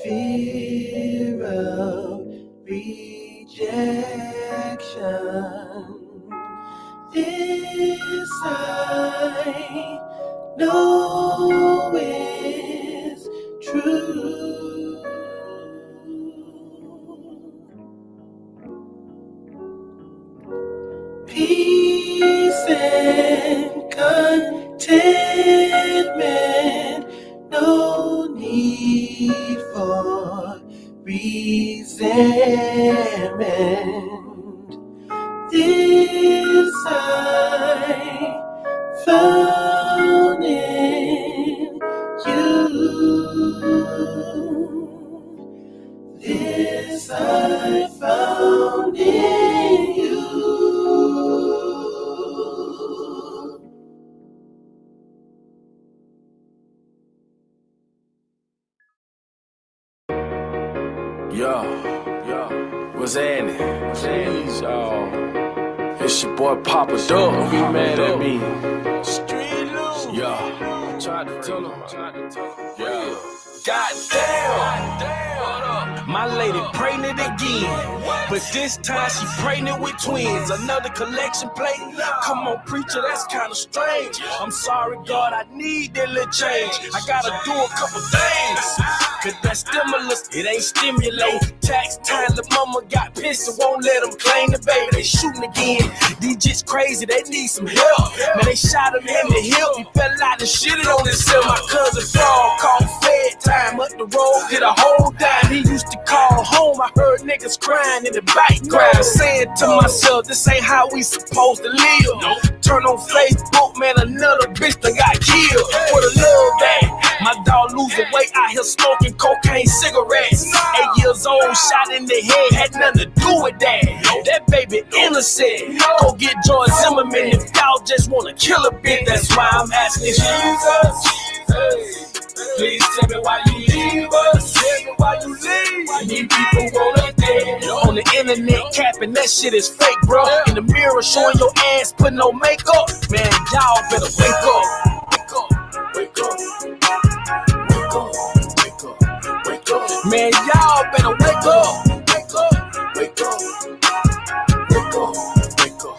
fear of rejection. This I know is true. Peace and contentment, no need for resentment. This I found in you. This I found in you. Yo, what's happening? Jeez, y'all. It's your boy Papa Dub. Don't be mad at me. Street loot. Yo, tried to tell him. Yo, goddamn. My lady pregnant again, but this time she pregnant with twins. Another collection plate. Come on, preacher, that's kind of strange. I'm sorry, God, I need that little change. I gotta do a couple things. Cause that stimulus, it ain't stimulate. Tax time, the mama got pissed and won't let them claim the baby. They shooting again. These just crazy, they need some help. Man, they shot him in the hip. He fell out and shitted on himself. My cousin Frog called Fed time up the road, did a whole dime. He used to call home. I heard niggas crying in the background, saying to myself, this ain't how we supposed to live. Turn on Facebook, man, another bitch that got killed. For the love that my dog losing weight out here smoking cocaine cigarettes. 8 years old, shot in the head, had nothing to do with that. That baby innocent. Go get George Zimmerman if y'all just wanna kill a bitch. That's why I'm asking Jesus, please tell me why you leave us. Tell me why you leave. These people wanna dead. On the internet capping, that shit is fake, bro. In the mirror showing your ass, putting no makeup. Man, y'all better wake up. Wake up, wake up. Wake up, wake up, wake up. Man, y'all better wake up. Wake up, wake up. Wake up, wake up,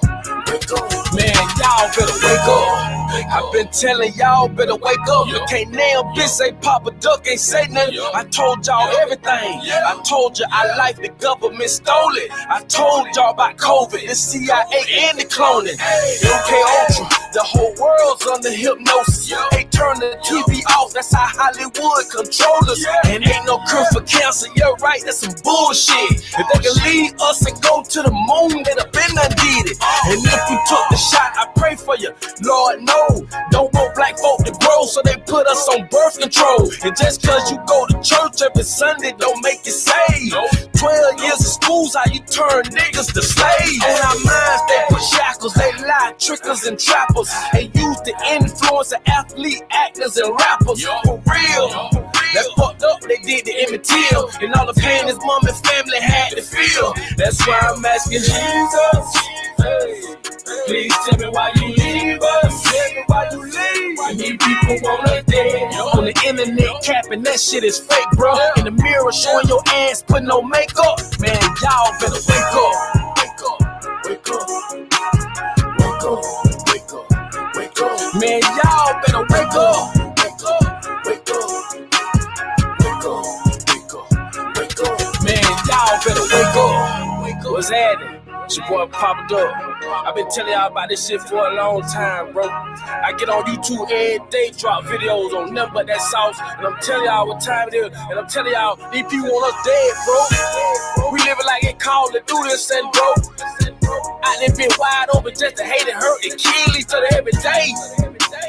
wake up. Man, y'all better wake up. I've been telling y'all better wake up. You can't nail bitch, say Papa Duck, ain't say nothing. I told y'all everything. I told you our life, the government stole it. I told y'all about COVID, the CIA and the cloning. MK Ultra, the whole world's under hypnosis. They turn the TV off, that's how Hollywood control us. And ain't no cure for cancer, you're right, that's some bullshit. If they can lead us and go to the moon, they'd have been done did it. And if you took the shot, I pray for you. Lord, no, don't want black folk to grow, so they put us on birth control. And just cause you go to church every Sunday don't make you saved. 12 years of school's how you turn niggas to slaves. On our minds they put shackles, they lie, trickers and trappers. They use the influence of athlete, actors and rappers. For real, that fucked up they did to Emmett Till. And all the pain his mom and family had to feel. That's why I'm asking Jesus, please tell me why you leave us. Tell me why you leave. These people wanna dead. On the internet capping, that shit is fake, bro. In the mirror showing your ass, putting no makeup. Man, y'all better wake up. Wake up, wake up. Wake up, wake up, wake up. Man, y'all better wake up. Wake up, wake up. Wake up, wake up, wake up. Man, y'all better wake up. What's happening? It's your boy Papa Dub. I've been telling y'all about this shit for a long time, bro. I get on YouTube every day, drop videos on nothing but that sauce, and I'm telling y'all what time it is, and I'm telling y'all these people want us dead, bro. We living like it called to do this, and bro, I done been wide open just to hate and hurt and kill each other every day.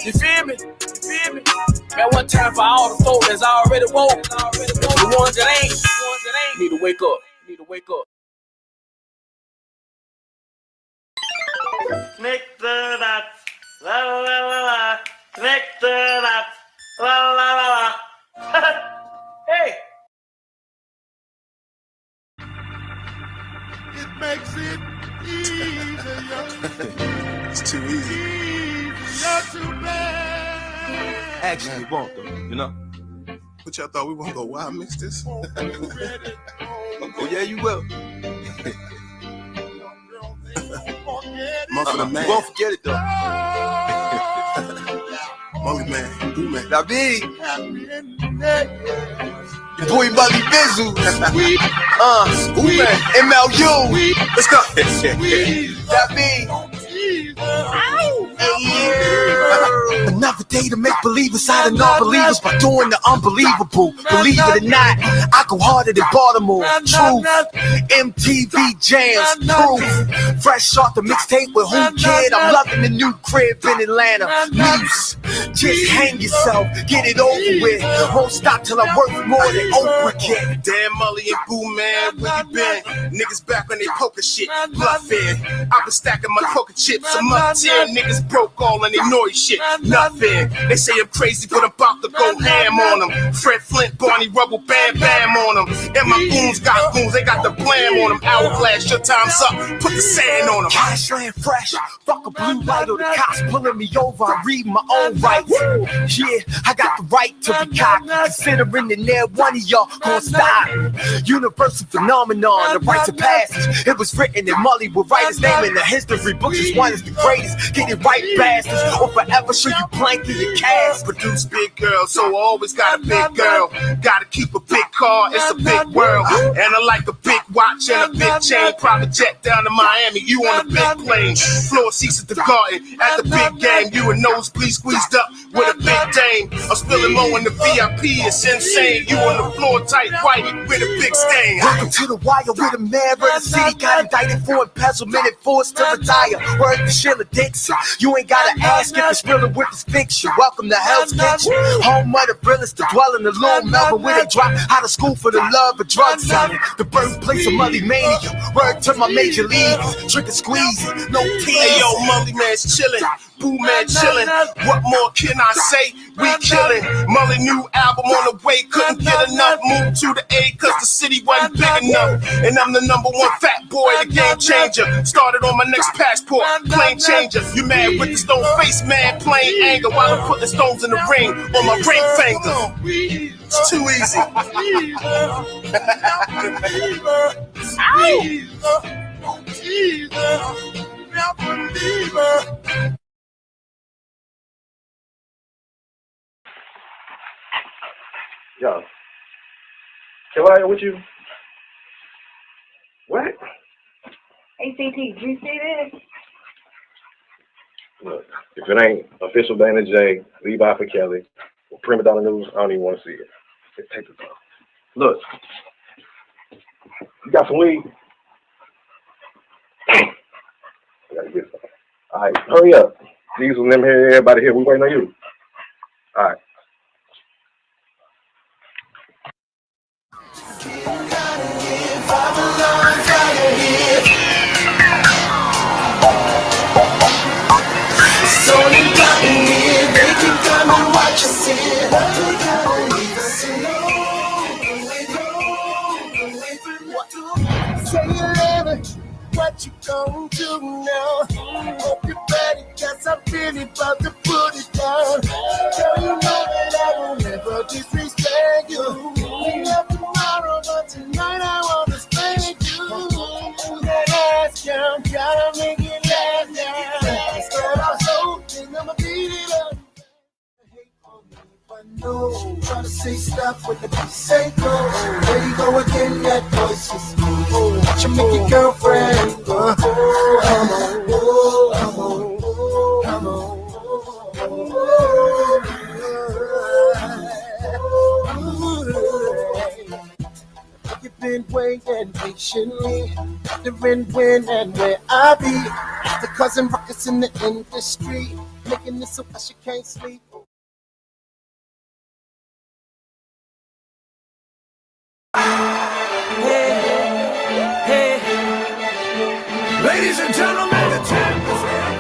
You feel me? You feel me? Man, one time for all the folk that's already woke, the ones that ain't, need to wake up. Need to wake up. Connect the dots, la la la la la. Connect the dots, la la la la. Hey. It makes it easier. It's too easy. Easier to bear. Actually, it won't though, you know? What y'all thought we were gonna go wild mix this? Oh yeah, you will. Month of the man. You won't forget it though. Molly man, Boo man. David. Your boy Molly Bizzle. Boo man. MLU. Let's go. David. Another day to make believers out of non-believers by doing the unbelievable. Believe it or not, I go harder than Baltimore. Truth, MTV jams, proof. Fresh off the mixtape with Who Kid. I'm loving the new crib in Atlanta. Muse, just hang yourself, get it over with. Won't stop till I'm worth more than Oprah get. Damn Molly and Boo man, where you been? Niggas back on they poker shit, bluffing. I've been stacking my poker chips. I'm up 10, niggas broke all and they noise shit. Nothing. They say I'm crazy, but I'm about to go ham on them. Fred Flint, Barney Rubble, bam bam on them. And my goons got goons, they got the blam on them. Hourglass, your time's up, put the sand on them. Cash land fresh, fuck a blue light or the cops pulling me over. I read my own rights. Yeah, I got the right to be cocky, considering that near one of y'all gon' stop. Universal phenomenon, the rites of passage. It was written that Molly would write his name in the history books as one is the greatest. Get it right, bastards, or forever show you blank in your cast. Produce big girl, so I always got a big girl. Gotta keep a big car, it's a big world. And I like a big watch and a big chain. Private jet down to Miami, you on a big plane. Floor seats at the garden, at the big game. You a nosebleed squeezed up with a big dame. I'm spilling more in the VIP, it's insane. You on the floor tight white with a big stain. Welcome to the wire with a mayor of the city got indicted for embezzlement and forced to retire. Word to Sheila Dixon, you ain't gotta ask if it's real or if it's fiction. Welcome to Hell's Kitchen, home of the realest to dwell in the Little Melbourne where they drop out of school for the love of drug selling. The birthplace of Molly Mania, word to my major leagues, drinking squeezing, no tears. Hey yo, Molly man's chillin', Boo man chillin'. What more can I say? We killin'. Molly new album on the way, couldn't get enough. Moved to the A cause the city wasn't big enough. And I'm the #1 fat boy, the game changer. Started on my next passport, plane changer. You mad with the stone face, man, plain anger. While I'm putting stones in the ring on my ring finger. It's too easy. Yo, Kelly, with you? What? ACT, did you see this? Look, if it ain't official Dana J, Levi for Kelly, or Prima Donna News, I don't even want to see it. Just take the time. Look, you got some weed? I gotta get some. All right, hurry up. Diesel and them here, everybody here, we waiting on you. All right. What you gon' do now? Hope you're ready, cause I'm really about to put it down. Girl, you know that I will never disrespect you. We love tomorrow, but tonight I wanna spank you. That ass down, gotta make it last now. Instead of hoping I'ma beat it up. No, trying to say stop when the beat say go. There you go again, that voice is cool. Watch you make your girlfriend go. Come on, come on, come on. You've been waiting patiently, wondering when and where I be. The cousin rockets in the industry, making this so she can't sleep. Ladies and gentlemen, the time is here.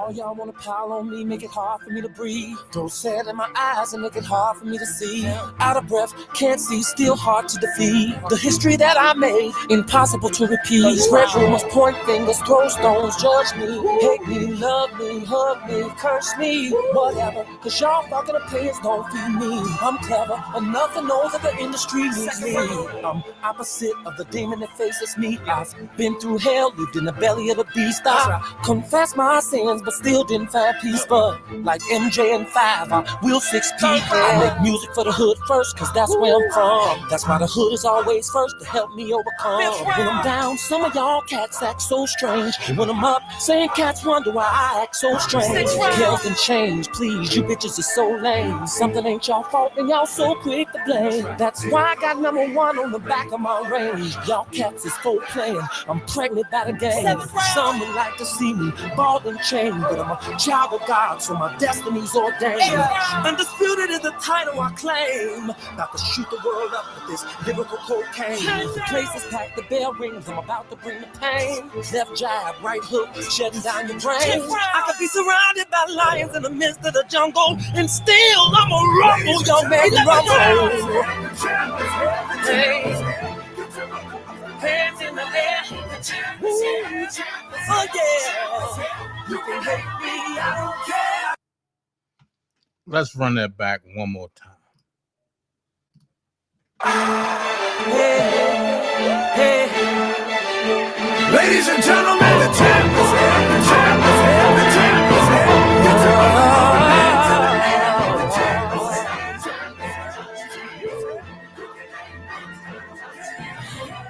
All y'all wanna pile on me, make it hard for me to breathe. Throw sand in my eyes and make it hard for me to see. Out of breath, can't see, still hard to defeat. The history that I made, impossible to repeat. Spread rumors, point fingers, throw stones, judge me. Hate me, love me, hug me, curse me, whatever. Cause y'all fucking opinions don't feed me. I'm clever enough to know that the industry needs me. I'm opposite of the demon that faces me. I've been through hell, lived in the belly of the beast. I confess my sins, but still didn't find peace. But like MJ and 5, I will 6 feet. I make music for the hood first, cause that's where I'm from. That's why the hood is always first to help me overcome. When I'm down, some of y'all cats act so strange. When I'm up, saying cats wonder why I act so strange. Girls and change, please, you bitches are so lame. Something ain't y'all fault and y'all so quick to blame. That's why I got #1 on the back of my range. Y'all cats is full playing, I'm pregnant by the game. Some would like to see me bald and chained, but I'm a child of God, so my destiny's ordained. Undisputed is the title I claim. About to shoot the world up with this lyrical cocaine. The place is packed, the bell rings, I'm about to bring the pain. Left jab, right hook, shutting down your brain. I could be surrounded by lions in the midst of the jungle, and still I'm a rumble, young man, rumble. Hey, hands in the air. Ooh. Oh yeah, you can hate me, I don't care. Let's run that back one more time. Hey. Ladies and gentlemen, the champ is here. The champ is here. The champ is here. Get to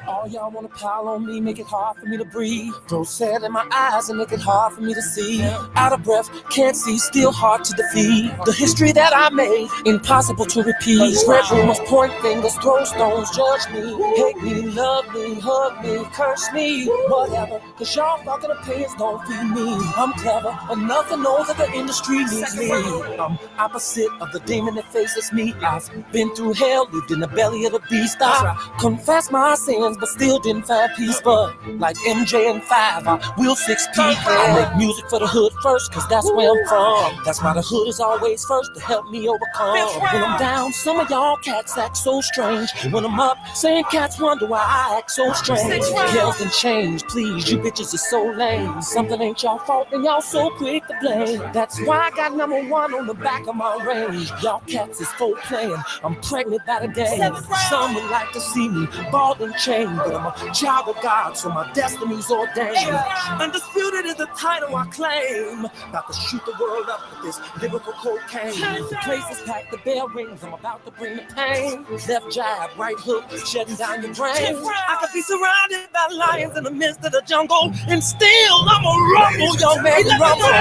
All y'all wanna pile on me, make it hard for me to breathe. Throw sand in my eyes and make it hard for me to see. Out of breath, can't see, still hard to defeat. The history that I made, impossible to repeat. Spread rumors, point fingers, throw stones, judge me. Hate me, love me, hug me, curse me, whatever. Cause y'all fucking opinions don't feed me. I'm clever enough to know that the industry needs me. I'm opposite of the demon that faces me. I've been through hell, lived in the belly of the beast. I confess my sins, but still didn't find peace. But like MJ and 5, I will 6 feet. I make music for the hood first, cause that's where I'm from. That's why the hood is always first to help me overcome. When I'm down, some of y'all cats act so strange. When I'm up, saying cats wonder why I act so strange. Girls and change, please, you bitches are so lame. Something ain't y'all fault and y'all so quick to blame. That's why I got #1 on the back of my range. Y'all cats is full playing, I'm pregnant by the game. Some would like to see me bald and chained, but I'm a child of God, so my destiny's ordained. Undisputed is the title I claim. About to shoot the world up with this lyrical cocaine. The place is packed, the bell rings, I'm about to bring the pain. Left jab, right hook, shutting down your brain. I could be surrounded by lions in the midst of the jungle, and still I'm a rumble, young man, rumble.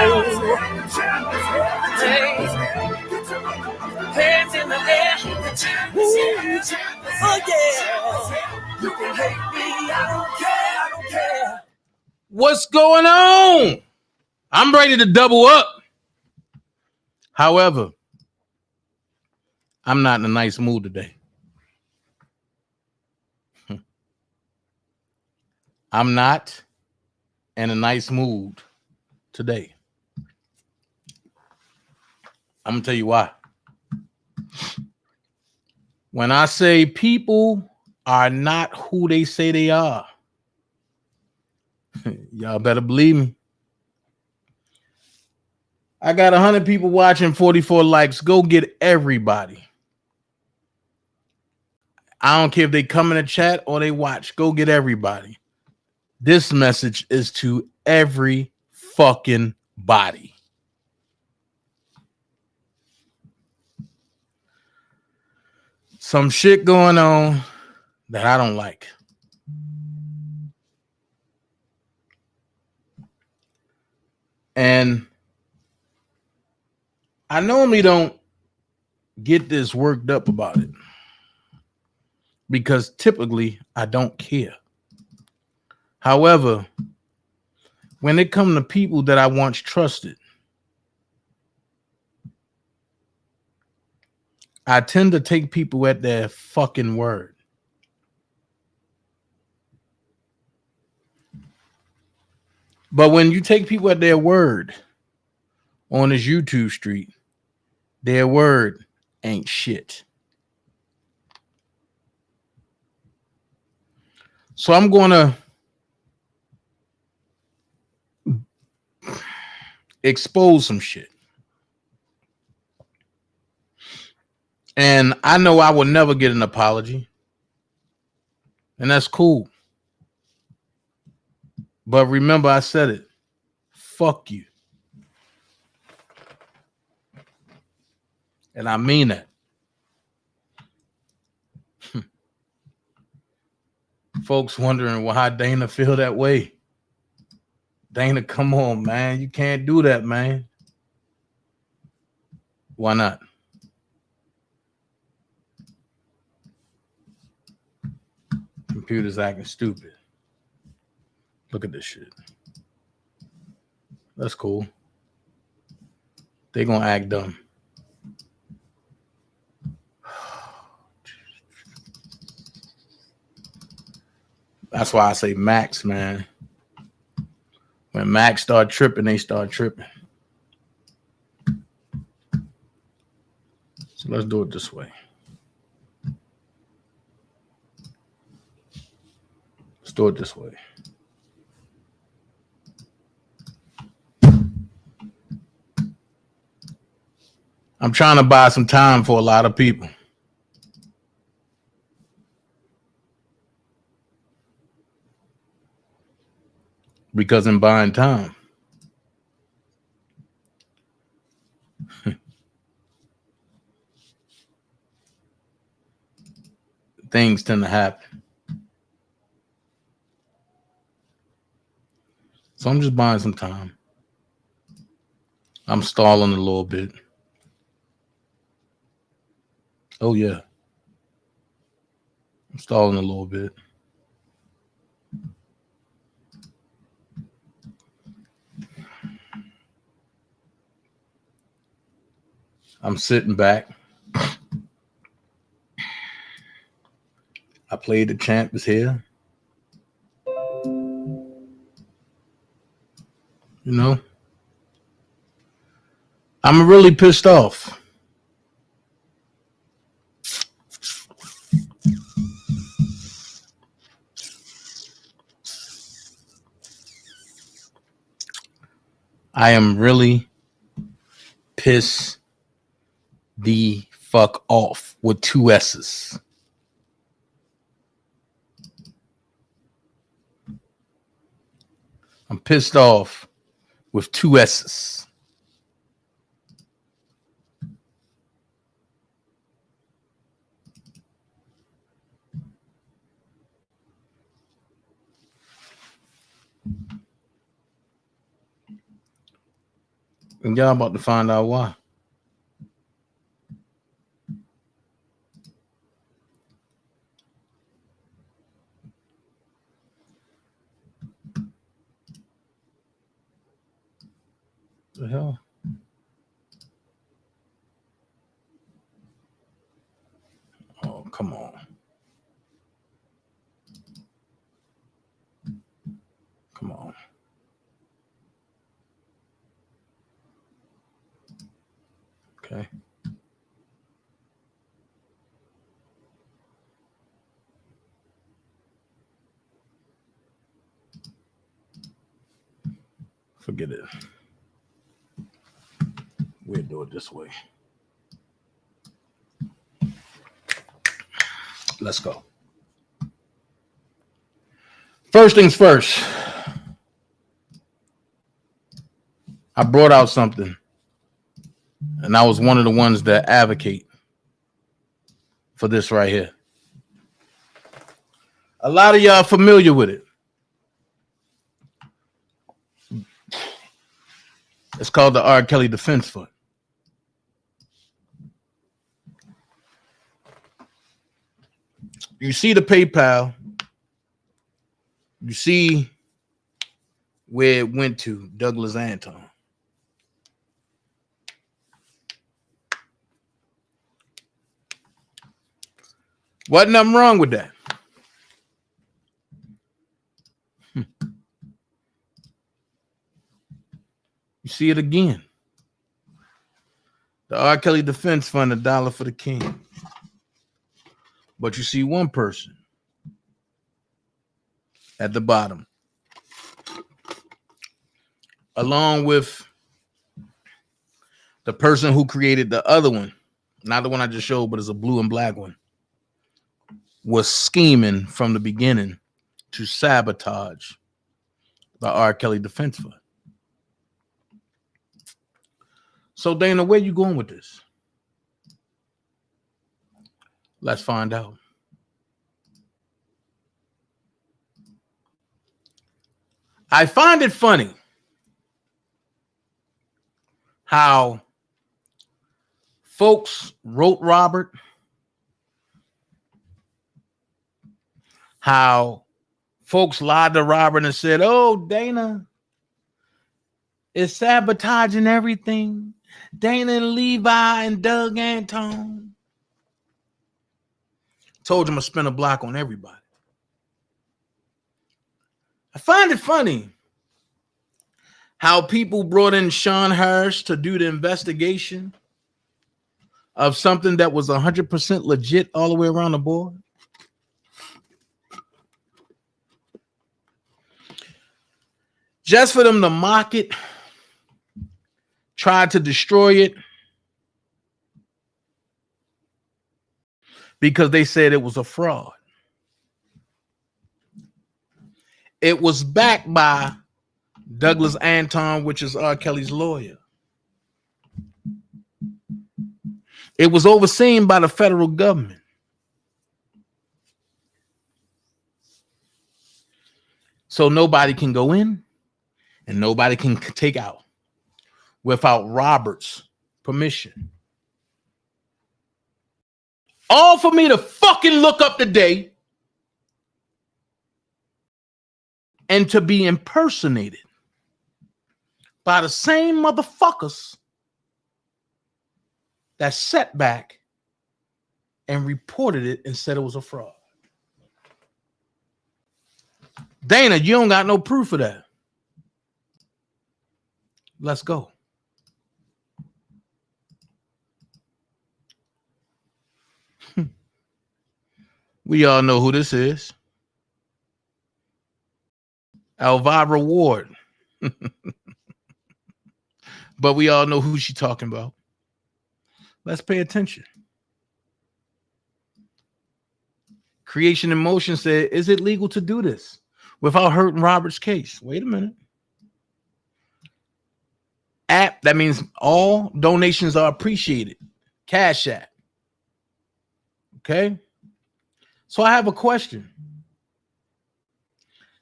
Hey, hands in the air. Ooh. Oh yeah, you can hate me, I don't care, I don't care. What's going on? I'm ready to double up. However, I'm not in a nice mood today. I'm not in a nice mood today. I'm gonna tell you why. When I say people are not who they say they are, y'all better believe me. I got 100 people watching, 44 likes. Go get everybody. I don't care if they come in the chat or they watch. Go get everybody. This message is to every fucking body. Some shit going on that I don't like. And I normally don't get this worked up about it because typically I don't care. However, when it comes to people that I once trusted, I tend to take people at their fucking word. But when you take people at their word on his YouTube street. Their word ain't shit. So I'm going to expose some shit. And I know I will never get an apology. And that's cool. But remember, I said it. Fuck you. And I mean that. Folks wondering why Dana feel that way. Dana, come on, man. You can't do that, man. Why not? Computer's acting stupid. Look at this shit. That's cool. They're going to act dumb. That's why I say Max, man. When Max start tripping, they start tripping. So let's do it this way. Let's do it this way. I'm trying to buy some time for a lot of people. Because in buying time, things tend to happen. So I'm just buying some time. I'm stalling a little bit. Oh, yeah. I'm stalling a little bit. I'm sitting back. I played the champ is here. You know, I'm really pissed off. I am really pissed the fuck off with 2 S's. I'm pissed off with 2 S's. And y'all about to find out why. The hell? Oh, come on. Come on. Okay. Forget it. We'll do it this way. Let's go. First things first. I brought out something, and I was one of the ones that advocate for this right here. A lot of y'all familiar with it. It's called the R. Kelly Defense Fund. You see the PayPal. You see where it went to, Douglas Anton. Wasn't nothing wrong with that. You see it again. The R. Kelly Defense Fund, $1 for the king. But you see one person at the bottom, along with the person who created the other one, not the one I just showed, but it's a blue and black one, was scheming from the beginning to sabotage the R. Kelly Defense Fund. So, Dana, where you going with this? Let's find out. I find it funny how folks wrote Robert, how folks lied to Robert and said, oh, Dana is sabotaging everything. Dana and Levi and Doug Anton. Told him to spin a block on everybody. I find it funny how people brought in Sean Harris to do the investigation of something that was 100% legit all the way around the board. Just for them to mock it, try to destroy it, because they said it was a fraud. It was backed by Douglas Anton, which is R. Kelly's lawyer. It was overseen by the federal government. So nobody can go in and nobody can take out without Robert's permission. All for me to fucking look up today and to be impersonated by the same motherfuckers that sat back and reported it and said it was a fraud. Dana, you don't got no proof of that. Let's go. We all know who this is. Elvira Ward. But we all know who she's talking about. Let's pay attention. Creation in Motion said, is it legal to do this without hurting Robert's case? Wait a minute. App, that means all donations are appreciated. Cash App. Okay. So I have a question.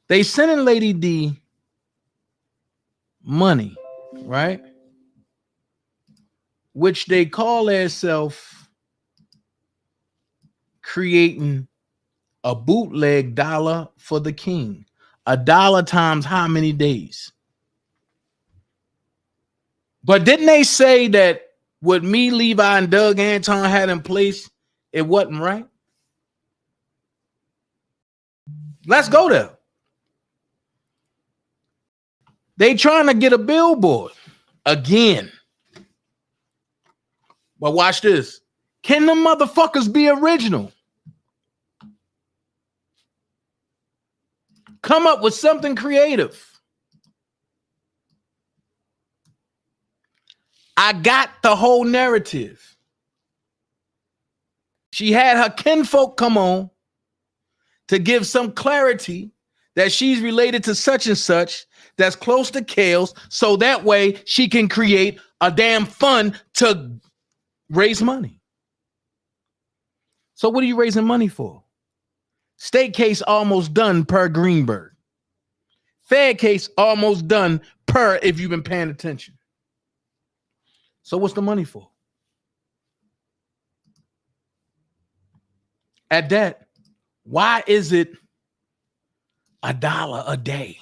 They sending Lady D money, right? Which they call themselves creating a bootleg dollar for the king. $1 times how many days? But didn't they say that what me, Levi, and Doug Anton had in place, it wasn't right? Let's go there. They trying to get a billboard again. But watch this. Can the motherfuckers be original? Come up with something creative. I got the whole narrative. She had her kinfolk come on to give some clarity that she's related to such and such that's close to Kale's, so that way she can create a damn fund to raise money. So what are you raising money for? State case almost done per Greenberg. Fed case almost done per if you've been paying attention. So what's the money for? At that, why is it $1 a day?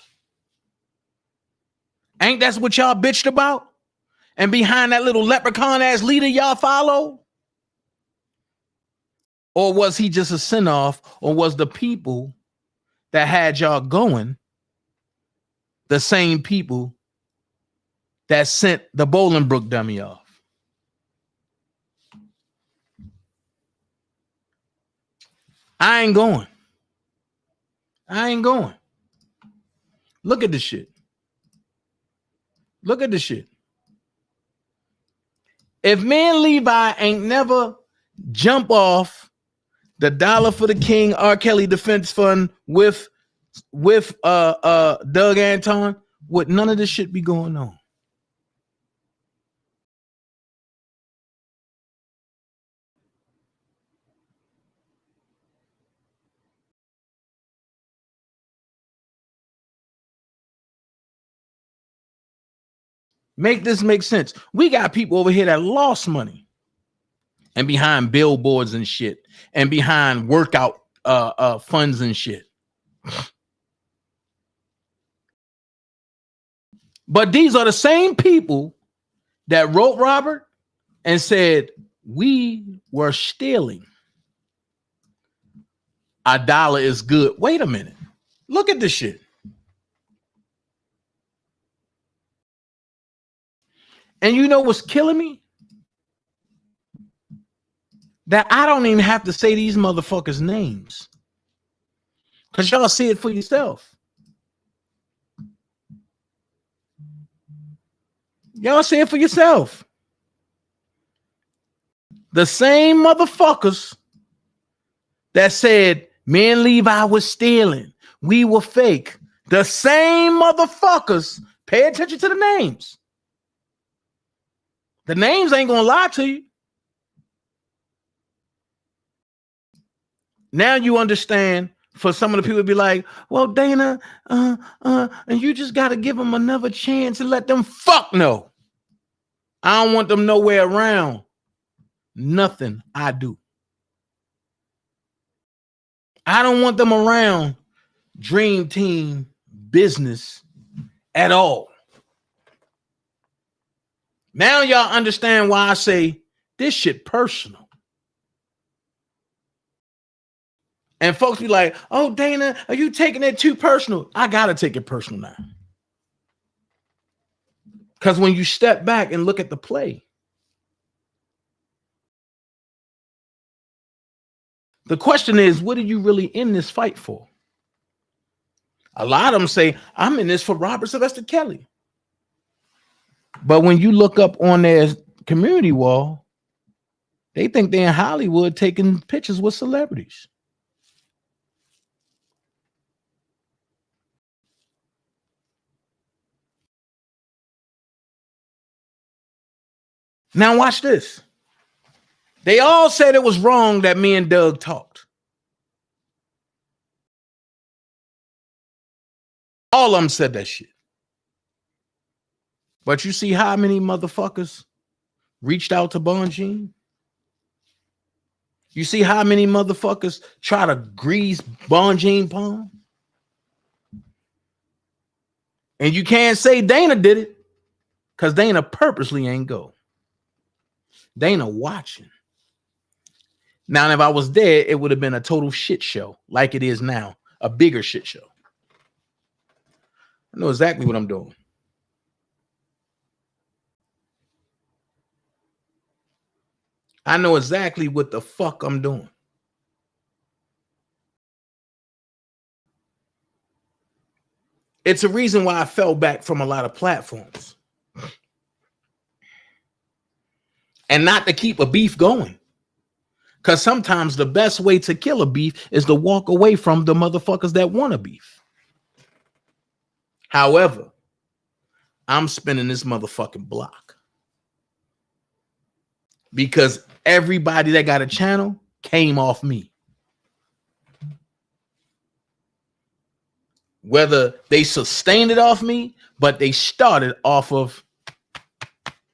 Ain't that's what y'all bitched about? And behind that little leprechaun ass leader y'all follow? Or was he just a send-off? Or was the people that had y'all going the same people that sent the Bolingbrook dummy off? I ain't going. I ain't going. Look at this shit. Look at this shit. If me and Levi ain't never jump off the Dollar for the King R. Kelly Defense Fund with Doug Anton, would none of this shit be going on? Make this make sense. We got people over here that lost money and behind billboards and shit and behind workout funds and shit. But these are the same people that wrote Robert and said, we were stealing. $1 is good. Wait a minute. Look at this shit. And you know what's killing me? That I don't even have to say these motherfuckers' names. Because y'all see it for yourself. Y'all see it for yourself. The same motherfuckers that said me and Levi was stealing, we were fake. The same motherfuckers, pay attention to the names. The names ain't gonna lie to you. Now you understand. For some of the people to be like, well, Dana, and you just got to give them another chance and let them fuck no. I don't want them nowhere around. Nothing I do. I don't want them around Dream Team business at all. Now y'all understand why I say this shit personal. And folks be like, oh, Dana, are you taking it too personal? I got to take it personal now. Because when you step back and look at the play, the question is, what are you really in this fight for? A lot of them say, I'm in this for Robert Sylvester Kelly. But when you look up on their community wall, they think they're in Hollywood taking pictures with celebrities. Now watch this. They all said it was wrong that me and Doug talked. All of them said that shit. But you see how many motherfuckers reached out to Bonjean? You see how many motherfuckers try to grease Bonjean palm? And you can't say Dana did it because Dana purposely ain't go. Dana watching. Now, if I was there, it would have been a total shit show like it is now, a bigger shit show. I know exactly what I'm doing. I know exactly what the fuck I'm doing. It's a reason why I fell back from a lot of platforms. And not to keep a beef going. Because sometimes the best way to kill a beef is to walk away from the motherfuckers that want a beef. However, I'm spinning this motherfucking block. Because everybody that got a channel came off me. Whether they sustained it off me, but they started off of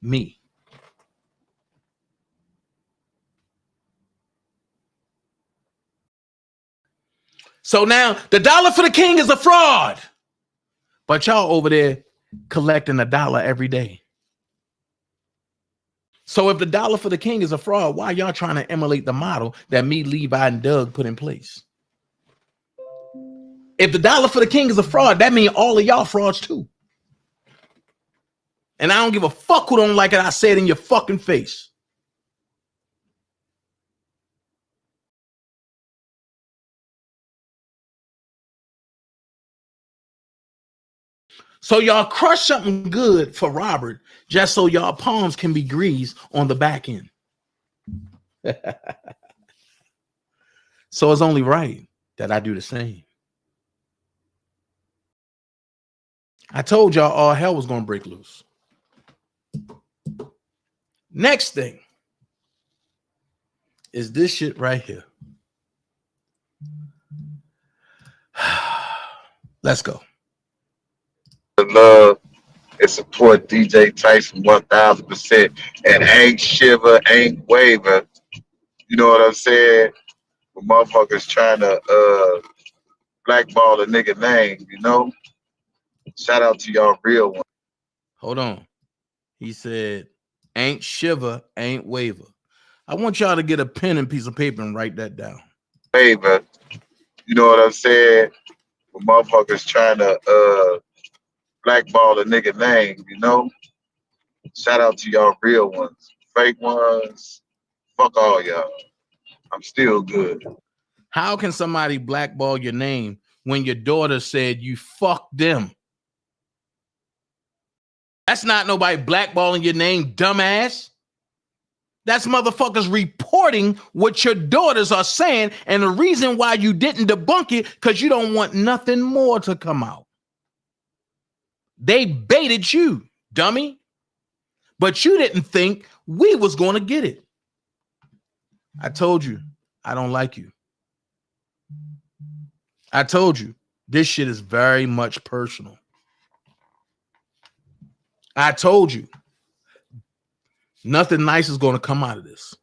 me. So now the dollar for the king is a fraud. But y'all over there collecting $1 every day. So if the dollar for the king is a fraud, why y'all trying to emulate the model that me, Levi, and Doug put in place? If the dollar for the king is a fraud, that means all of y'all frauds too. And I don't give a fuck who don't like it. I say it in your fucking face. So y'all crush something good for Robert just so y'all palms can be greased on the back end. So it's only right that I do the same. I told y'all all hell was going to break loose. Next thing is this shit right here. Let's go. Love and support DJ Tyson 1000%. And ain't shiver, ain't waver. You know what I'm saying? When motherfuckers trying to blackball a nigga name, you know? Shout out to y'all real one. Hold on. He said, ain't shiver, ain't waver. I want y'all to get a pen and piece of paper and write that down. Waver. You know what I'm saying? When motherfuckers trying to blackball a nigga name, you know? Shout out to y'all real ones. Fake ones, fuck all y'all. I'm still good. How can somebody blackball your name when your daughter said you fucked them? That's not nobody blackballing your name, dumbass. That's motherfuckers reporting what your daughters are saying, and the reason why you didn't debunk it, because you don't want nothing more to come out. They baited you, dummy. But you didn't think we was going to get it. I told you, I don't like you. I told you, this shit is very much personal. I told you, nothing nice is going to come out of this.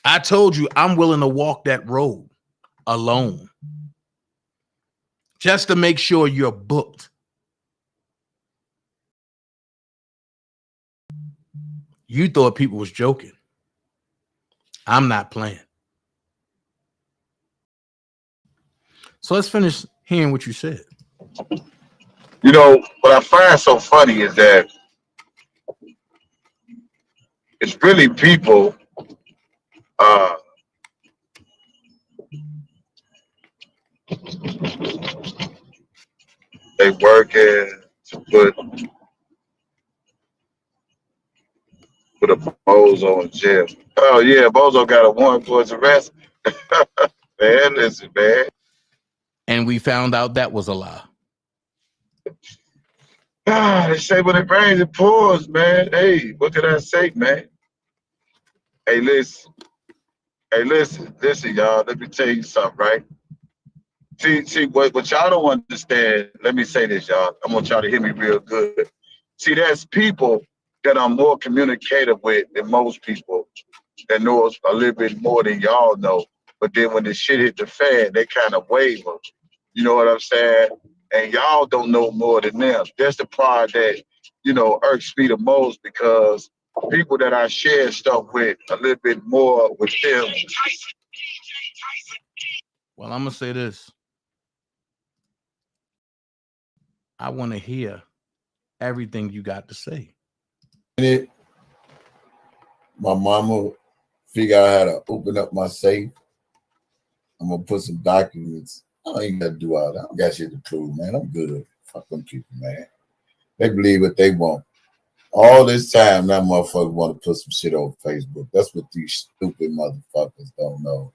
I told you, I'm willing to walk that road alone just to make sure you're booked. You thought people was joking. I'm not playing. So let's finish hearing what you said. You know, what I find so funny is that it's really people they working to put a bozo in jail. Oh yeah, bozo got a warrant for his arrest. Man, listen, man. And we found out that was a lie. They say when it rains, it pours, man. Hey, what can I say, man? Hey, listen, y'all. Let me tell you something, right? See, what y'all don't understand. Let me say this, y'all. I want y'all to hear me real good. See, there's people that I'm more communicative with than most people that know us a little bit more than y'all know. But then when the shit hit the fan, they kind of waver. You know what I'm saying? And y'all don't know more than them. That's the part that, you know, irks me the most, because people that I share stuff with a little bit more with them. Well, I'm going to say this. I want to hear everything you got to say. My mama figure out how to open up my safe. I'm going to put some documents. I ain't got to do all that. I don't got shit to prove, man. I'm good. Fuck them people, man. They believe what they want. All this time, that motherfucker want to put some shit on Facebook. That's what these stupid motherfuckers don't know.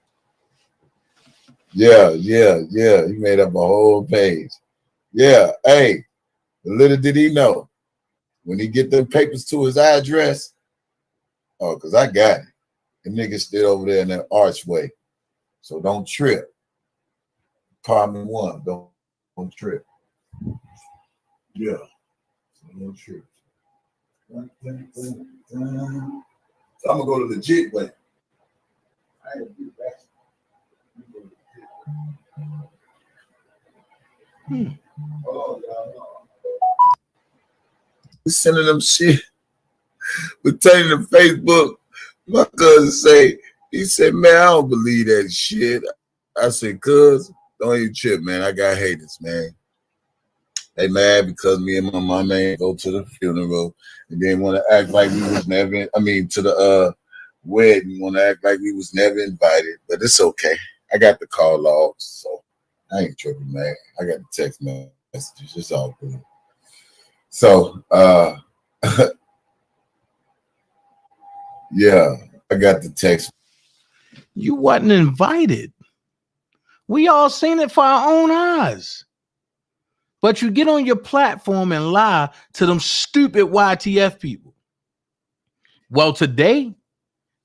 Yeah. He made up a whole page. Yeah, hey, little did he know, when he get them papers to his address, oh, because I got it. The nigga stood over there in that archway. So don't trip. Apartment 1, don't trip. Yeah, so don't trip. So I'm going to go the legit way. I ain't do that. Oh, we sending them shit. We're turning to Facebook. My cousin he said, man, I don't believe that shit. I said, cuz, don't even trip, man. I got haters, man. They mad because me and my mama ain't go to the funeral and then want to act like we was never, to the wedding, want to act like we was never invited. But it's okay. I got the call logs, so I ain't tripping, man. I got the text, man. messages. It's all good. So, yeah, I got the text. You wasn't invited. We all seen it for our own eyes. But you get on your platform and lie to them stupid YTF people. Well, today,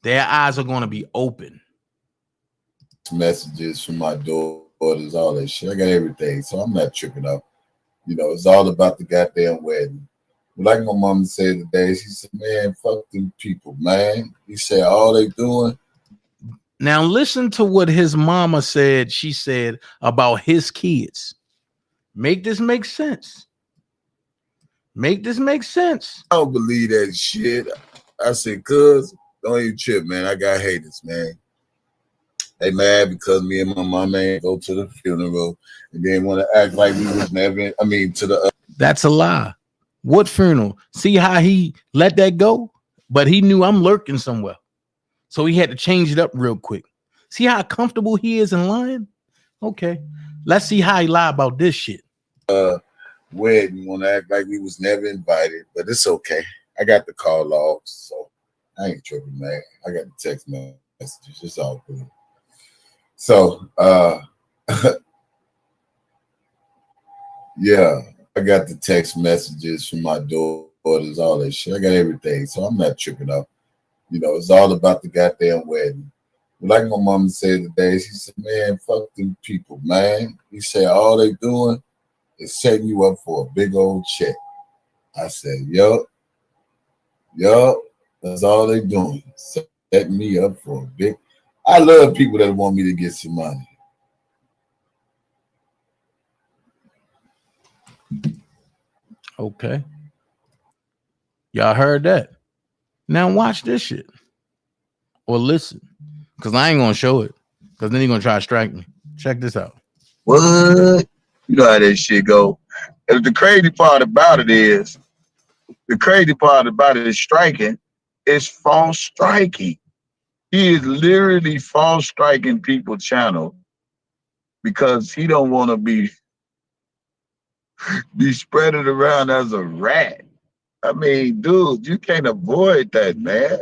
their eyes are going to be open. Messages from my daughters, all that shit. I got everything, so I'm not tripping up. You know, it's all about the goddamn wedding. Like my mom said today, she said, man, fuck them people, man. He said, all they doing. Now listen to what his mama said. She said about his kids. Make this make sense. Make this make sense. I don't believe that shit. I said, cuz, don't even trip, man. I got haters, man. They mad because me and my mom ain't go to the funeral and then want to act like we was never, to the... That's a lie. What funeral? See how he let that go? But he knew I'm lurking somewhere. So he had to change it up real quick. See how comfortable he is in lying? Okay. Let's see how he lie about this shit. Wedding, want to act like we was never invited, but it's okay. I got the call logs, so I ain't tripping, man. I got the text messages. It's all good. So, yeah, I got the text messages from my daughters, all that shit. I got everything, so I'm not tripping up. You know, it's all about the goddamn wedding. Like my mom said today, she said, man, fuck them people, man. He said, all they doing is setting you up for a big old check. I said, yup, that's all they doing. Setting me up for a big... I love people that want me to get some money. Okay. Y'all heard that. Now watch this shit. Or listen. Because I ain't going to show it. Because then you're going to try to strike me. Check this out. What? You know how that shit go. And the crazy part about it is striking is false striking. He is literally false striking people's channel because he don't want to be spreaded around as a rat. I mean, dude, you can't avoid that, man.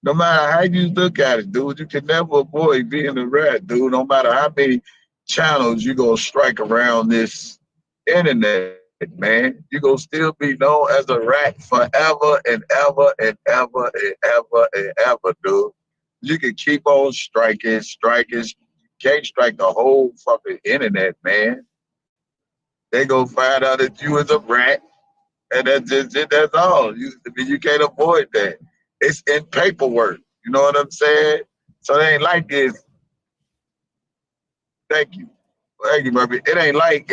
No matter how you look at it, dude, you can never avoid being a rat, dude. No matter how many channels you gonna strike around this internet, man, you gonna still be known as a rat forever and ever and ever and ever and ever, dude. You can keep on striking. You can't strike the whole fucking internet, man. They gonna find out that you is a rat, and that's just it. That's all. You can't avoid that. It's in paperwork. You know what I'm saying? So it ain't like this. Thank you, Murphy. It ain't like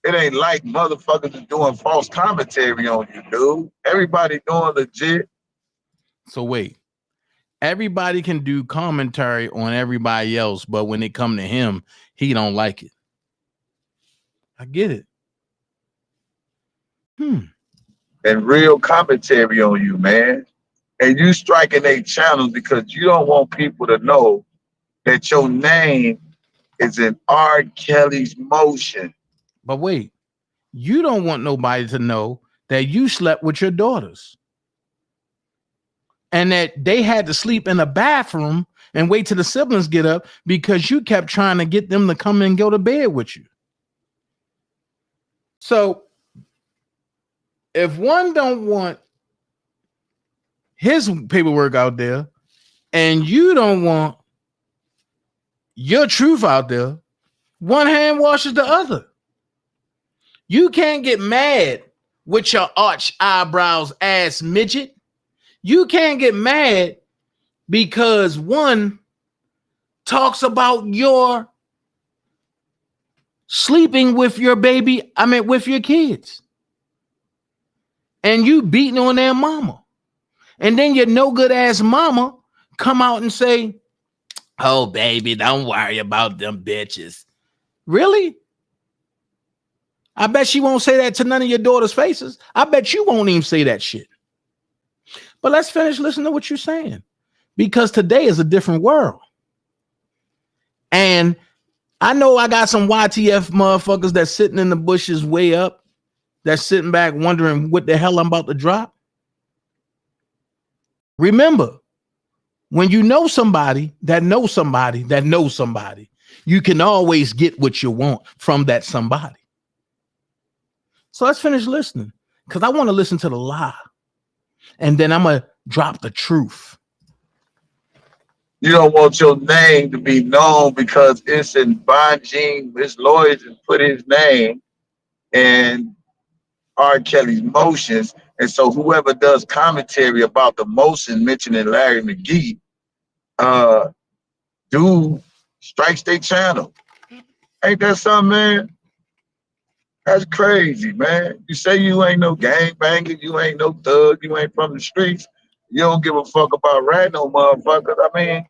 motherfuckers is doing false commentary on you, dude. Everybody doing legit. So wait. Everybody can do commentary on everybody else, but when it come to him, he don't like it. I get it. And real commentary on you, man. And you striking a channel because you don't want people to know that your name is in R. Kelly's motion. But wait, you don't want nobody to know that you slept with your daughters. And that they had to sleep in a bathroom and wait till the siblings get up because you kept trying to get them to come and go to bed with you. So if one don't want his paperwork out there and you don't want your truth out there, one hand washes the other. You can't get mad with your arch eyebrows ass midget. You can't get mad because one talks about your sleeping with your baby, with your kids. And you beating on their mama. And then your no good ass mama come out and say, oh, baby, don't worry about them bitches. Really? I bet she won't say that to none of your daughter's faces. I bet you won't even say that shit. But let's finish listening to what you're saying. Because today is a different world. And I know I got some YTF motherfuckers that's sitting in the bushes way up, that's sitting back wondering what the hell I'm about to drop. Remember, when you know somebody that knows somebody that knows somebody, you can always get what you want from that somebody. So let's finish listening, because I want to listen to the lie. And then I'm going to drop the truth. You don't want your name to be known because it's in binding. His lawyers and put his name in R. Kelly's motions. And so whoever does commentary about the motion mentioning Larry McGee, dude strikes their channel. Ain't that something, man? That's crazy, man. You say you ain't no gangbanger, you ain't no thug, you ain't from the streets. You don't give a fuck about rat no motherfuckers. I mean,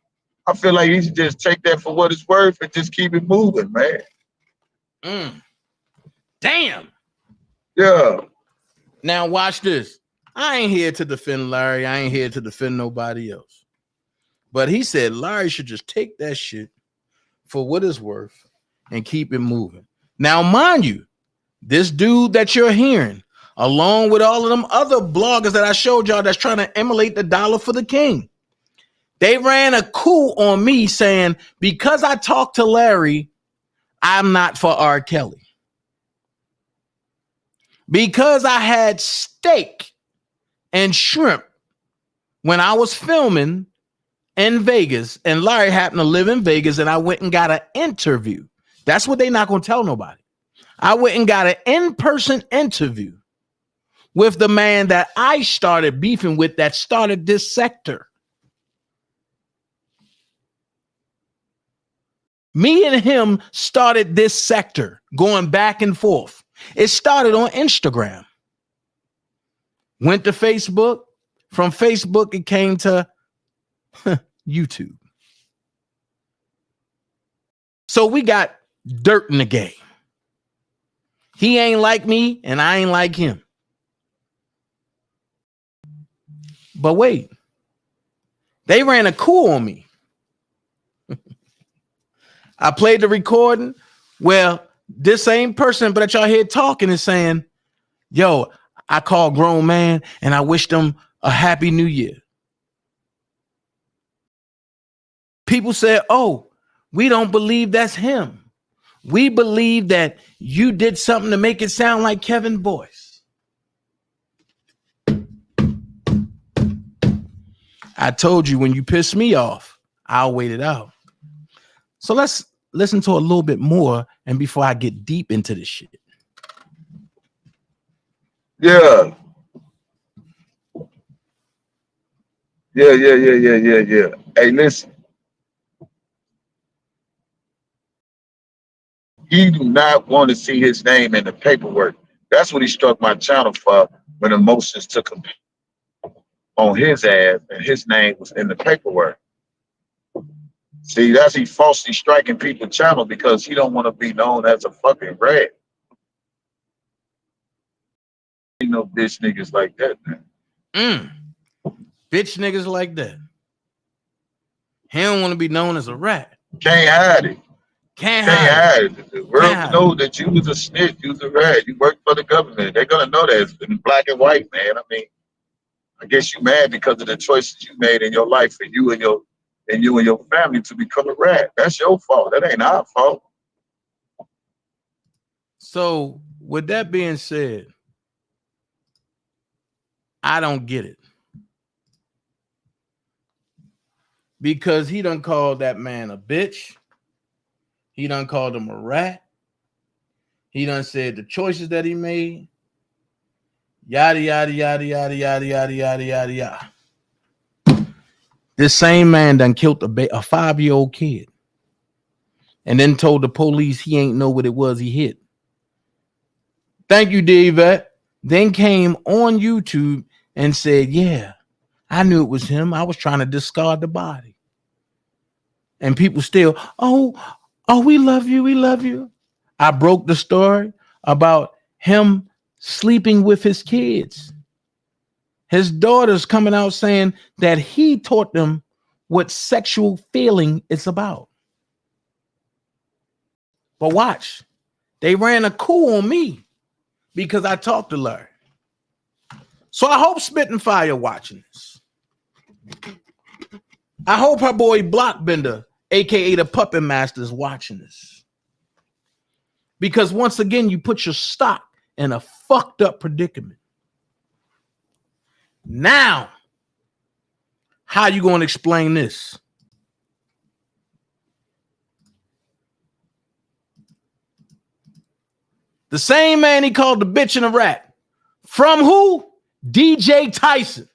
I feel like you should just take that for what it's worth and just keep it moving, man. Damn. Yeah. Now watch this. I ain't here to defend Larry. I ain't here to defend nobody else. But he said Larry should just take that shit for what it's worth and keep it moving. Now, mind you, this dude that you're hearing, along with all of them other bloggers that I showed y'all that's trying to emulate the dollar for the king, they ran a coup on me saying, because I talked to Larry, I'm not for R. Kelly. Because I had steak and shrimp when I was filming in Vegas, and Larry happened to live in Vegas, and I went and got an interview. That's what they not going to tell nobody. I went and got an in-person interview with the man that I started beefing with, that started this sector. Me and him started this sector, going back and forth. It started on Instagram. Went to Facebook. From Facebook, it came to YouTube. So we got dirt in the game. He ain't like me, and I ain't like him. But wait, they ran a coup on me. I played the recording. Well, this same person, but that y'all here talking, is saying, yo, I call grown man and I wish them a happy new year. People said, oh, we don't believe that's him. We believe that you did something to make it sound like Kevin Boyce. I told you, when you piss me off, I'll wait it out. So let's listen to a little bit more, and before I get deep into this shit. Yeah. Yeah. Hey, listen. He do not want to see his name in the paperwork. That's what he struck my channel for when Emotions took him on his ass and his name was in the paperwork. See, that's he falsely striking people's channel because he don't want to be known as a fucking rat. You know, bitch niggas like that, man. Bitch niggas like that. He don't want to be known as a rat. Can't hide it. Can't hide it. The world know that you was a snitch, you was a rat, you worked for the government. They're gonna know that. It's in black and white, man. I mean, I guess you mad because of the choices you made in your life for you and your family to become a rat. That's your fault. That ain't our fault. So with that being said, I don't get it. Because he done called that man a bitch. He done called him a rat. He done said the choices that he made. Yada, yada, yada, yada, yada, yada, yada, yada, yada. This same man done killed a 5-year-old kid. And then told the police he ain't know what it was he hit. Thank you, Dave. Then came on YouTube and said, yeah, I knew it was him. I was trying to discard the body. And people still, oh, we love you. We love you. I broke the story about him sleeping with his kids. His daughters coming out saying that he taught them what sexual feeling is about. But watch, they ran a coup on me because I talked to Larry. So I hope Spit and Fire watching this. I hope her boy Blockbender, aka the Puppet Master, is watching this. Because once again, you put your stock in a fucked up predicament. Now, how you going to explain this? The same man he called the bitch and a rat. From who? DJ Tyson.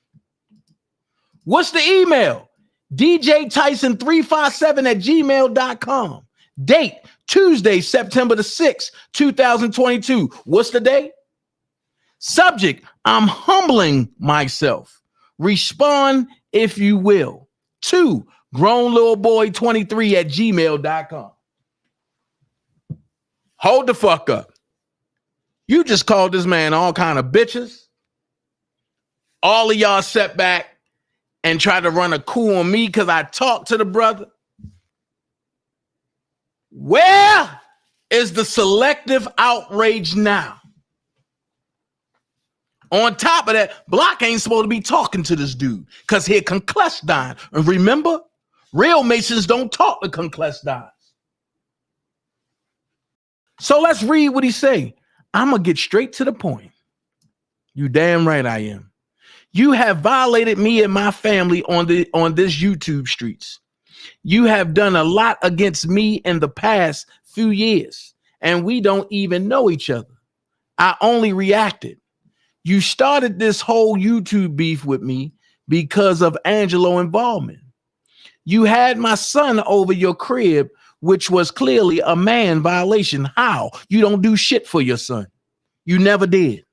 What's the email? djtyson357@gmail.com. Date Tuesday, September the 6th, 2022. What's the date? Subject, I'm humbling myself. Respond if you will. 2, grownlittleboy23@gmail.com. Hold the fuck up. You just called this man all kind of bitches. All of y'all sat back and tried to run a coup on me because I talked to the brother. Where is the selective outrage now? On top of that, Block ain't supposed to be talking to this dude because he concluded. And remember, real Masons don't talk to concluded. So let's read what he say. I'm going to get straight to the point. You damn right I am. You have violated me and my family on this YouTube streets. You have done a lot against me in the past few years, and we don't even know each other. I only reacted. You started this whole YouTube beef with me because of Angelo involvement. You had my son over your crib, which was clearly a man violation. How? You don't do shit for your son. You never did.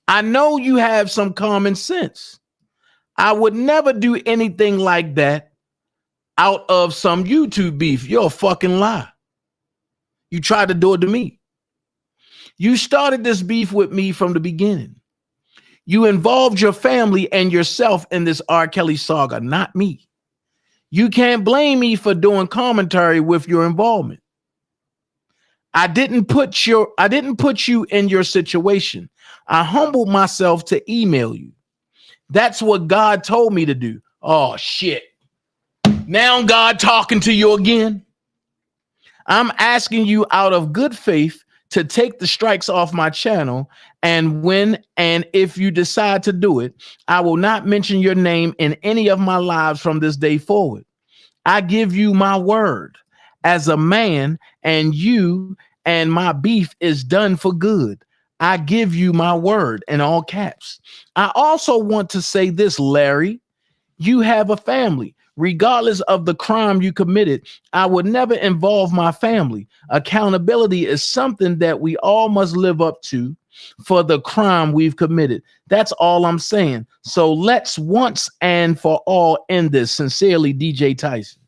I know you have some common sense. I would never do anything like that out of some YouTube beef. You're a fucking lie. You tried to do it to me. You started this beef with me from the beginning. You involved your family and yourself in this R. Kelly saga, not me. You can't blame me for doing commentary with your involvement. I didn't put you in your situation. I humbled myself to email you. That's what God told me to do. Oh shit. Now God talking to you again. I'm asking you out of good faith to take the strikes off my channel, and when and if you decide to do it, I will not mention your name in any of my lives from this day forward. I give you my word as a man, and you and my beef is done for good. I give you my word in all caps. I also want to say this, Larry, you have a family. Regardless of the crime you committed, I would never involve my family. Accountability is something that we all must live up to for the crime we've committed. That's all I'm saying. So let's once and for all end this. Sincerely, DJ Tyson.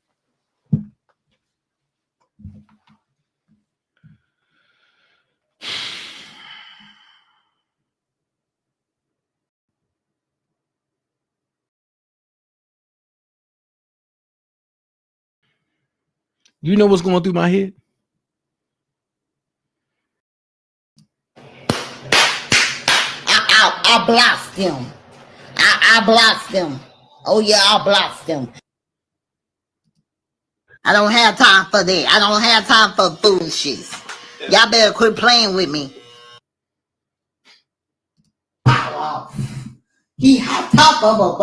You know what's going through my head? I blocked him. I blocked him. Oh yeah, I blocked him. I don't have time for that. I don't have time for foolishness. Y'all better quit playing with me. He had top of a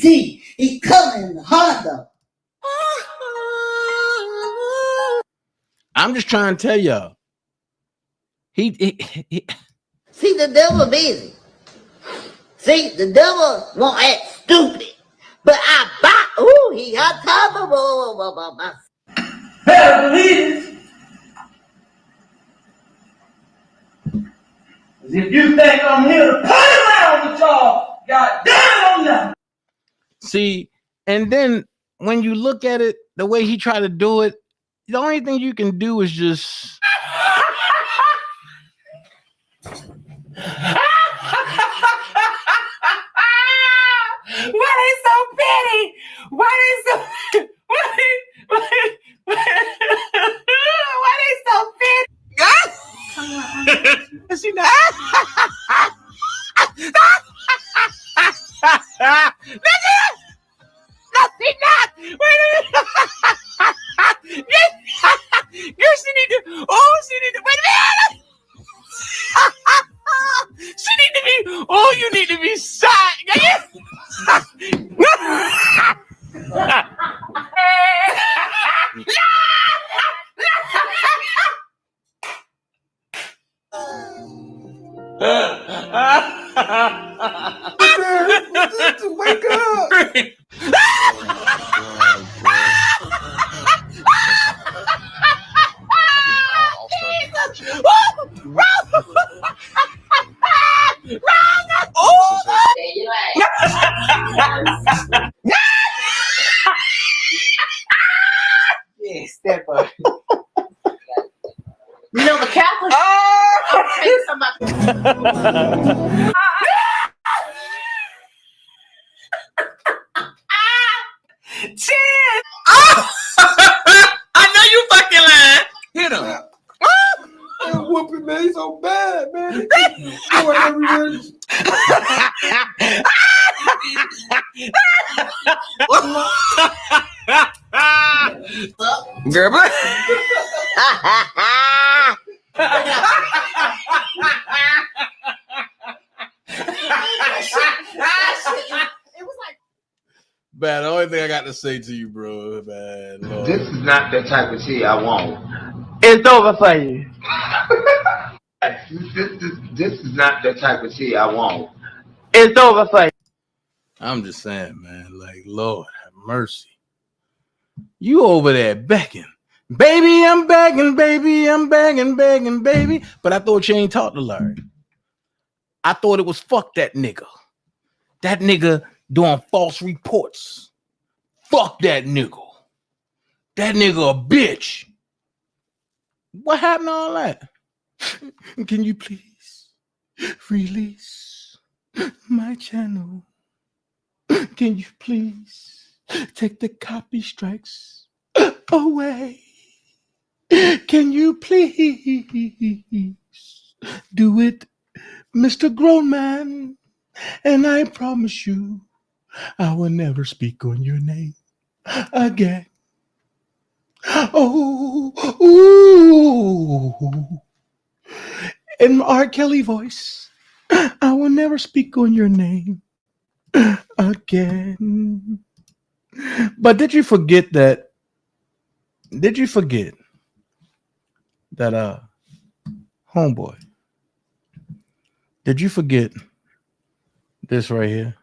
see, he coming harder. I'm just trying to tell y'all. He See, the devil busy. See, the devil won't act stupid. But I bought, ooh, he got top of a Better believe it. If you think I'm here to play around with y'all, God damn, I'm not. see, and then when you look at it, the way he tried to do it, the only thing you can do is just fatty? Why they so why they so fatty? Is she not? No, she not. Wait a minute. Girl, she need to. Oh, she need to. Wait a minute. She need to be. Oh, you need to be shot. Wake up. Yes, that part. You know the Catholic. I'll tell you something about Chin. I know you fucking lying. Hit him. That whooping me so bad, man. Going everywhere. Girl, but man, the only thing I got to say to you, bro, man, Lord. This is not the type of tea I want. It's over for you. This is not the type of tea I want. It's over for you. I'm just saying, man, like, Lord have mercy. You over there begging. Baby, I'm begging, baby, I'm begging, begging, baby. But I thought you ain't talked to Larry. I thought it was fuck that nigga. That nigga doing false reports. Fuck that nigga. That nigga a bitch. What happened to all that? Can you please release my channel? Can you please take the copy strikes away? Can you please do it, Mr. Grown Man? And I promise you, I will never speak on your name again. Oh, ooh. In R. Kelly voice, I will never speak on your name again. But did you forget that? Did you forget that homeboy? Did you forget this right here?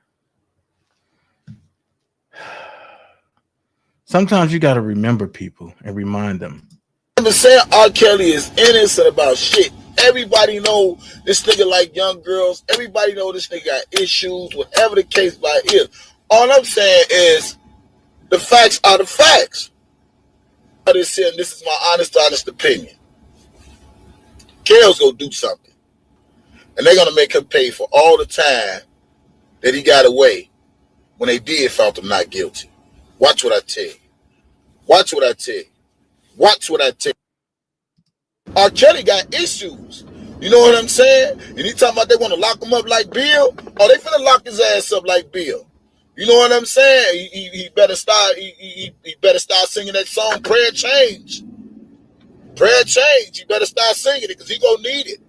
Sometimes you got to remember people and remind them. I'm saying R. Kelly is innocent about shit. Everybody know this nigga like young girls. Everybody know this nigga got issues, whatever the case by is. All I'm saying is the facts are the facts. I'm just saying this is my honest opinion. Kale's gonna do something. And they're gonna make him pay for all the time that he got away when they did found him not guilty. Watch what I tell you. Watch what I tell you. Watch what I tell you. R. Kelly got issues. You know what I'm saying? And he talking about they want to lock him up like Bill. Oh, they finna lock his ass up like Bill. You know what I'm saying? He better start. He better start singing that song, "Prayer Change." Prayer Change. You better start singing it because he gonna need it.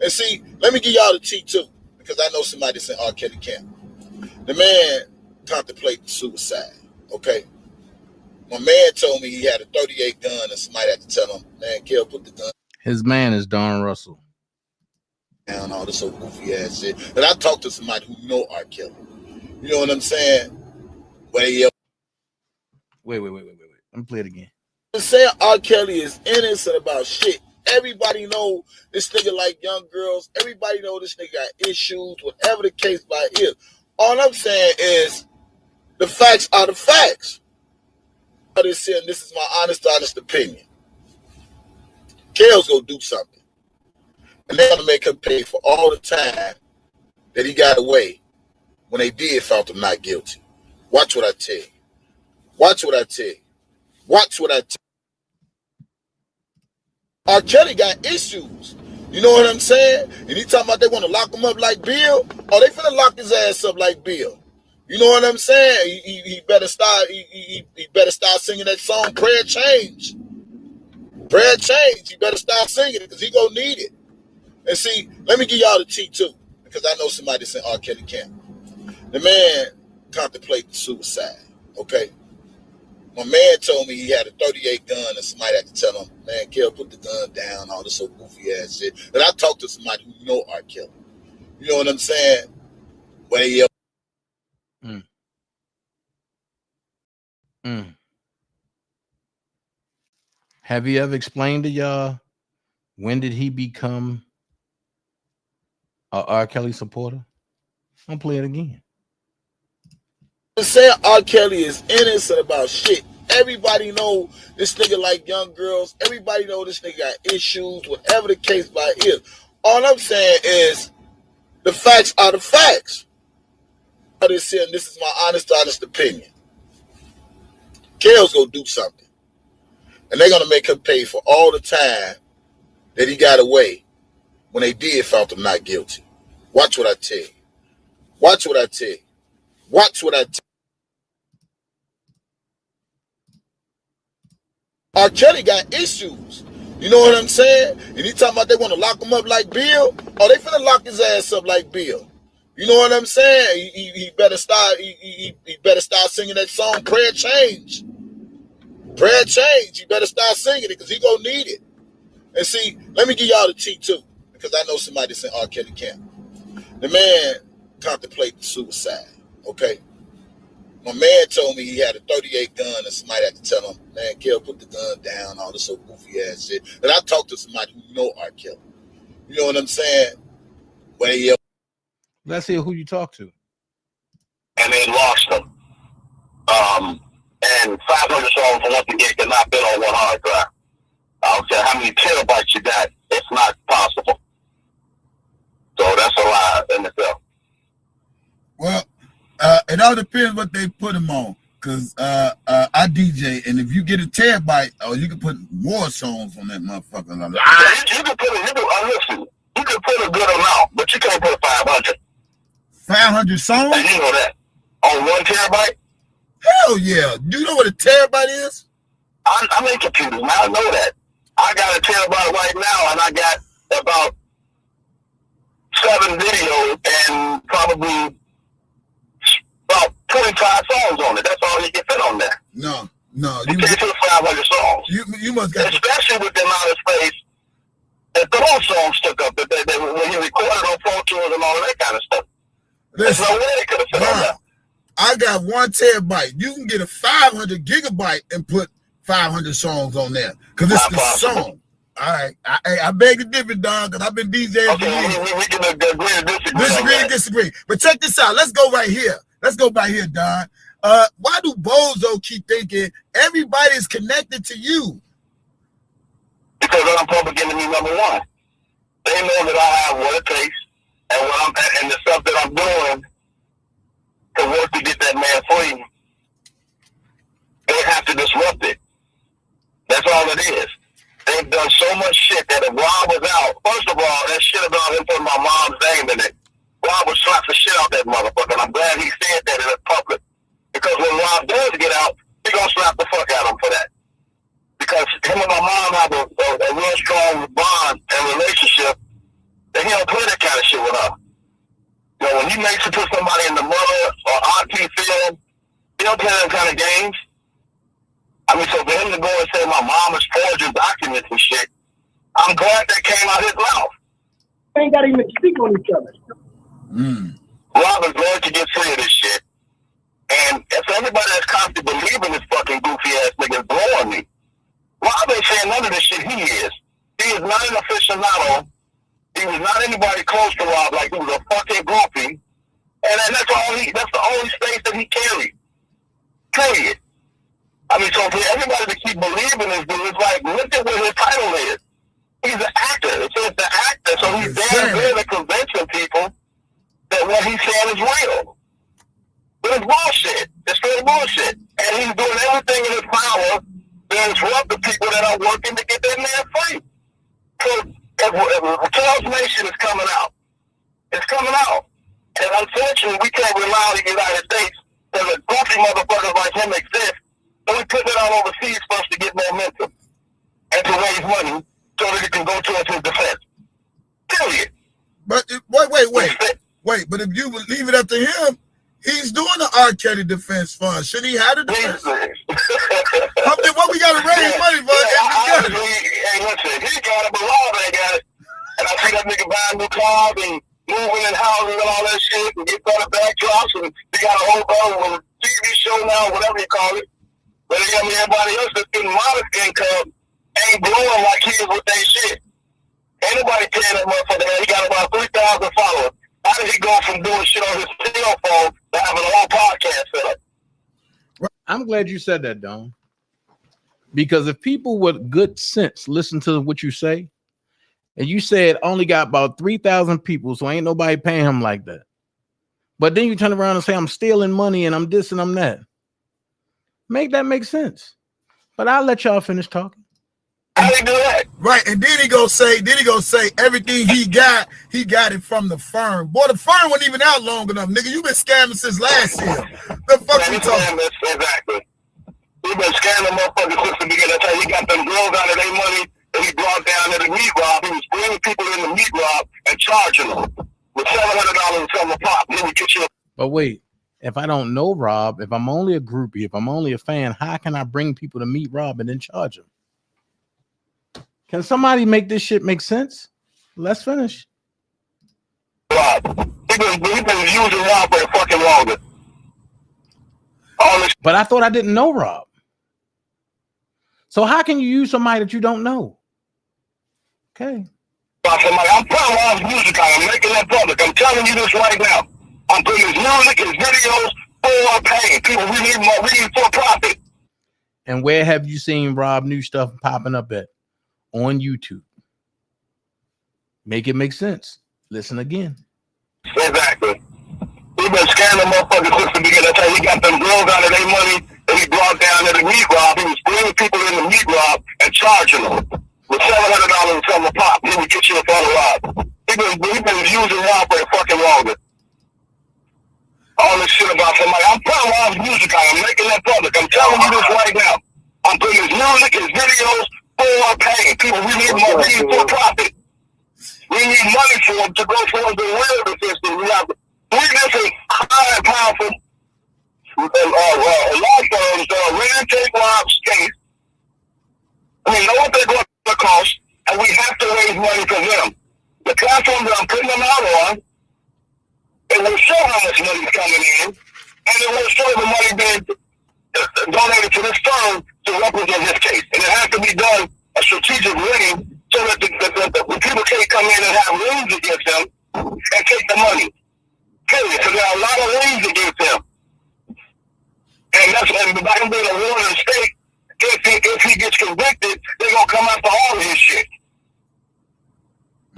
And see, let me give y'all the tea too, because I know somebody that's in R. Kelly camp. The man contemplating suicide. Okay. My man told me he had a 38 gun, and somebody had to tell him, man, Kel, put the gun. His man is Don Russell. And all this old goofy ass shit. And I talked to somebody who know R. Kelly. You know what I'm saying? Wait. Let me play it again. I'm saying R. Kelly is innocent about shit. Everybody know this nigga like young girls. Everybody know this nigga got issues, whatever the case by is. All I'm saying is the facts are the facts. I'm just saying this is my honest opinion. Kale's gonna do something. And they're gonna make him pay for all the time that he got away when they did found him not guilty. Watch what I tell you. Watch what I tell you. Watch what I tell you. R. Kelly got issues. You know what I'm saying? And he talking about they want to lock him up like Bill. Oh, they finna lock his ass up like Bill. You know what I'm saying? He better start. He better start singing that song, "Prayer Change." Prayer Change. He better start singing it because he gonna need it. And see, let me give y'all the tea too, because I know somebody that's in R. Kelly camp. The man contemplating suicide. Okay. My man told me he had a 38 gun, and somebody had to tell him, man, Kel, put the gun down, all this so goofy ass shit. And I talked to somebody who know R. Kelly. You know what I'm saying? When he Have you ever explained to y'all when did he become a R. Kelly supporter? I'll play it again. saying R. Kelly is innocent about shit. Everybody know this nigga like young girls. Everybody know this nigga got issues, whatever the case by is. All I'm saying is the facts are the facts. This is my honest opinion. Kel's gonna do something. And they're gonna make him pay for all the time that he got away when they did found him not guilty. Watch what I tell you. Watch what I tell you. Watch what I tell you. R. Kelly got issues. You know what I'm saying? And he talking about they want to lock him up like Bill. Oh, they finna lock his ass up like Bill. You know what I'm saying? He better start. He better start singing that song, "Prayer Change." Prayer Change. He better start singing it because he gonna need it. And see, let me give y'all the tea too, because I know somebody that's in R. Kelly camp. The man contemplating suicide. Okay. My man told me he had a 38 gun, and somebody had to tell him, man, Kel, put the gun down, all this so goofy ass shit. And I talked to somebody who know R. Kelly. You know what I'm saying? When he Let's hear who you talk to. And they lost them. And 500 songs for 1 gig cannot fit on one hard drive. I don't care how many terabytes you got, it's not possible. So that's a lie in itself. Well, it all depends what they put them on. Cause I DJ, and if you get a terabyte, you can put more songs on that motherfucker. You can listen, you can put a good amount, but you can't put 500. 500 songs? And you know that. On 1 terabyte? Hell yeah. Do you know what a terabyte is? I'm in computers, man. I know that. I got a terabyte right now, and I got about 7 videos and probably about 25 songs on it. That's all you can fit on there. No. You can't put 500 songs. You must get, especially with the amount of space that those songs took up. That when you recorded on Pro Tools and all that kind of stuff. There's no way they could have fit on that. I got 1 terabyte. You can get a 500 gigabyte and put 500 songs on there because it's the song. All right, I beg to differ, Don, because I've been DJing for years. We can agree to disagree. But check this out. Let's go right here. Don. Why do Bozo keep thinking everybody's connected to you? Because I'm public enemy number one. They know that I have what it takes and the stuff that I'm doing to work to get that man free. They have to disrupt it. That's all it is. They've done so much shit that if Rob was out, first of all, that shit about him putting my mom's name in it, Rob would slap the shit out that motherfucker, and I'm glad he said that in the public. Because when Rob does get out, he gonna slap the fuck out of him for that. Because him and my mom have a real strong bond and relationship, and he don't play that kind of shit with her. You know, when he makes it put somebody in the mother or auntie field, he don't play that kind of games. I mean, so for him to go and say my mom is forging documents and shit, I'm glad that came out his mouth. They ain't got to even speak on each other. Rob is going to get free of this shit. And for everybody that's constantly believing this fucking goofy ass nigga is blowing me. Rob ain't saying none of this shit he is. He is not an aficionado. He was not anybody close to Rob like he was a fucking groupie. And that's the only space that he carried. Period. I mean, so for everybody to keep believing this dude, it's like, look at what his title is. He's an actor. It says the actor, so he's damn good at convincing people that what he's saying is real. But it's bullshit. It's straight bullshit. And he's doing everything in his power to interrupt the people that are working to get their man free. So if Chaos Nation is coming out, it's coming out. And unfortunately, we can't rely on the United States because a goofy motherfuckers like him exist. So we put it out overseas first to get momentum and to raise money so that it can go towards his defense. Period. But wait. But if you would leave it up to him, he's doing the R. Kelly Defense Fund. Should he have a defense? What we got to raise money for? Hey, listen, he got it, but Rob ain't got it. And I see that nigga buying new cars and moving in houses and all that shit and get better backdrops and they got a whole other TV show now, whatever you call it. But everybody else that's getting modest income ain't blowing like he is with that shit. Ain't nobody paying that motherfucker. He got about 3,000 followers. How did he go from doing shit on his cell phone to having a whole podcast set up? I'm glad you said that, Don. Because if people with good sense listen to what you say, and you said only got about 3,000 people, so ain't nobody paying him like that. But then you turn around and say, I'm stealing money and I'm this and I'm that. Make that make sense. But I'll let y'all finish talking. How do you do that? Right, and then he go say everything he got it from the firm. Boy, the firm wasn't even out long enough, nigga. You been scamming since last year. The fuck you talking? Exactly. You been scamming motherfuckers since the beginning. That's how he got them girls out of their money that he brought down to the meat rob. He was bringing people in the meat rob and charging them with $700 from a pop. Then we get you. But wait, if I don't know Rob, if I'm only a groupie, if I'm only a fan, how can I bring people to meet Rob and then charge him? Can somebody make this shit make sense? Let's finish. Rob. He been using Rob for fucking longer. But I thought I didn't know Rob. So how can you use somebody that you don't know? Okay. I'm putting Rob's music out. I'm making that public. I'm telling you this right now. I'm putting his music, his videos for pay. People, we need for profit. And where have you seen Rob new stuff popping up at? On YouTube. Make it make sense. Listen again. Exactly. He been scamming motherfuckers since the beginning. That's how he got them girls out of their money that he brought down to the meat rob. He was bringing people in the meat rob and charging them with $700 from a pop. Then we get you up on the rob. He been using Rob for fucking longer. All this shit about somebody. I'm putting Rob's music out. I'm making that public. I'm telling you this right now. I'm putting his music, his videos for pay. People, we need for profit. We need money for them to go towards the real system. We have 3 different high and powerful law firms that are ready to take Rob's case. We know what they're going to cost, and we have to raise money for them. The platform that I'm putting them out on, it will show how much money is coming in, and it will show the money being donated to this firm to represent his case. And it has to be done a strategic way so that the people can't come in and have liens against them and take the money. Period. So there are a lot of liens against them. And by him being a warning state, if he gets convicted, they're going to come after all of his shit.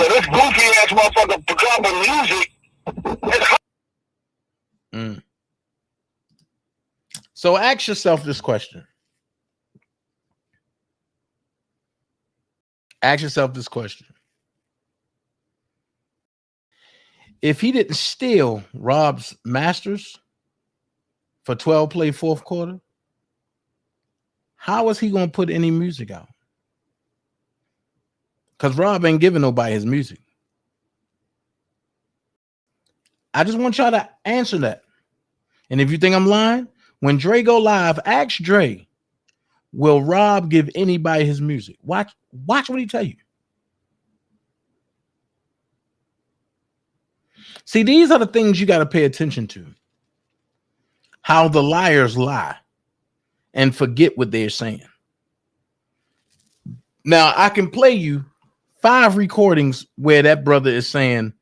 So this goofy ass motherfucker performing music is So ask yourself this question. Ask yourself this question. If he didn't steal Rob's masters for 12 play fourth quarter, how is he going to put any music out? Because Rob ain't giving nobody his music. I just want y'all to answer that. And if you think I'm lying, when Dre go live, ask Dre, will Rob give anybody his music? Watch what he tell you. See, these are the things you got to pay attention to. How the liars lie and forget what they're saying. Now, I can play you 5 recordings where that brother is saying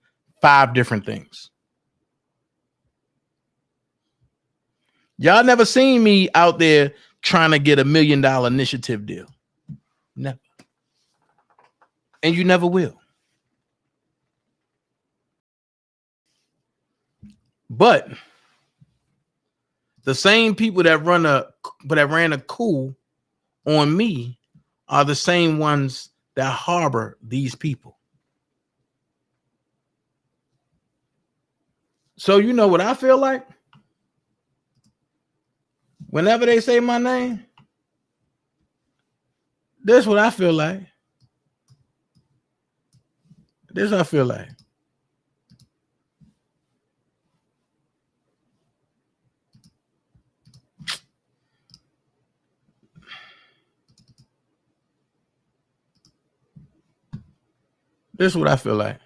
5 different things. Y'all never seen me out there trying to get $1 million initiative deal. Never. And you never will. But The same people that ran a coup on me are the same ones that harbor these people. So you know what I feel like? Whenever they say my name, this is what I feel like. This is what I feel like. This is what I feel like.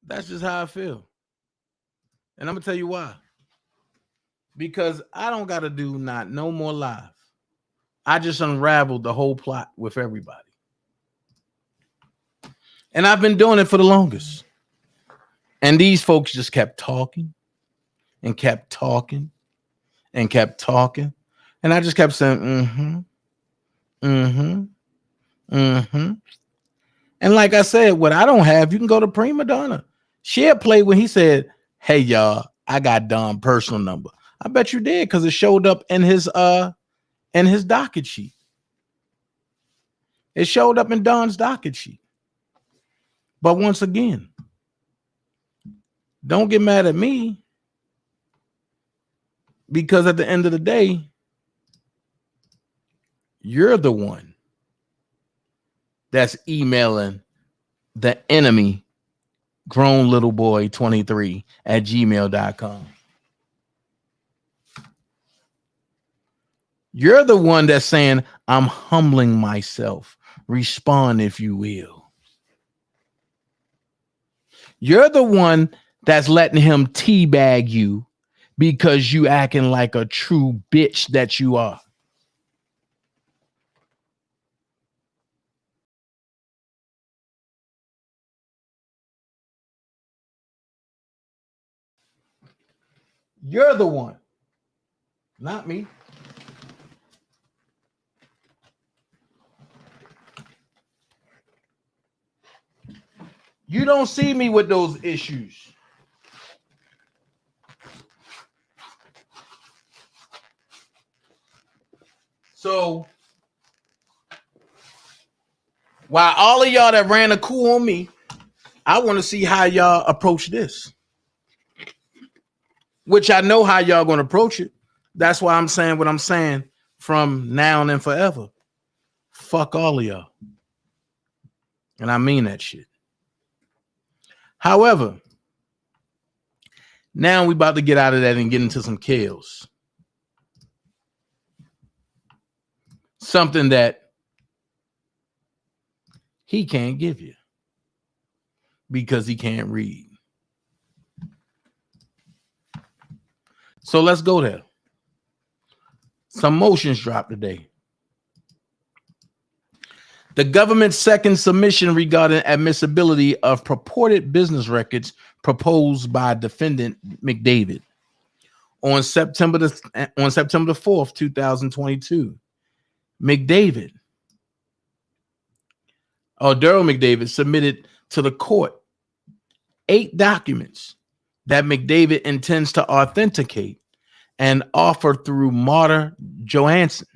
That's just how I feel. And I'm gonna tell you why. Because I don't gotta do no more live. I just unraveled the whole plot with everybody. And I've been doing it for the longest. And these folks just kept talking and kept talking and kept talking. And I just kept saying, and like I said, what I don't have, you can go to Prima Donna. She had played when he said, hey, y'all, I got Don's personal number. I bet you did, because it showed up in his docket sheet. It showed up in Don's docket sheet. But once again, don't get mad at me, because at the end of the day, you're the one that's emailing the enemy grown little boy 23 at gmail.com. You're the one that's saying, I'm humbling myself. Respond if you will. You're the one that's letting him teabag you because you acting like a true bitch that you are. You're the one, not me. You don't see me with those issues. So, while all of y'all that ran a coup on me, I want to see how y'all approach this. Which I know how y'all going to approach it. That's why I'm saying what I'm saying from now and forever. Fuck all of y'all. And I mean that shit. However, now we about to get out of that and get into some kills. Something that he can't give you because he can't read. So let's go there. Some motions dropped today. The government's second submission regarding admissibility of purported business records proposed by defendant McDavid on September the 4th, 2022. Daryl McDavid submitted to the court 8 documents that McDavid intends to authenticate and offer through Marta Johansson,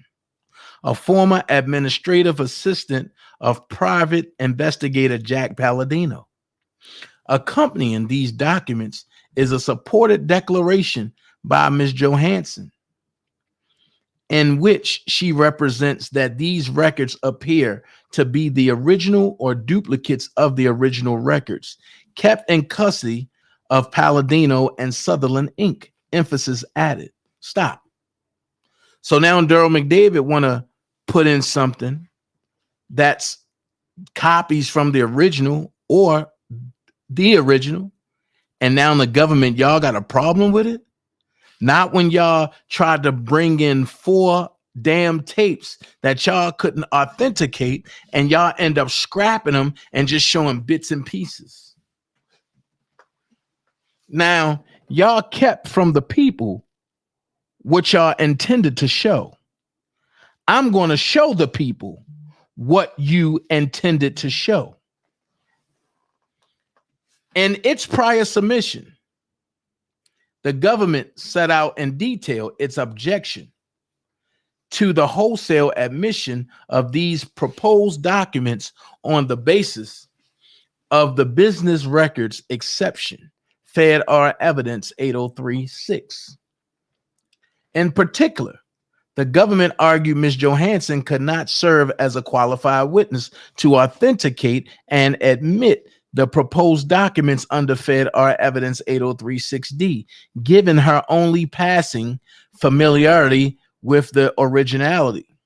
a former administrative assistant of private investigator Jack Palladino. Accompanying these documents is a supported declaration by Ms. Johansson, in which she represents that these records appear to be the original or duplicates of the original records kept in custody of Palladino and Sutherland Inc. Emphasis added. Stop. So now Daryl McDavid want to put in something that's copies from the original or the original, and now the government, y'all got a problem with it? Not when y'all tried to bring in 4 damn tapes that y'all couldn't authenticate and y'all end up scrapping them and just showing bits and pieces. Now, y'all kept from the people what y'all intended to show. I'm going to show the people what you intended to show. In its prior submission, the government set out in detail its objection to the wholesale admission of these proposed documents on the basis of the business records exception, Fed R Evidence 803-6. In particular, the government argued Ms. Johansson could not serve as a qualified witness to authenticate and admit the proposed documents under Fed R Evidence 803-6D, given her only passing familiarity with the originality.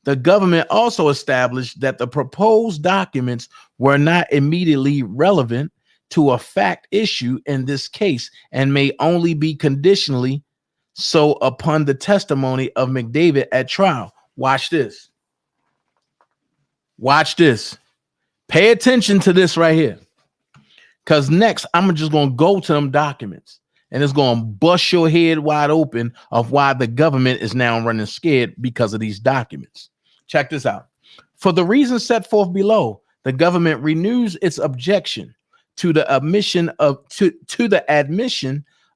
The government also established that the proposed documents were not immediately relevant to a fact issue in this case and may only be conditionally so upon the testimony of McDavid at trial. Watch this. Watch this. Pay attention to this right here. Because next, I'm just going to go to them documents. And it's going to bust your head wide open of why the government is now running scared because of these documents. Check this out. For the reasons set forth below, the government renews its objection to the admission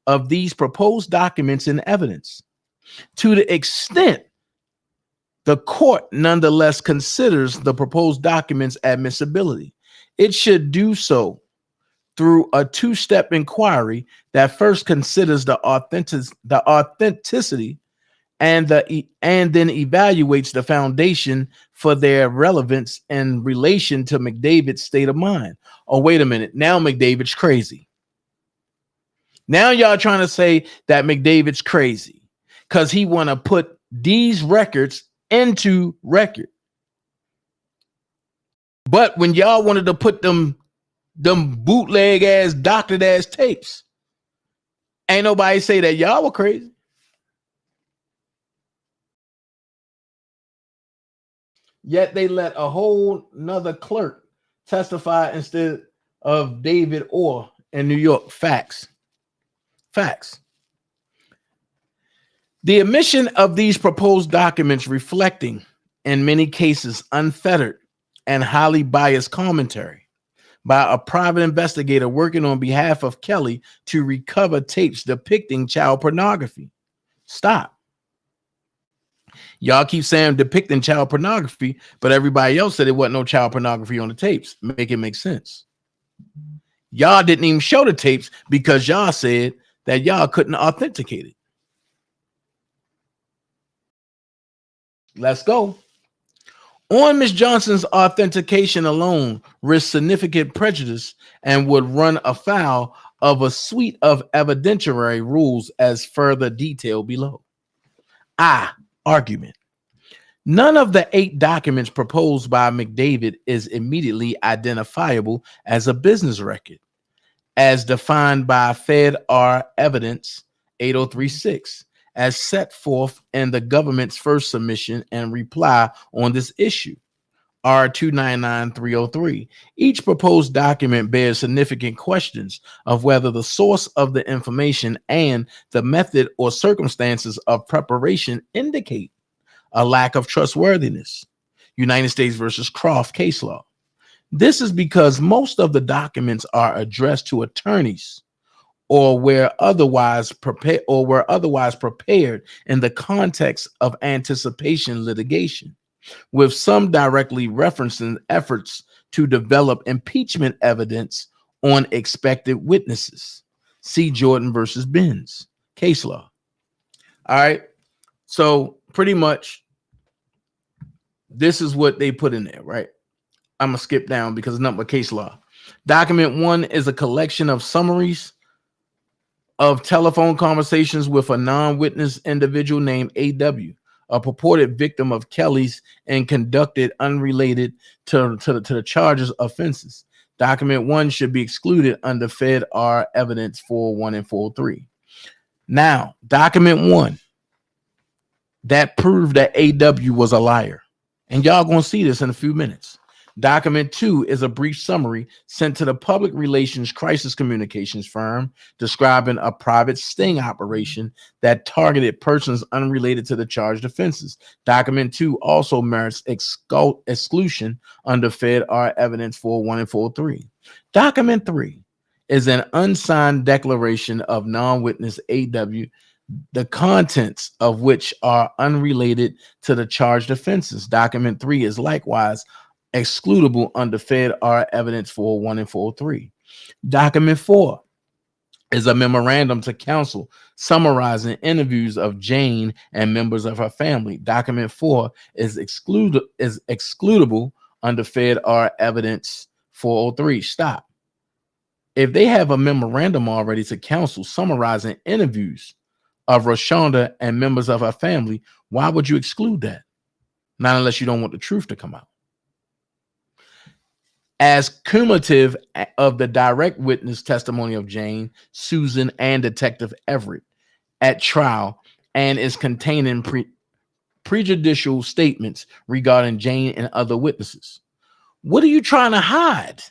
of these proposed documents in evidence. To the extent the court nonetheless considers the proposed documents admissibility, it should do so through a 2-step inquiry that first considers the authenticity and then evaluates the foundation for their relevance in relation to McDavid's state of mind. Oh, wait a minute. Now McDavid's crazy. Now y'all trying to say that McDavid's crazy because he want to put these records into record. But when y'all wanted to put them bootleg ass, doctored ass tapes, ain't nobody say that y'all were crazy. Yet they let a whole nother clerk testify instead of David Orr in New York. Facts. Facts. The admission of these proposed documents reflecting, in many cases, unfettered and highly biased commentary by a private investigator working on behalf of Kelly to recover tapes depicting child pornography. Stop. Y'all keep saying depicting child pornography, but everybody else said there wasn't no child pornography on the tapes. Make it make sense. Y'all didn't even show the tapes because y'all said that y'all couldn't authenticate it. Let's go. On Ms. Johnson's authentication alone risks significant prejudice and would run afoul of a suite of evidentiary rules as further detailed below. Argument. None of the 8 documents proposed by McDavid is immediately identifiable as a business record, as defined by Fed R Evidence 803-6, as set forth in the government's first submission and reply on this issue, R299303. Each proposed document bears significant questions of whether the source of the information and the method or circumstances of preparation indicate a lack of trustworthiness. United States versus Croft case law. This is because most of the documents are addressed to attorneys or were otherwise prepared in the context of anticipation litigation, with some directly referencing efforts to develop impeachment evidence on expected witnesses. See Jordan versus Benz case law. All right. So pretty much this is what they put in there, right? I'm gonna skip down because it's not my case law. Document 1 is a collection of summaries of telephone conversations with a non-witness individual named AW, a purported victim of Kelly's, and conducted unrelated to the charges offenses. Document 1 should be excluded under Fed R Evidence 401 and 403. Now, document 1 that proved that AW was a liar. And y'all gonna see this in a few minutes. Document 2 is a brief summary sent to the public relations crisis communications firm describing a private sting operation that targeted persons unrelated to the charged offenses. Document 2 also merits exclusion under Fed R evidence 41 and 43. Document 3 is an unsigned declaration of non-witness AW, the contents of which are unrelated to the charged offenses. Document 3 is likewise excludable under Fed R evidence 41 and 43. Document 4 is a memorandum to counsel summarizing interviews of Jane and members of her family. Document 4 is excludable under Fed R evidence 403. Stop. If they have a memorandum already to counsel summarizing interviews of Rashonda and members of her family, why would you exclude that? Not unless you don't want the truth to come out. As cumulative of the direct witness testimony of Jane, Susan, and Detective Everett at trial, and is contained in prejudicial statements regarding Jane and other witnesses. What are you trying to hide?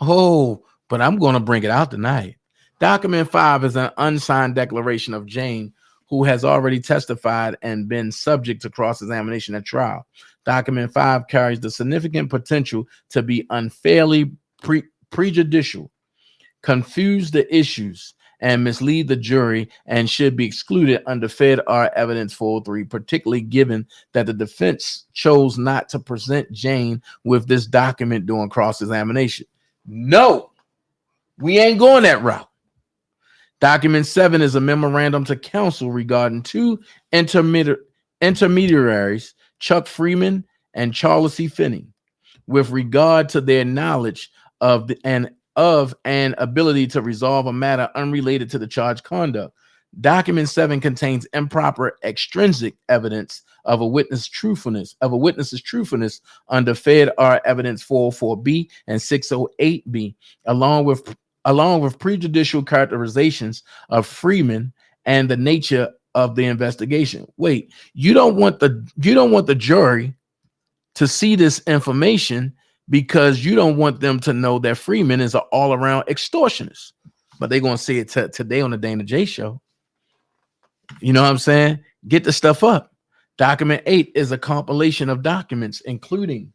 Oh, but I'm going to bring it out tonight. Document 5 is an unsigned declaration of Jane, who has already testified and been subject to cross-examination at trial. Document 5 carries the significant potential to be unfairly prejudicial, confuse the issues, and mislead the jury, and should be excluded under Fed R evidence 403, particularly given that the defense chose not to present Jane with this document during cross-examination. No, we ain't going that route. Document 7 is a memorandum to counsel regarding 2 intermediaries, Chuck Freeman and Charles C. Finney, with regard to their knowledge of an ability to resolve a matter unrelated to the charged conduct. Document 7 contains improper extrinsic evidence of a witness's truthfulness under Fed R evidence 404B and 608B, along with prejudicial characterizations of Freeman and the nature of the investigation. Wait, you don't want the jury to see this information because you don't want them to know that Freeman is an all-around extortionist. But they're going to see it today on the Dana J Show. You know what I'm saying? Get the stuff up. Document 8 is a compilation of documents, including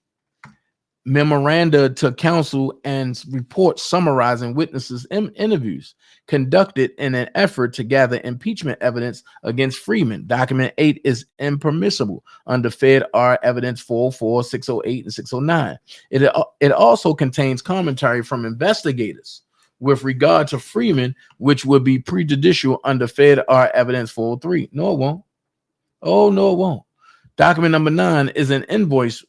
memoranda to counsel and reports summarizing witnesses' interviews conducted in an effort to gather impeachment evidence against Freeman. Document 8 is impermissible under Fed R evidence 404, 608, and 609. It also contains commentary from investigators with regard to Freeman, which would be prejudicial under Fed R evidence 403. No, it won't. Oh, no, it won't. Document number 9 is an invoice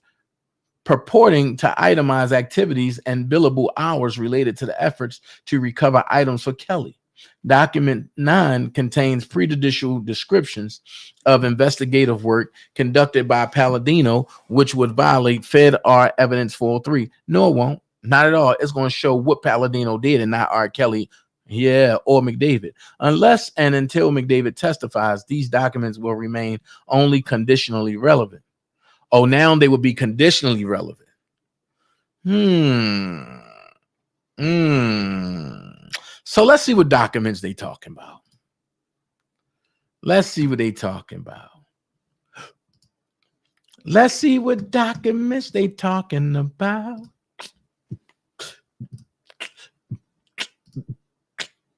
purporting to itemize activities and billable hours related to the efforts to recover items for Kelly. Document 9 contains prejudicial descriptions of investigative work conducted by Palladino, which would violate Fed R evidence 403. No, it won't. Not at all. It's going to show what Palladino did and not R. Kelly, or McDavid. Unless and until McDavid testifies, these documents will remain only conditionally relevant. Oh, now they would be conditionally relevant. So let's see what documents they talking about. Let's see what they talking about. Let's see what documents they talking about.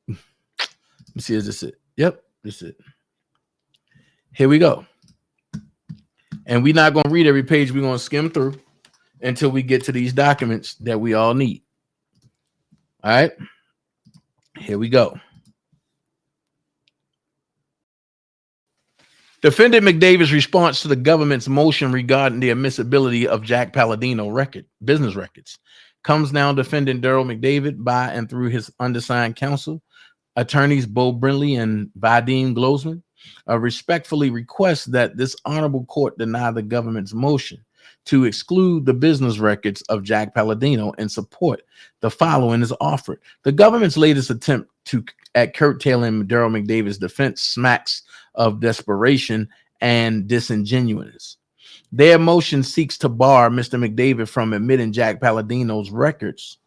Let me see, is this it? Yep, this is it. Here we go. And we're not going to read every page. We're going to skim through until we get to these documents that we all need. All right. Here we go. Defendant McDavid's response to the government's motion regarding the admissibility of Jack Palladino business records comes now. Defendant Daryl McDavid, by and through his undersigned counsel, attorneys Bo Brindley and Vadim Glozman, respectfully request that this honorable court deny the government's motion to exclude the business records of Jack Palladino and support the following is offered. The government's latest attempt to at curtailing Daryl McDavid's defense smacks of desperation and disingenuousness. Their motion seeks to bar Mr. McDavid from admitting Jack Palladino's records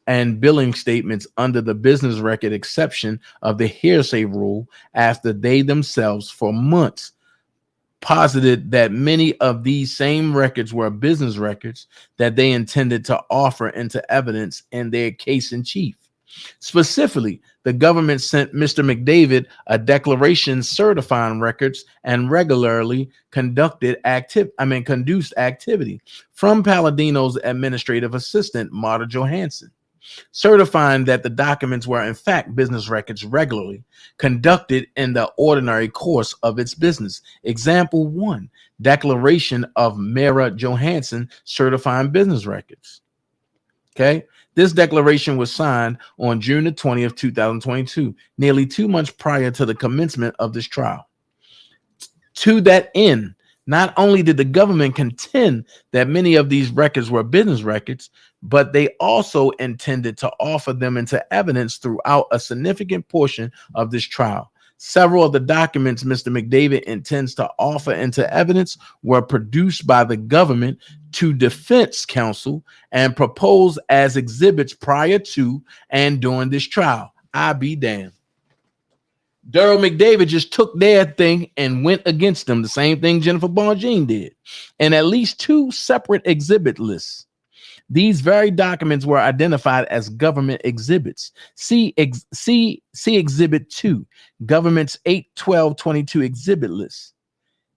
and billing statements under the business record exception of the hearsay rule after they themselves for months posited that many of these same records were business records that they intended to offer into evidence in their case in chief. Specifically, the government sent Mr. McDavid a declaration certifying records and regularly conduced activity from Palladino's administrative assistant, Marta Johansson, certifying that the documents were in fact business records regularly conducted in the ordinary course of its business. Example 1, declaration of Mara Johansson certifying business records. Okay. This declaration was signed on June the 20th, 2022, nearly 2 months prior to the commencement of this trial. To that end, not only did the government contend that many of these records were business records, but they also intended to offer them into evidence throughout a significant portion of this trial. Several of the documents Mr. McDavid intends to offer into evidence were produced by the government to defense counsel and proposed as exhibits prior to and during this trial. I be damned. Daryl McDavid just took their thing and went against them, the same thing Jennifer Bonjean did, in at least 2 separate exhibit lists. These very documents were identified as government exhibits. See Exhibit 2, Government's 8/12/22 exhibit list.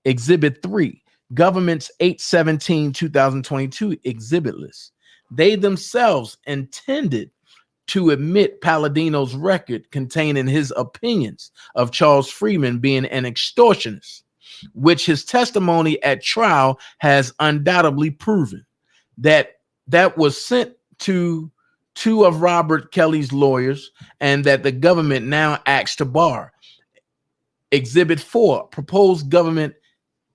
Exhibit 3, Government's 8/17/2022 exhibit list. They themselves intended to admit Palladino's record containing his opinions of Charles Freeman being an extortionist, which his testimony at trial has undoubtedly proven. That was sent to 2 of Robert Kelly's lawyers, and that the government now acts to bar. Exhibit 4, proposed government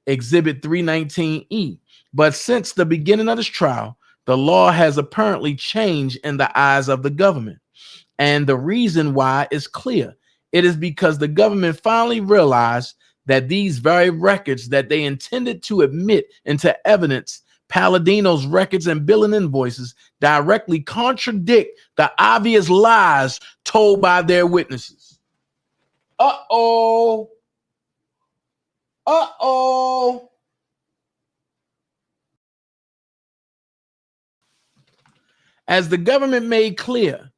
exhibit 319E. But since the beginning of this trial, the law has apparently changed in the eyes of the government. And the reason why is clear. It is because the government finally realized that these very records that they intended to admit into evidence, Palladino's records and billing invoices, directly contradict the obvious lies told by their witnesses. Uh-oh. Uh-oh. As the government made clear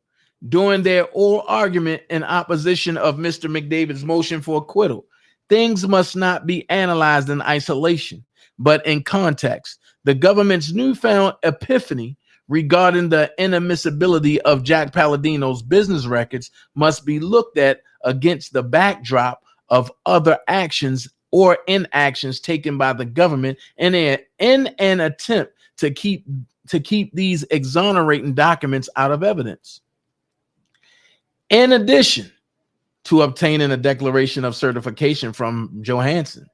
during their oral argument in opposition of Mr. McDavid's motion for acquittal, things must not be analyzed in isolation, but in context. The government's newfound epiphany regarding the inadmissibility of Jack Palladino's business records must be looked at against the backdrop of other actions or inactions taken by the government in an attempt to keep these exonerating documents out of evidence. In addition to obtaining a declaration of certification from Johansson,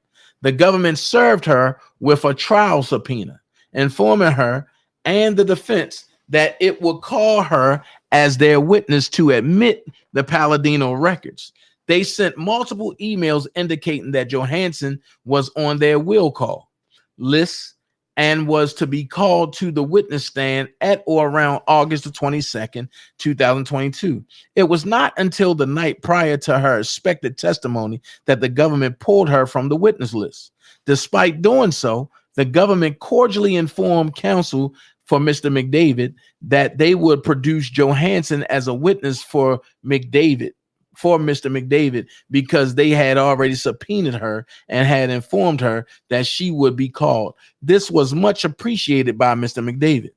the government served her with a trial subpoena, informing her and the defense that it would call her as their witness to admit the Palladino records. They sent multiple emails indicating that Johansson was on their will call list and was to be called to the witness stand at or around August the 22nd, 2022. It was not until the night prior to her expected testimony that the government pulled her from the witness list. Despite doing so, the government cordially informed counsel for Mr. McDavid that they would produce Johansson as a witness for Mr. McDavid because they had already subpoenaed her and had informed her that she would be called. This was much appreciated by Mr. McDavid.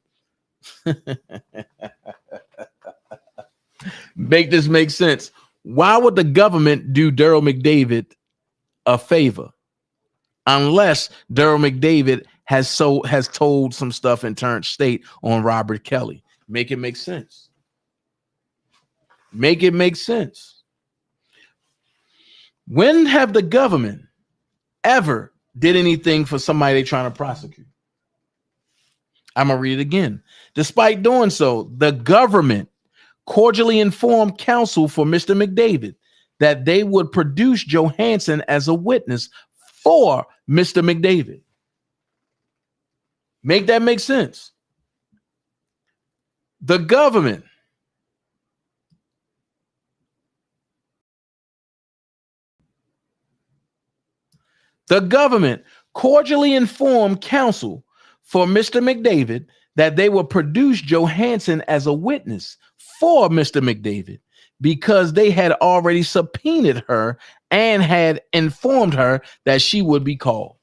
Make this make sense. Why would the government do Daryl McDavid a favor unless Daryl McDavid has told some stuff in Terrence State on Robert Kelly? Make it make sense. Make it make sense. When have the government ever did anything for somebody they're trying to prosecute? I'm going to read it again. Despite doing so, the government cordially informed counsel for Mr. McDavid that they would produce Johansson as a witness for Mr. McDavid. Make that make sense? The government cordially informed counsel for Mr. McDavid that they will produce Johansson as a witness for Mr. McDavid because they had already subpoenaed her and had informed her that she would be called.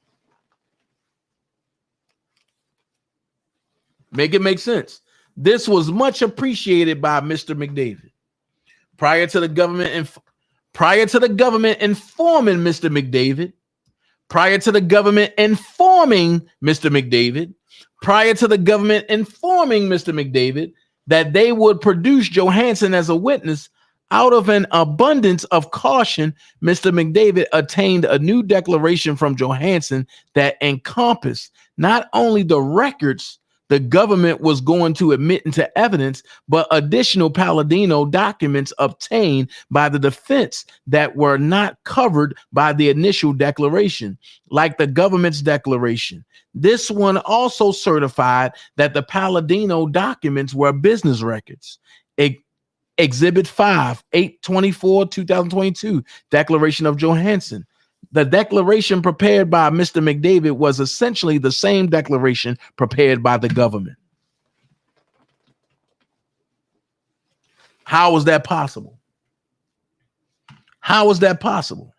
Make it make sense. This was much appreciated by Mr. McDavid. Prior to the government informing Mr. McDavid, prior to the government informing Mr. McDavid, prior to the government informing Mr. McDavid that they would produce Johansson as a witness, out of an abundance of caution, Mr. McDavid obtained a new declaration from Johansson that encompassed not only the records the government was going to admit into evidence, but additional Palladino documents obtained by the defense that were not covered by the initial declaration, like the government's declaration. This one also certified that the Palladino documents were business records. Exhibit 5, 8/24/2022, Declaration of Johansson. The declaration prepared by Mr. McDavid was essentially the same declaration prepared by the government. How is that possible? How is that possible?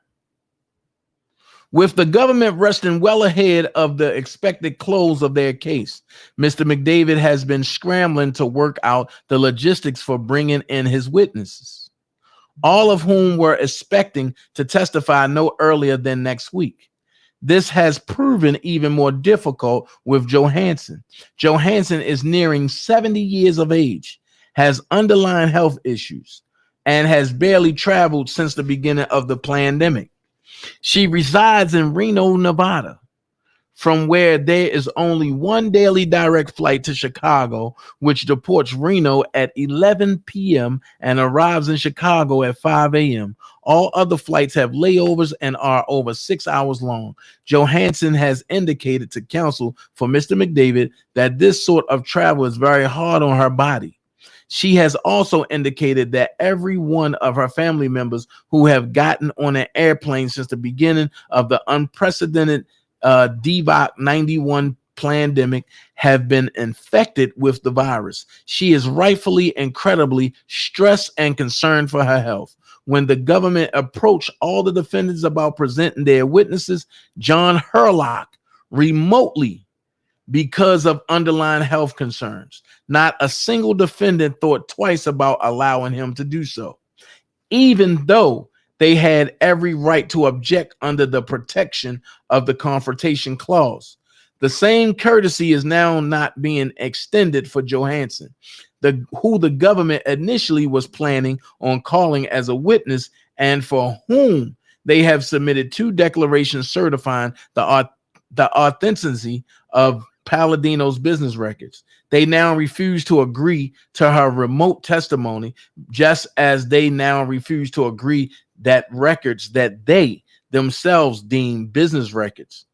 With the government resting well ahead of the expected close of their case, Mr. McDavid has been scrambling to work out the logistics for bringing in his witnesses, all of whom were expecting to testify no earlier than next week. This has proven even more difficult with Johansson. Johansson is nearing 70 years of age, has underlying health issues, and has barely traveled since the beginning of the pandemic. She resides in Reno, Nevada, from where there is only one daily direct flight to Chicago, which deports Reno at 11 p.m. and arrives in Chicago at 5 a.m. All other flights have layovers and are over 6 hours long. Johansson has indicated to counsel for Mr. McDavid that this sort of travel is very hard on her body. She has also indicated that every one of her family members who have gotten on an airplane since the beginning of the unprecedented DVOC 91 pandemic have been infected with the virus. She is rightfully incredibly stressed and concerned for her health. When the government approached all the defendants about presenting their witnesses, John Herlock remotely, because of underlying health concerns, not a single defendant thought twice about allowing him to do so, even though they had every right to object under the protection of the confrontation clause. The same courtesy is now not being extended for Johansson, who the government initially was planning on calling as a witness and for whom they have submitted 2 declarations certifying the authenticity of Palladino's business records. They now refuse to agree to her remote testimony, just as they now refuse to agree that records that they themselves deem business records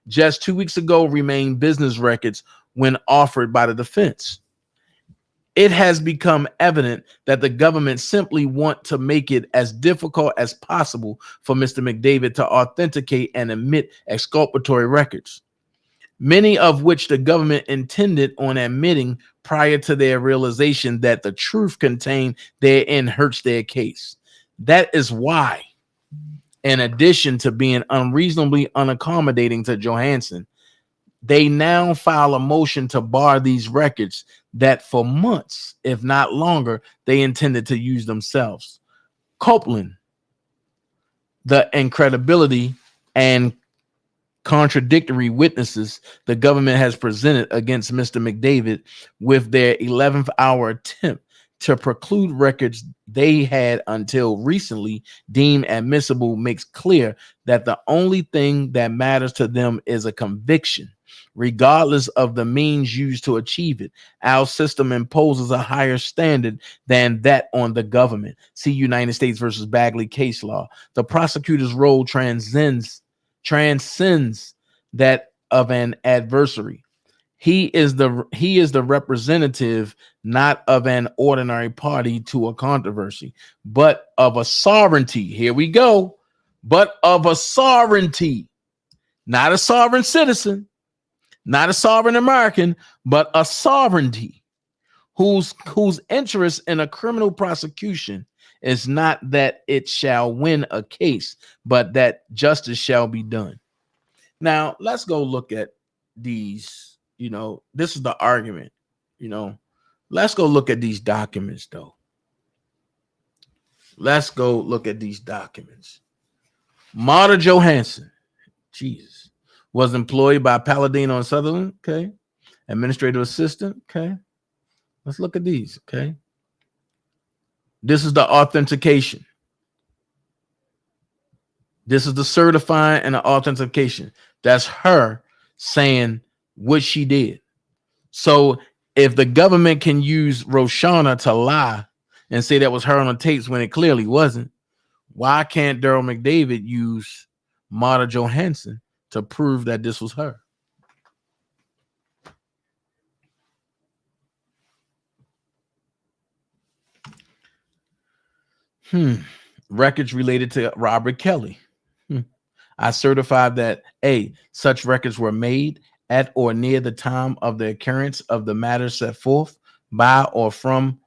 just 2 weeks ago remain business records when offered by the defense. It has become evident that the government simply want to make it as difficult as possible for Mr. McDavid to authenticate and admit exculpatory records, many of which the government intended on admitting prior to their realization that the truth contained therein hurts their case. That is why, in addition to being unreasonably unaccommodating to Johansson, they now file a motion to bar these records that for months, if not longer, they intended to use themselves. Copeland, the incredibility and contradictory witnesses the government has presented against Mr. McDavid with their 11th hour attempt to preclude records they had until recently deemed admissible makes clear that the only thing that matters to them is a conviction regardless of the means used to achieve it. Our system imposes a higher standard than that on the government. See United States versus Bagley case law. The prosecutor's role transcends that of an adversary. He is the representative not of an ordinary party to a controversy, but of a sovereignty. Here we go. But of a sovereignty, not a sovereign citizen, not a sovereign American, but a sovereignty whose interest in a criminal prosecution is not that it shall win a case, but that justice shall be done. Now, let's go look at these. This is the argument. Let's go look at these documents, though. Let's go look at these documents. Marta Johansson, Jesus, was employed by Palladino and Sutherland, okay? Administrative assistant, okay? Let's look at these, okay? This is the authentication. This is the certifying and the authentication. That's her saying what she did. So if the government can use Roshana to lie and say that was her on the tapes when it clearly wasn't, why can't Daryl McDavid use Marta Johansson to prove that this was her? Records related to Robert Kelly. I certified that A, such records were made at or near the time of the occurrence of the matter set forth by or from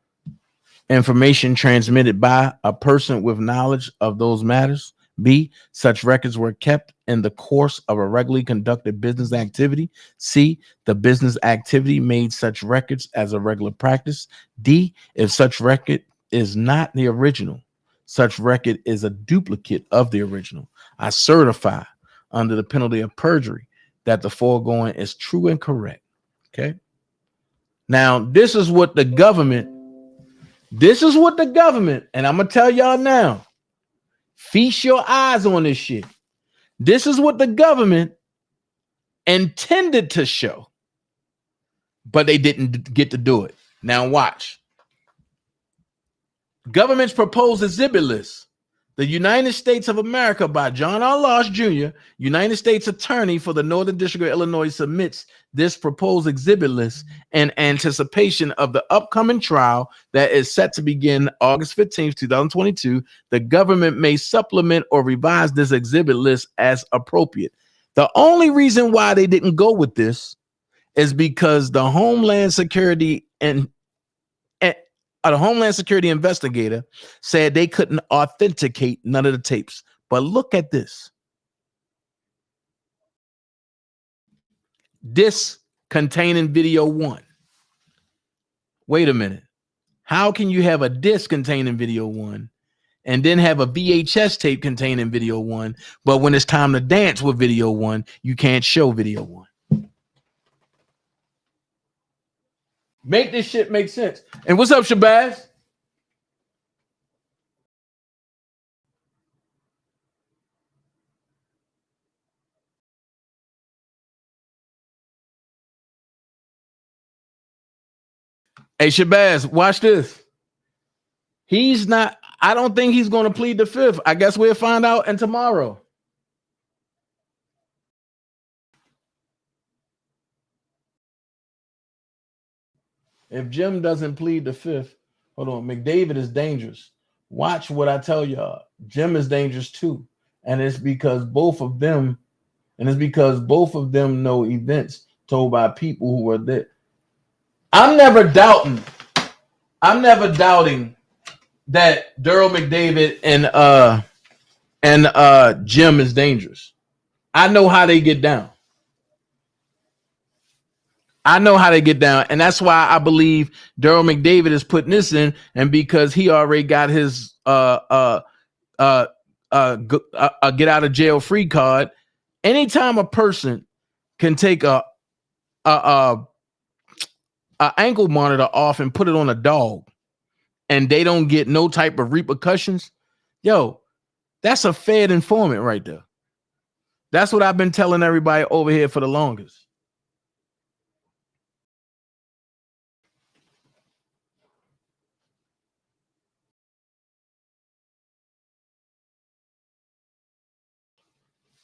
information transmitted by a person with knowledge of those matters. B, such records were kept in the course of a regularly conducted business activity. C, the business activity made such records as a regular practice. D, if such record is not the original, such record is a duplicate of the original. I certify under the penalty of perjury that the foregoing is true and correct. Okay. Now, this is what the government, and I'm going to tell y'all now, feast your eyes on this shit. This is what the government intended to show, but they didn't get to do it. Now watch. Government's proposed exhibit list. The United States of America by John R. Losh Jr., United States Attorney for the Northern District of Illinois, submits this proposed exhibit list in anticipation of the upcoming trial that is set to begin August 15th, 2022. The government may supplement or revise this exhibit list as appropriate. The only reason why they didn't go with this is because the Homeland Security investigator said they couldn't authenticate none of the tapes. But look at this. Disc containing video 1. Wait a minute. How can you have a disc containing video 1 and then have a VHS tape containing video 1, but when it's time to dance with video 1, you can't show video 1? Make this shit make sense. And what's up, Shabazz? Hey, Shabazz, watch this. I don't think he's going to plead the fifth. I guess we'll find out and tomorrow. If Jim doesn't plead the fifth, hold on, McDavid is dangerous. Watch what I tell y'all. Jim is dangerous too. And it's because both of them know events told by people who were there. I'm never doubting that Daryl McDavid and Jim is dangerous. I know how they get down. And that's why I believe Daryl McDavid is putting this in, and because he already got his get out of jail free card. Anytime a person can take a ankle monitor off and put it on a dog, and they don't get no type of repercussions, that's a Fed informant right there. That's what I've been telling everybody over here for the longest.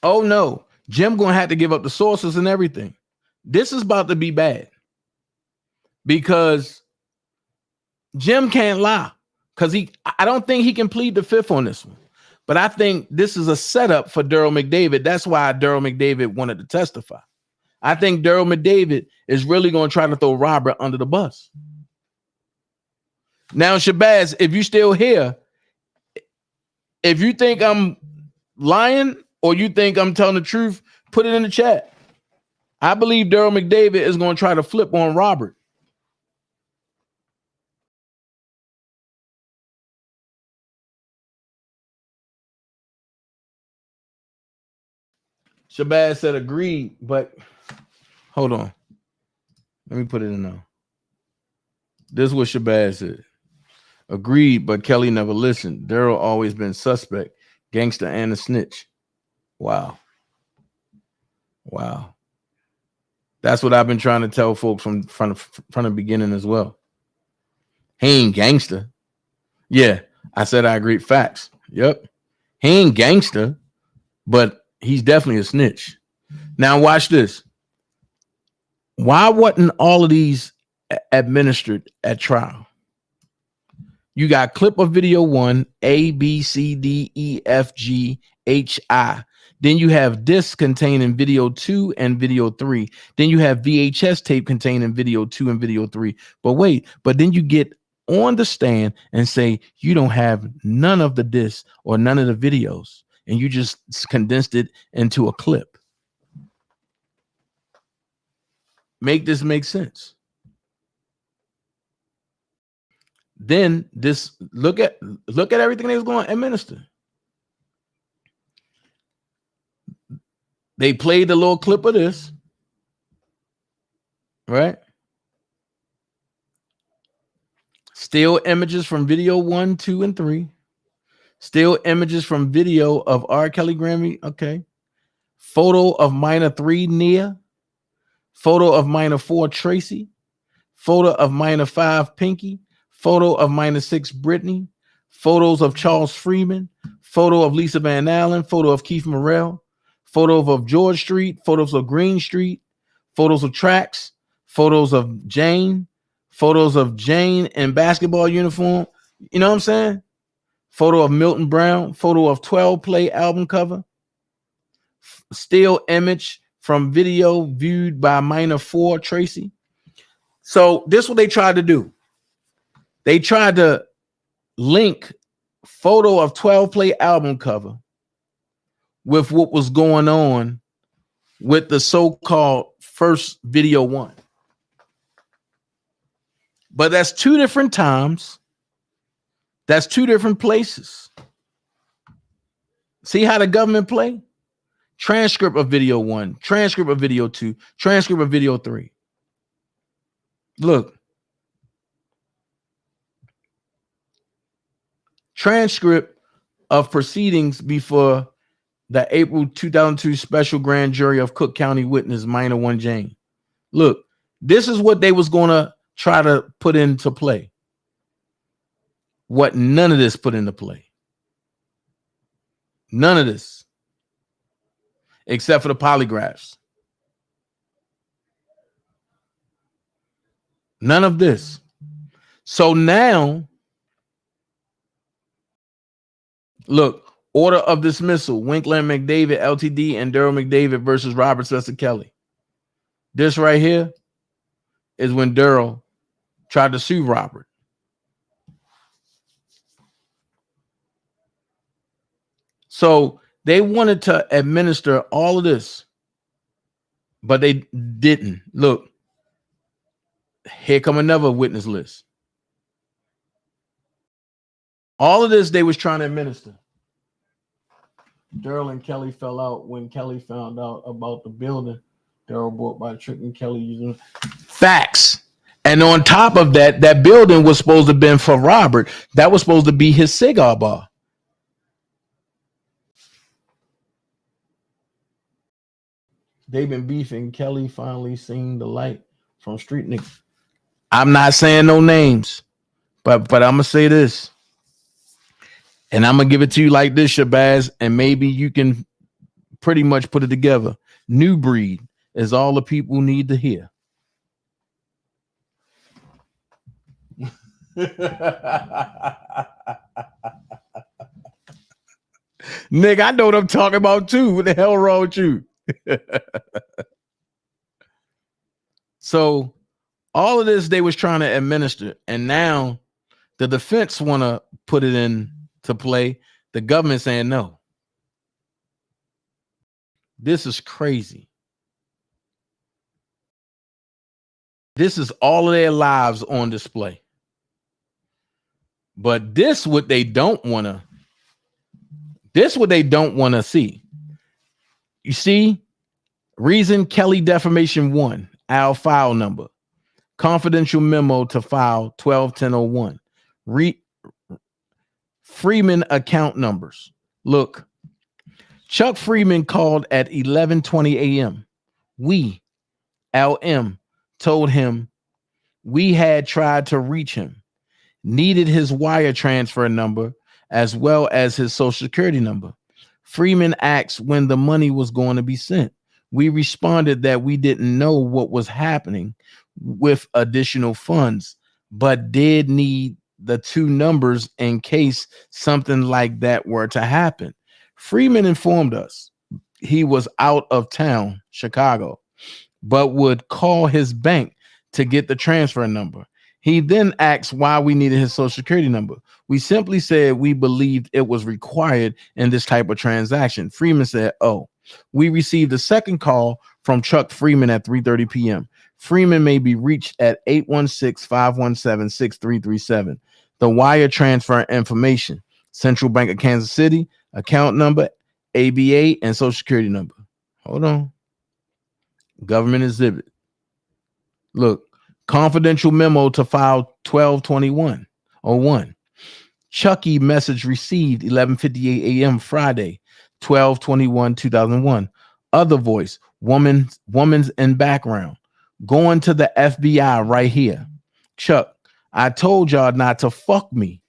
Oh no, Jim gonna have to give up the sources and everything. This is about to be bad because Jim can't lie because I don't think he can plead the fifth on this one. But I think this is a setup for Daryl McDavid. That's why Daryl McDavid wanted to testify. I think Daryl McDavid is really going to try to throw Robert under the bus. Now, Shabazz, if you still here, if you think I'm lying or you think I'm telling the truth, put it in the chat. I believe Daryl McDavid is going to try to flip on Robert. Shabazz said agreed, but hold on. Let me put it in now. This is what Shabazz said. Agreed, but Kelly never listened. Daryl always been suspect, gangster, and a snitch. Wow. Wow. That's what I've been trying to tell folks from the beginning as well. He ain't gangster. Yeah, I said I agree. Facts. Yep. He ain't gangster, but he's definitely a snitch. Now watch this. Why wasn't all of these administered at trial? You got clip of video 1, A, B, C, D, E, F, G, H, I. Then you have disc containing video 2 and video 3. Then you have VHS tape containing video 2 and video 3. But wait, but then you get on the stand and say you don't have none of the discs or none of the videos, and you just condensed it into a clip. Make this make sense. Then this look at everything they was going to administer. They played the little clip of this, right? Still images from video 1, 2, and 3. Still images from video of R. Kelly Grammy. Okay. Photo of minor 3 Nia. Photo of minor 4 Tracy. Photo of minor 5 Pinky. Photo of minor 6 Brittany. Photos of Charles Freeman. Photo of Lisa Van Allen. Photo of Keith Morrell. Photos of George Street. Photos of Green Street. Photos of Tracks. Photos of Jane. Photos of Jane in basketball uniform. You know what I'm saying? Photo of Milton Brown. Photo of 12 Play album cover. Still image from video viewed by minor 4 Tracy. So this is what they tried to do. They tried to link photo of 12 Play album cover with what was going on with the so-called first video 1. But that's 2 different times. That's 2 different places. See how the government play? Transcript of video 1, transcript of video 2, transcript of video 3. Look. Transcript of proceedings before the April 2002 special grand jury of Cook County witness minor 1 Jane. Look, this is what they was going to try to put into play. What none of this put into play. None of this. Except for the polygraphs. None of this. So now, look, order of dismissal, Winkler and McDavid, LTD, and Daryl McDavid versus Robert Spencer Kelly. This right here is when Daryl tried to sue Robert. So they wanted to administer all of this, but they didn't. Look, here come another witness list. All of this they was trying to administer. Daryl and Kelly fell out when Kelly found out about the building Daryl bought by Trick and Kelly using facts. And on top of that, that building was supposed to have been for Robert. That was supposed to be his cigar bar. They've been beefing. Kelly finally seen the light from Street Niggas. I'm not saying no names, but I'm gonna say this, and I'm gonna give it to you like this, Shabazz, and maybe you can pretty much put it together. New breed is all the people need to hear. Nigga, I know what I'm talking about too. What the hell wrong with you? So all of this they was trying to administer, and now the defense want to put it into play. The government saying no. This is crazy. This is all of their lives on display. But this what they don't want to. This what they don't want to see. You see, reason Kelly defamation 1, our file number, confidential memo to file 12-1001. Freeman account numbers. Look, Chuck Freeman called at 11:20 a.m. We, LM, told him we had tried to reach him, needed his wire transfer number as well as his social security number. Freeman asked when the money was going to be sent. We responded that we didn't know what was happening with additional funds, but did need the 2 numbers in case something like that were to happen. Freeman informed us he was out of town, Chicago, but would call his bank to get the transfer number. He then asked why we needed his social security number. We simply said we believed it was required in this type of transaction. Freeman said, oh, we received a second call from Chuck Freeman at 3:30 p.m. Freeman may be reached at 816-517-6337. The wire transfer information, Central Bank of Kansas City, account number, ABA, and social security number. Hold on. Government exhibit. Look, confidential memo to file 12/21/01. Chucky message received 11:58 a.m. Friday, 12/21/2001. Other voice, woman's in background. Going to the FBI right here. Chuck, I told y'all not to fuck me,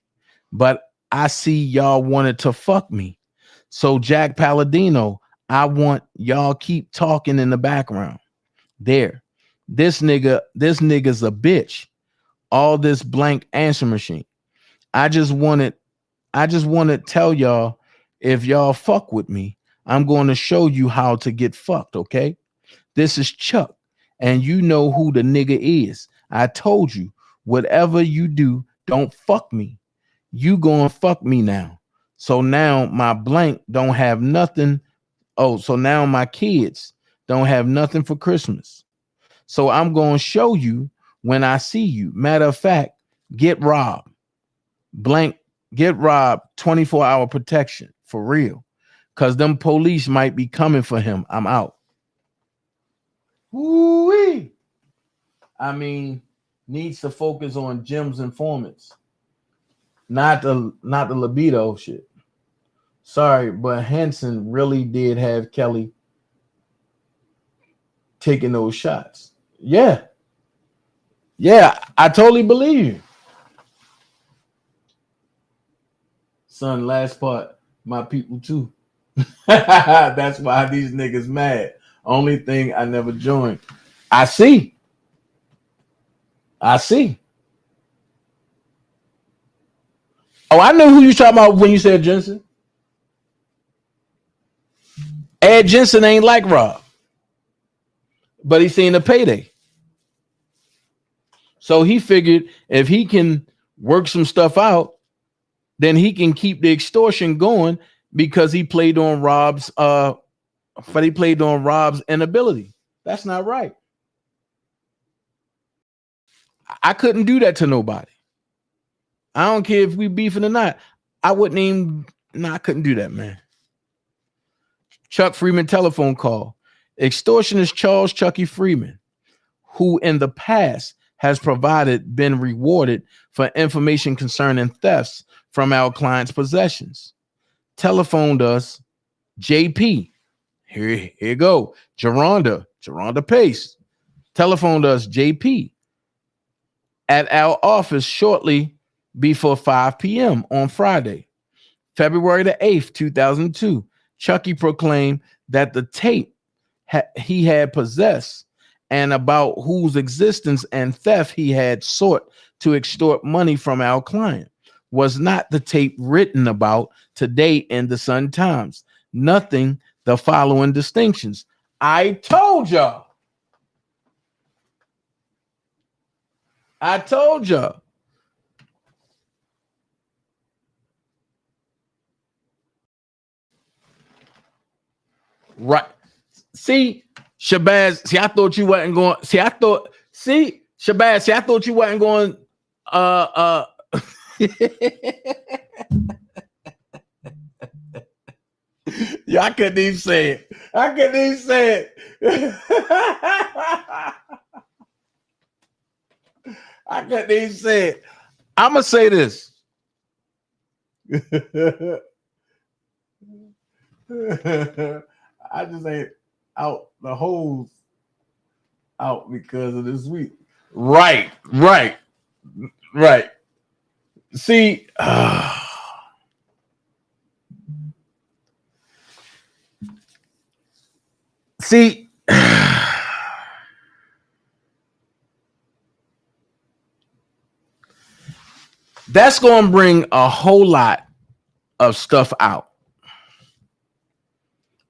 but I see y'all wanted to fuck me. So Jack Palladino, I want y'all keep talking in the background. There. This nigga's a bitch. All this blank answer machine. I just want to tell y'all, if y'all fuck with me, I'm going to show you how to get fucked, okay? This is Chuck, and you know who the nigga is. I told you, whatever you do, don't fuck me. You gonna fuck me now. So now my blank don't have nothing. Oh, so now my kids don't have nothing for Christmas. So I'm going to show you when I see you. Matter of fact, get robbed. Blank, get robbed, 24-hour protection for real. Because them police might be coming for him. I'm out. Woo-wee. I mean, needs to focus on Jim's informants. Not the libido shit. Sorry, but Henson really did have Kelly taking those shots. Yeah, I totally believe you. Son, last part, my people too. That's why these niggas mad. Only thing I never joined. I see. Oh, I know who you talking about when you said Jensen. Ed Jensen ain't like Rob, but he seen the payday. So he figured if he can work some stuff out, then he can keep the extortion going because he played on Rob's inability. That's not right. I couldn't do that to nobody. I don't care if we beefing or not. I wouldn't even. No, I couldn't do that, man. Chuck Freeman telephone call. Extortionist Charles Chucky Freeman, who in the past has been rewarded for information concerning thefts from our client's possessions. Telephoned us, JP. Here you go. Geronda Pace. Telephoned us, JP, at our office shortly before 5 p.m. on Friday, February the 8th, 2002. Chucky proclaimed that the tape he had possessed and about whose existence and theft he had sought to extort money from our client was not the tape written about today in the Sun Times. Nothing the following distinctions. I told y'all. I told y'all. Right. See, Shabazz, see, I thought you wasn't going. See, Shabazz, see, I thought you wasn't going. Yeah, I couldn't even say it. I couldn't even say it. I couldn't even say it. I'm gonna say this. I just ain't out the holes out because of this week. Right. See, see, that's going to bring a whole lot of stuff out.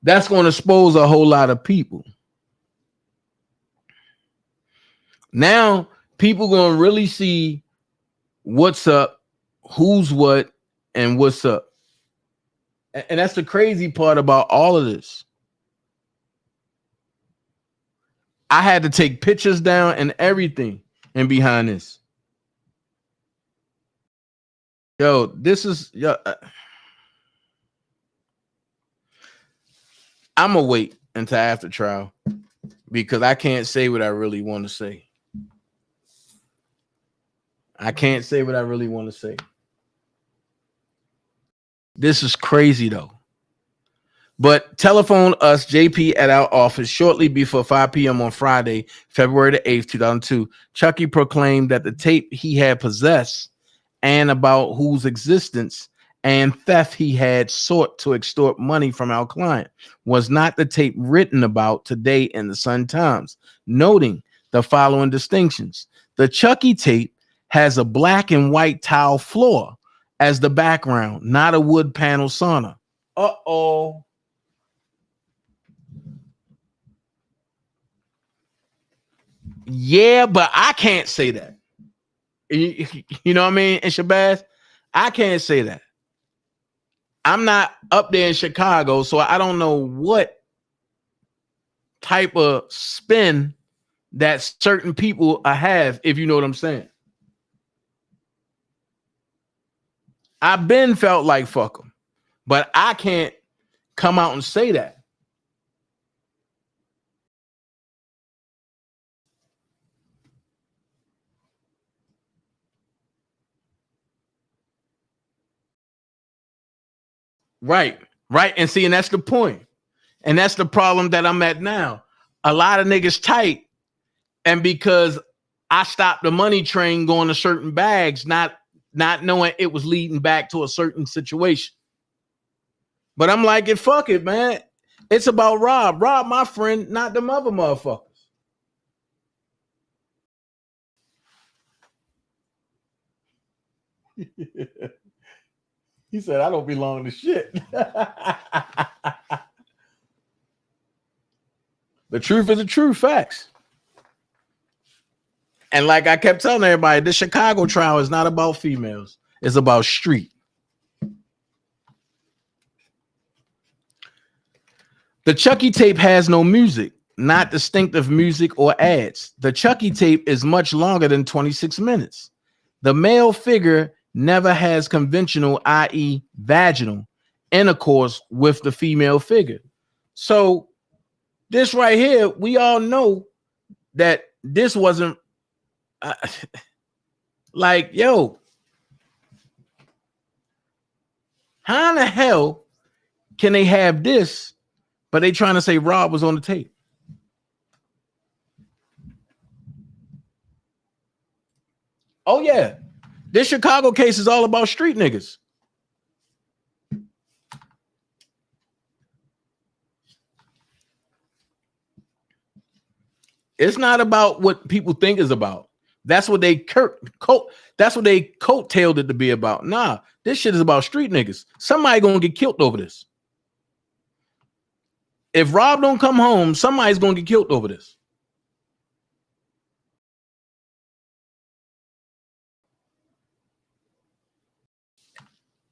That's going to expose a whole lot of people. Now, people going to really see what's up, who's what, and what's up. And that's the crazy part about all of this. I had to take pictures down and everything and behind this. Yo, this is I'm gonna wait until after trial because I can't say what I really want to say. I can't say what I really want to say. This is crazy though. But telephone us, JP, at our office shortly before 5 p.m. on Friday, February the 8th, 2002. Chucky proclaimed that the tape he had possessed and about whose existence and theft he had sought to extort money from our client was not the tape written about today in the Sun Times, noting the following distinctions. The Chucky tape has a black and white tile floor as the background, not a wood panel sauna. Uh-oh. Yeah, but I can't say that. You know what I mean? And Shabazz, I can't say that. I'm not up there in Chicago, so I don't know what type of spin that certain people have, if you know what I'm saying. I've been felt like fuck them, but I can't come out and say that. Right. And see, and that's the point. And that's the problem that I'm at now. A lot of niggas tight. And because I stopped the money train going to certain bags, not knowing it was leading back to a certain situation. But I'm like, fuck it, man. It's about Rob. Rob, my friend, not them other motherfuckers. He said, I don't belong to shit. The truth is the truth, facts. And like I kept telling everybody, the Chicago trial is not about females. It's about street. The Chucky tape has no music, not distinctive music or ads. The Chucky tape is much longer than 26 minutes. The male figure never has conventional, i.e. vaginal, intercourse with the female figure. So this right here, we all know that this wasn't like, yo, how in the hell can they have this, but they trying to say Rob was on the tape? Oh, yeah. This Chicago case is all about street niggas. It's not about what people think is about. That's what they coattailed it to be about. Nah, this shit is about street niggas. Somebody gonna get killed over this. If Rob don't come home, somebody's gonna get killed over this.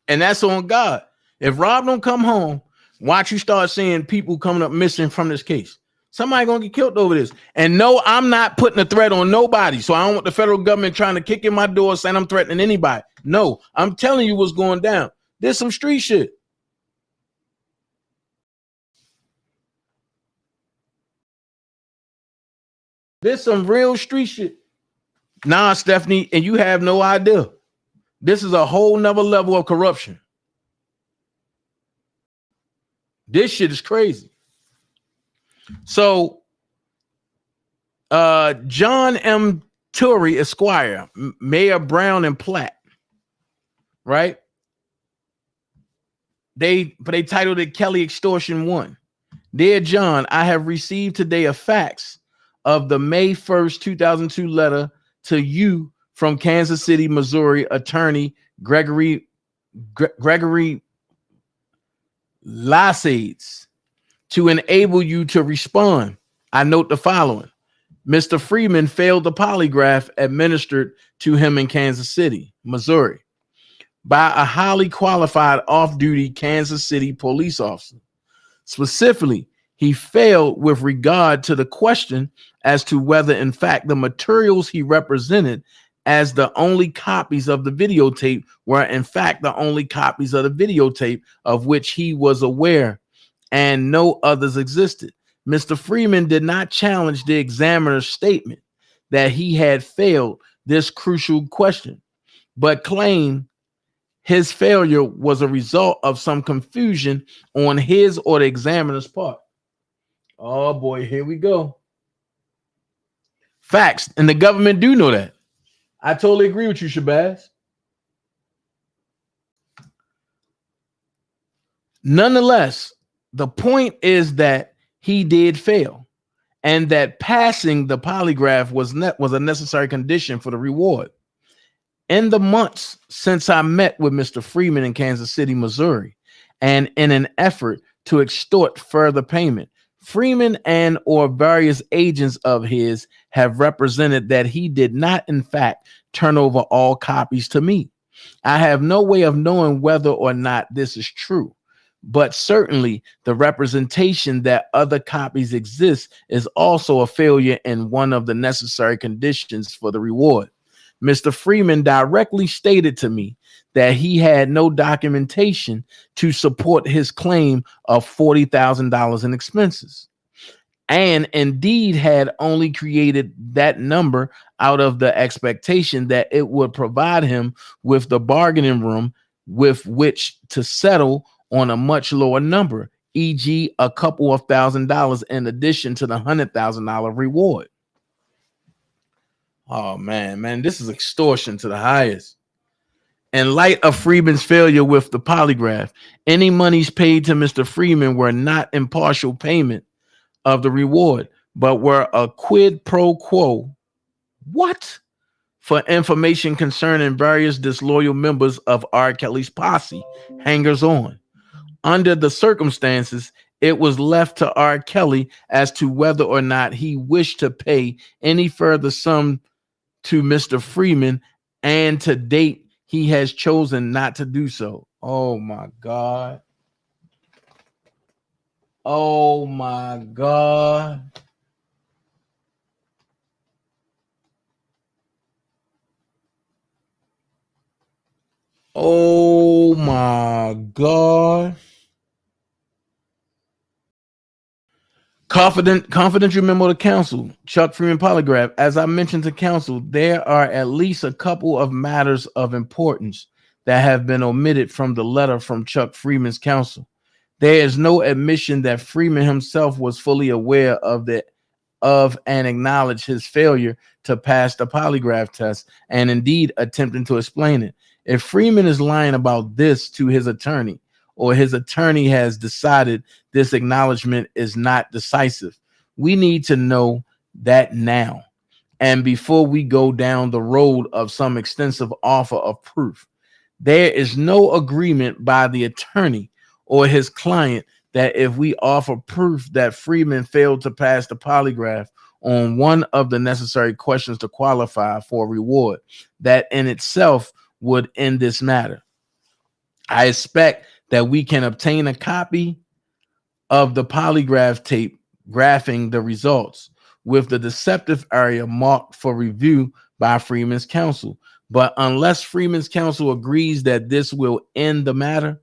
And that's on God. If Rob don't come home, watch you start seeing people coming up missing from this case. Somebody gonna get killed over this. And no, I'm not putting a threat on nobody. So I don't want the federal government trying to kick in my door saying I'm threatening anybody. No, I'm telling you what's going down. There's some street shit. There's some real street shit. Nah, Stephanie, and you have no idea. This is a whole nother level of corruption. This shit is crazy. So, John M. Turey, Esquire, Mayor Brown and Platt, right? They titled it Kelly Extortion 1. Dear John, I have received today a fax of the May 1st, 2002 letter to you from Kansas City, Missouri, attorney Gregory Lasades to enable you to respond. I note the following. Mr. Freeman failed the polygraph administered to him in Kansas City, Missouri, by a highly qualified off-duty Kansas City police officer. Specifically, he failed with regard to the question as to whether, in fact, the materials he represented as the only copies of the videotape were, in fact, the only copies of the videotape of which he was aware, and no others existed. Mr. Freeman did not challenge the examiner's statement that he had failed this crucial question, but claimed his failure was a result of some confusion on his or the examiner's part. Oh boy, here we go. Facts, and the government do know that. I totally agree with you, Shabazz. Nonetheless, the point is that he did fail, and that passing the polygraph was a necessary condition for the reward. In the months since I met with Mr. Freeman in Kansas City, Missouri, and in an effort to extort further payment, Freeman and or various agents of his have represented that he did not, in fact, turn over all copies to me. I have no way of knowing whether or not this is true, but certainly the representation that other copies exist is also a failure in one of the necessary conditions for the reward. Mr. Freeman directly stated to me that he had no documentation to support his claim of $40,000 in expenses, and indeed had only created that number out of the expectation that it would provide him with the bargaining room with which to settle on a much lower number, e.g. a couple of $1,000s in addition to the $100,000 reward. Oh man, this is extortion to the highest. In light of Freeman's failure with the polygraph, any monies paid to Mr. Freeman were not impartial payment of the reward, but were a quid pro quo. What? For information concerning various disloyal members of R. Kelly's posse, hangers on. Under the circumstances, it was left to R. Kelly as to whether or not he wished to pay any further sum to Mr. Freeman, and to date, he has chosen not to do so. Oh my God. Oh my God. Oh my God. Confidential memo to counsel, Chuck Freeman polygraph. As I mentioned to counsel, there are at least a couple of matters of importance that have been omitted from the letter from Chuck Freeman's counsel. There is no admission that Freeman himself was fully aware of and acknowledged his failure to pass the polygraph test, and indeed attempting to explain it. If Freeman is lying about this to his attorney, or his attorney has decided this acknowledgement is not decisive, we need to know that now. And before we go down the road of some extensive offer of proof, there is no agreement by the attorney or his client that if we offer proof that Freeman failed to pass the polygraph on one of the necessary questions to qualify for a reward, that in itself would end this matter. I expect that we can obtain a copy of the polygraph tape graphing the results with the deceptive area marked for review by Freeman's counsel. But unless Freeman's counsel agrees that this will end the matter,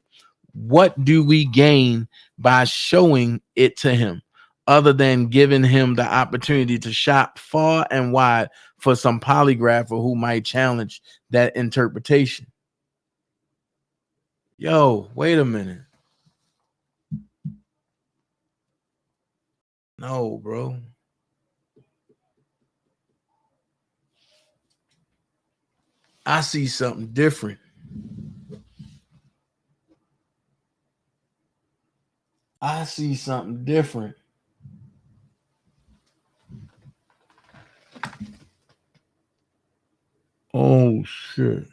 what do we gain by showing it to him other than giving him the opportunity to shop far and wide for some polygrapher who might challenge that interpretation? Yo, wait a minute. No, bro. I see something different. I see something different. Oh, shit.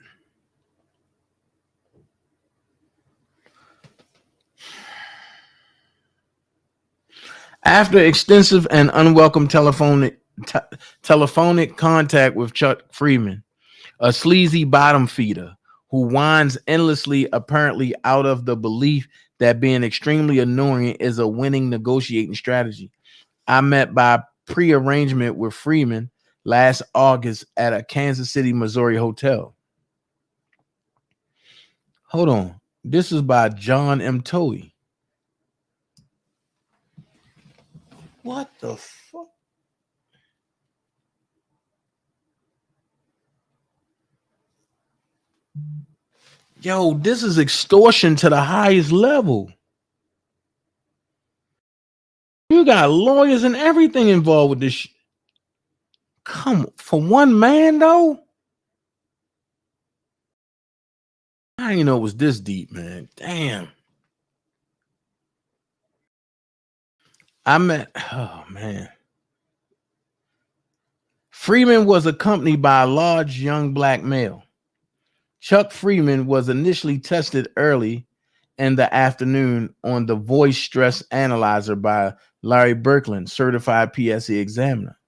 After extensive and unwelcome telephonic contact with Chuck Freeman, a sleazy bottom feeder who whines endlessly, apparently out of the belief that being extremely annoying is a winning negotiating strategy, I met by pre-arrangement with Freeman last August at a Kansas City, Missouri hotel. Hold on. This is by John M. Toey. What the fuck? Yo, this is extortion to the highest level. You got lawyers and everything involved with this. Come for one man, though. I didn't know it was this deep, man. Damn. Oh man. Freeman was accompanied by a large young black male. Chuck Freeman was initially tested early in the afternoon on the voice stress analyzer by Larry Birkeland, certified PSE examiner.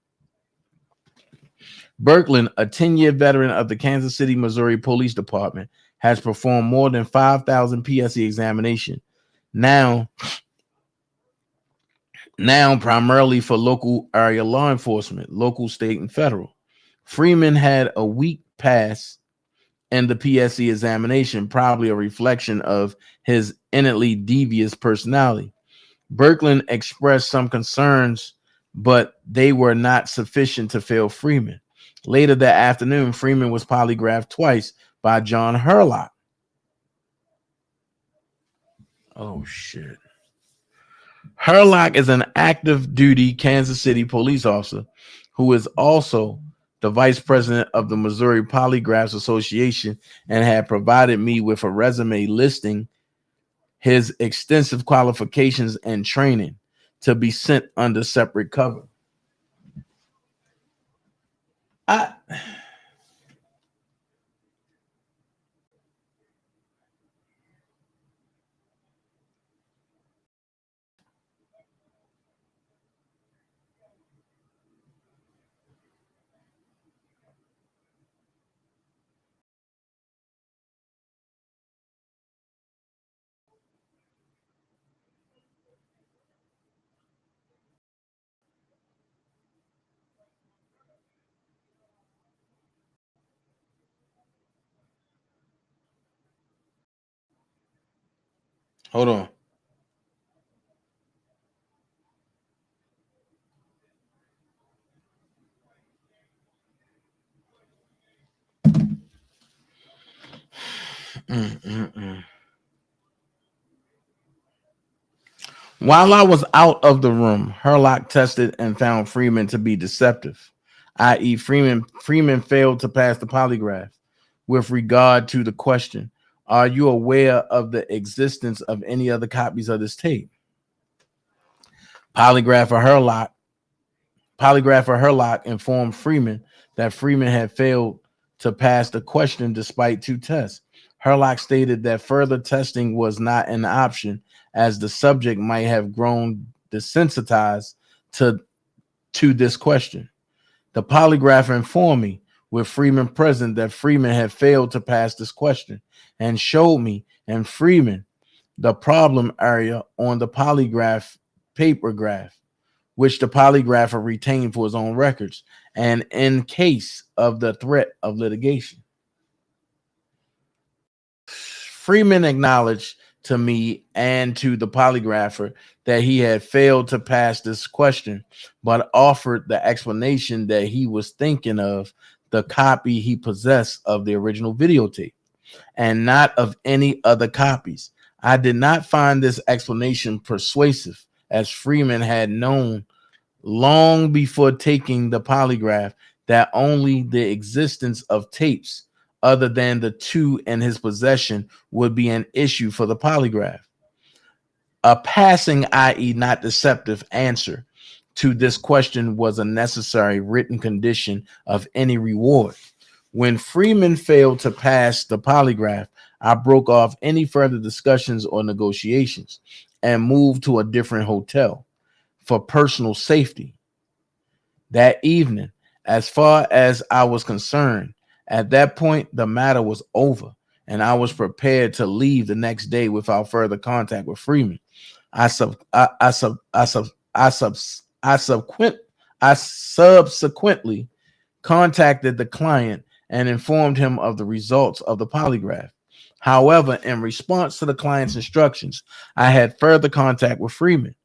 Birkeland, a 10-year veteran of the Kansas City, Missouri Police Department, has performed more than 5,000 PSE examinations. Now primarily for local area law enforcement, local, state, and federal. Freeman had a weak pass in the PSE examination, probably a reflection of his innately devious personality. Birkeland expressed some concerns, but they were not sufficient to fail Freeman. Later that afternoon, Freeman was polygraphed twice by John Herlock. Oh, shit. Herlock is an active duty Kansas City police officer who is also the vice president of the Missouri Polygraphs Association and had provided me with a resume listing his extensive qualifications and training to be sent under separate cover. Hold on. While I was out of the room, Herlock tested and found Freeman to be deceptive, i.e. Freeman failed to pass the polygraph. With regard to the question, are you aware of the existence of any other copies of this tape? Polygrapher Herlock Polygrapher Herlock informed Freeman that Freeman had failed to pass the question despite 2 tests. Herlock stated that further testing was not an option as the subject might have grown desensitized to this question. The polygrapher informed me, with Freeman present, that Freeman had failed to pass this question and showed me and Freeman the problem area on the polygraph paper graph, which the polygrapher retained for his own records and in case of the threat of litigation. Freeman acknowledged to me and to the polygrapher that he had failed to pass this question, but offered the explanation that he was thinking of the copy he possessed of the original videotape and not of any other copies. I did not find this explanation persuasive, as Freeman had known long before taking the polygraph that only the existence of tapes other than the 2 in his possession would be an issue for the polygraph. A passing, i.e. not deceptive, answer to this question was a necessary written condition of any reward. When Freeman failed to pass the polygraph, I broke off any further discussions or negotiations and moved to a different hotel for personal safety. That evening, as far as I was concerned, at that point, the matter was over, and I was prepared to leave the next day without further contact with Freeman. I subsequently contacted the client and informed him of the results of the polygraph. However, in response to the client's instructions, I had further contact with Freeman,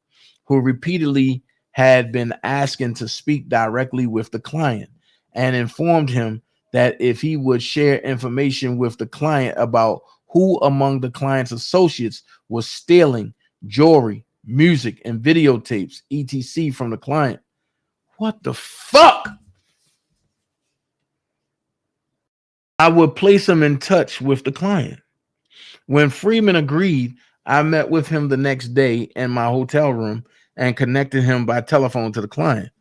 who repeatedly had been asking to speak directly with the client, and informed him that if he would share information with the client about who among the client's associates was stealing jewelry, music, and videotapes, etc. from the client. What the fuck? I would place him in touch with the client. When Freeman agreed, I met with him the next day in my hotel room and connected him by telephone to the client.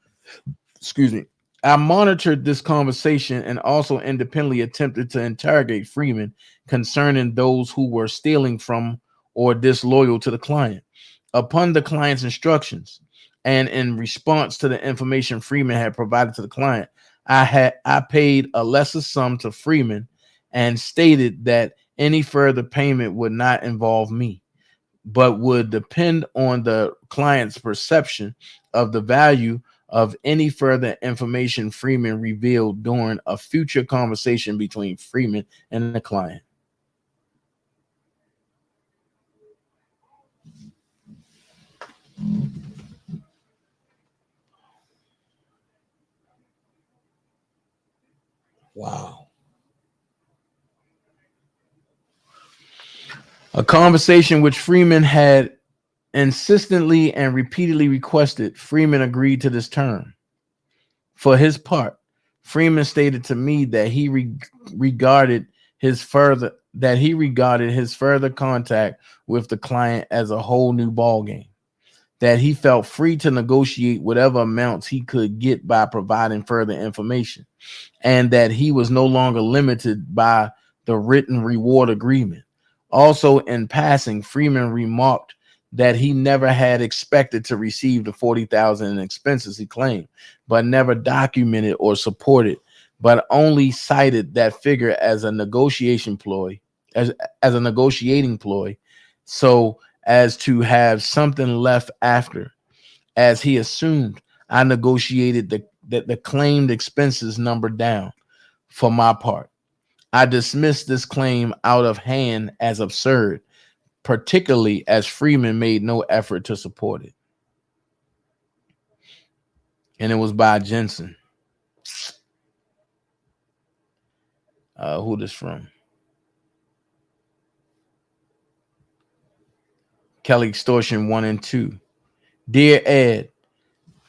Excuse me. I monitored this conversation and also independently attempted to interrogate Freeman concerning those who were stealing from or disloyal to the client. Upon the client's instructions and in response to the information Freeman had provided to the client, I paid a lesser sum to Freeman and stated that any further payment would not involve me, but would depend on the client's perception of the value of any further information Freeman revealed during a future conversation between Freeman and the client. Wow. A conversation which Freeman had insistently and repeatedly requested. Freeman agreed to this term. For his part, Freeman stated to me that he regarded his further contact with the client as a whole new ballgame, that he felt free to negotiate whatever amounts he could get by providing further information, and that he was no longer limited by the written reward agreement. Also, in passing, Freeman remarked that he never had expected to receive the $40,000 in expenses he claimed, but never documented or supported, but only cited that figure as a negotiation ploy, as a negotiating ploy, so as to have something left after, as he assumed I negotiated the claimed expenses number down. For my part, I dismissed this claim out of hand as absurd, particularly as Freeman made no effort to support it. And it was by Jensen. Who this from? Kelly Extortion 1 and 2. Dear Ed,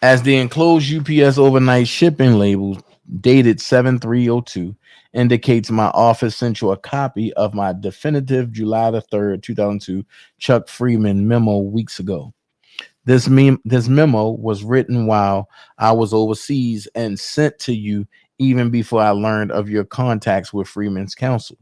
as the enclosed UPS overnight shipping label dated 7/3/02 indicates, my office sent you a copy of my definitive July the 3rd, 2002 Chuck Freeman memo weeks ago. This memo was written while I was overseas and sent to you even before I learned of your contacts with Freeman's counsel.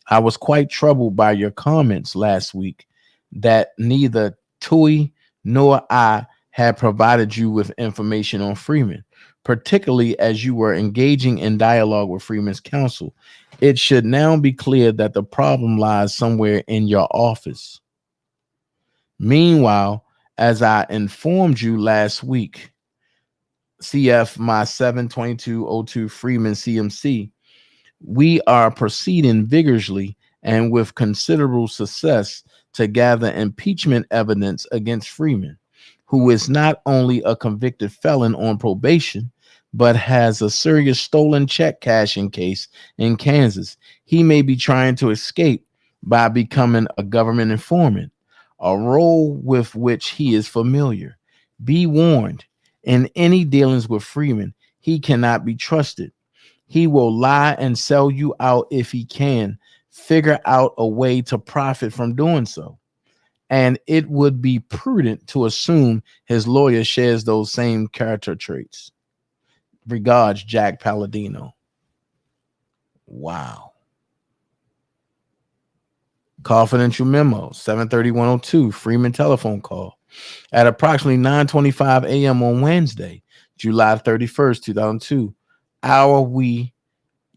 I was quite troubled by your comments last week that neither Tui nor I had provided you with information on Freeman, particularly as you were engaging in dialogue with Freeman's counsel. It should now be clear that the problem lies somewhere in your office. Meanwhile, as I informed you last week, CF my 72202 Freeman CMC, we are proceeding vigorously and with considerable success to gather impeachment evidence against Freeman, who is not only a convicted felon on probation, but has a serious stolen check cashing case in Kansas. He may be trying to escape by becoming a government informant, a role with which he is familiar. Be warned, in any dealings with Freeman, he cannot be trusted. He will lie and sell you out if he can figure out a way to profit from doing so. And it would be prudent to assume his lawyer shares those same character traits. Regards, Jack Palladino. Wow. Confidential memo, 73102, Freeman telephone call. At approximately 9:25 a.m. on Wednesday, July 31st, 2002,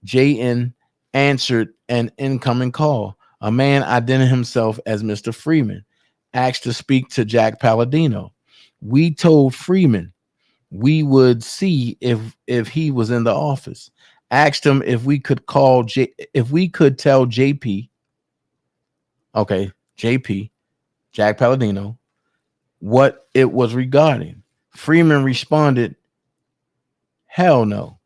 JN answered an incoming call. A man identified himself as Mr. Freeman, asked to speak to Jack Palladino. We told Freeman we would see if he was in the office. Asked him if we could tell JP, JP, Jack Palladino, what it was regarding. Freeman responded, hell no.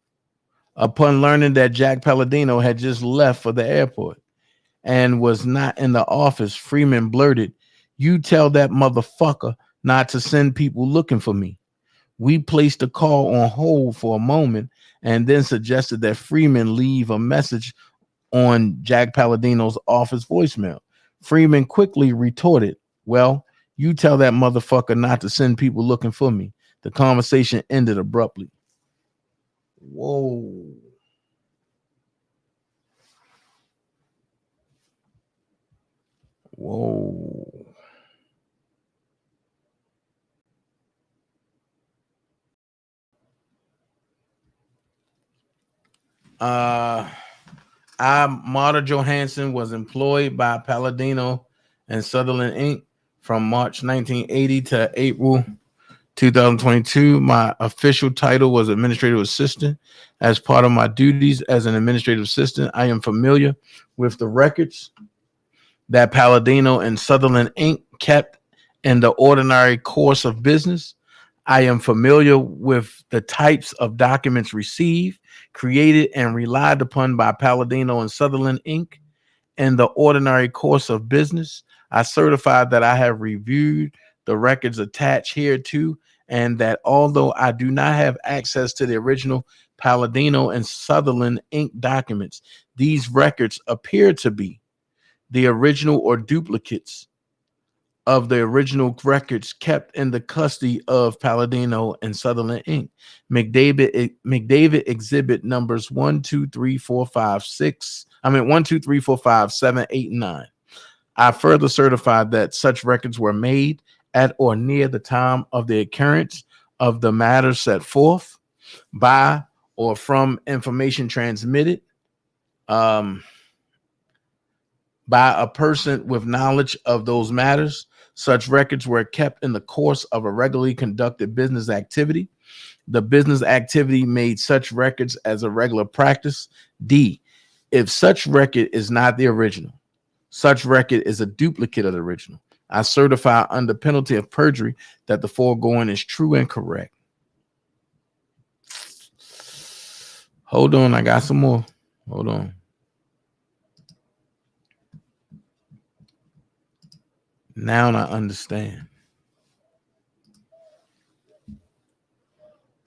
Upon learning that Jack Palladino had just left for the airport and was not in the office, Freeman blurted, you tell that motherfucker not to send people looking for me. We placed the call on hold for a moment and then suggested that Freeman leave a message on Jack Palladino's office voicemail. Freeman quickly retorted, well, you tell that motherfucker not to send people looking for me. The conversation ended abruptly. Whoa. Whoa. Marta Johansson was employed by Palladino and Sutherland Inc. from March 1980 to April 2022. My official title was administrative assistant. As part of my duties as an administrative assistant, I am familiar with the records that Palladino and Sutherland Inc. kept in the ordinary course of business. I am familiar with the types of documents received, created, and relied upon by Palladino and Sutherland Inc. in the ordinary course of business. I certify that I have reviewed the records attached hereto, and that although I do not have access to the original Palladino and Sutherland Inc. documents, these records appear to be the original or duplicates of the original records kept in the custody of Palladino and Sutherland Inc. McDavid exhibit numbers 1, 2, 3, 4, 5, 6. 1, 2, 3, 4, 5, 7, 8, and 9. I further certified that such records were made at or near the time of the occurrence of the matter set forth by or from information transmitted by a person with knowledge of those matters. Such records were kept in the course of a regularly conducted business activity. The business activity made such records as a regular practice. D, if such record is not the original, such record is a duplicate of the original. I certify under penalty of perjury that the foregoing is true and correct. Hold on, I got some more. Hold on. Now I understand.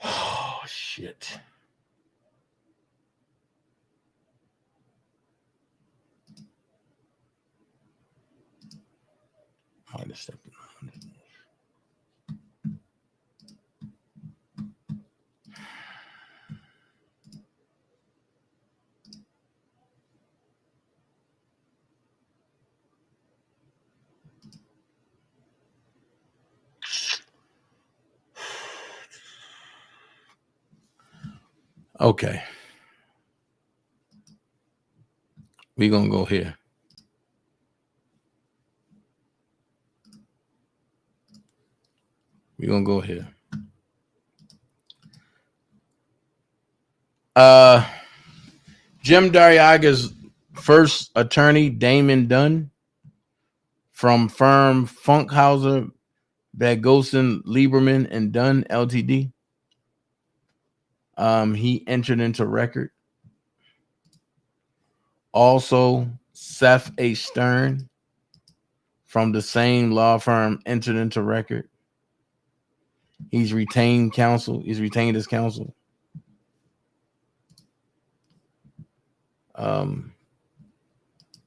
Oh, shit. I understand. Okay. We're going to go here. We're going to go here. Jim Darriaga's first attorney, Damon Dunn, from firm Funkhauser, Bagosen, Lieberman, and Dunn, Ltd. He entered into record. Also, Seth A. Stern from the same law firm entered into record. He's retained counsel. He's retained his counsel.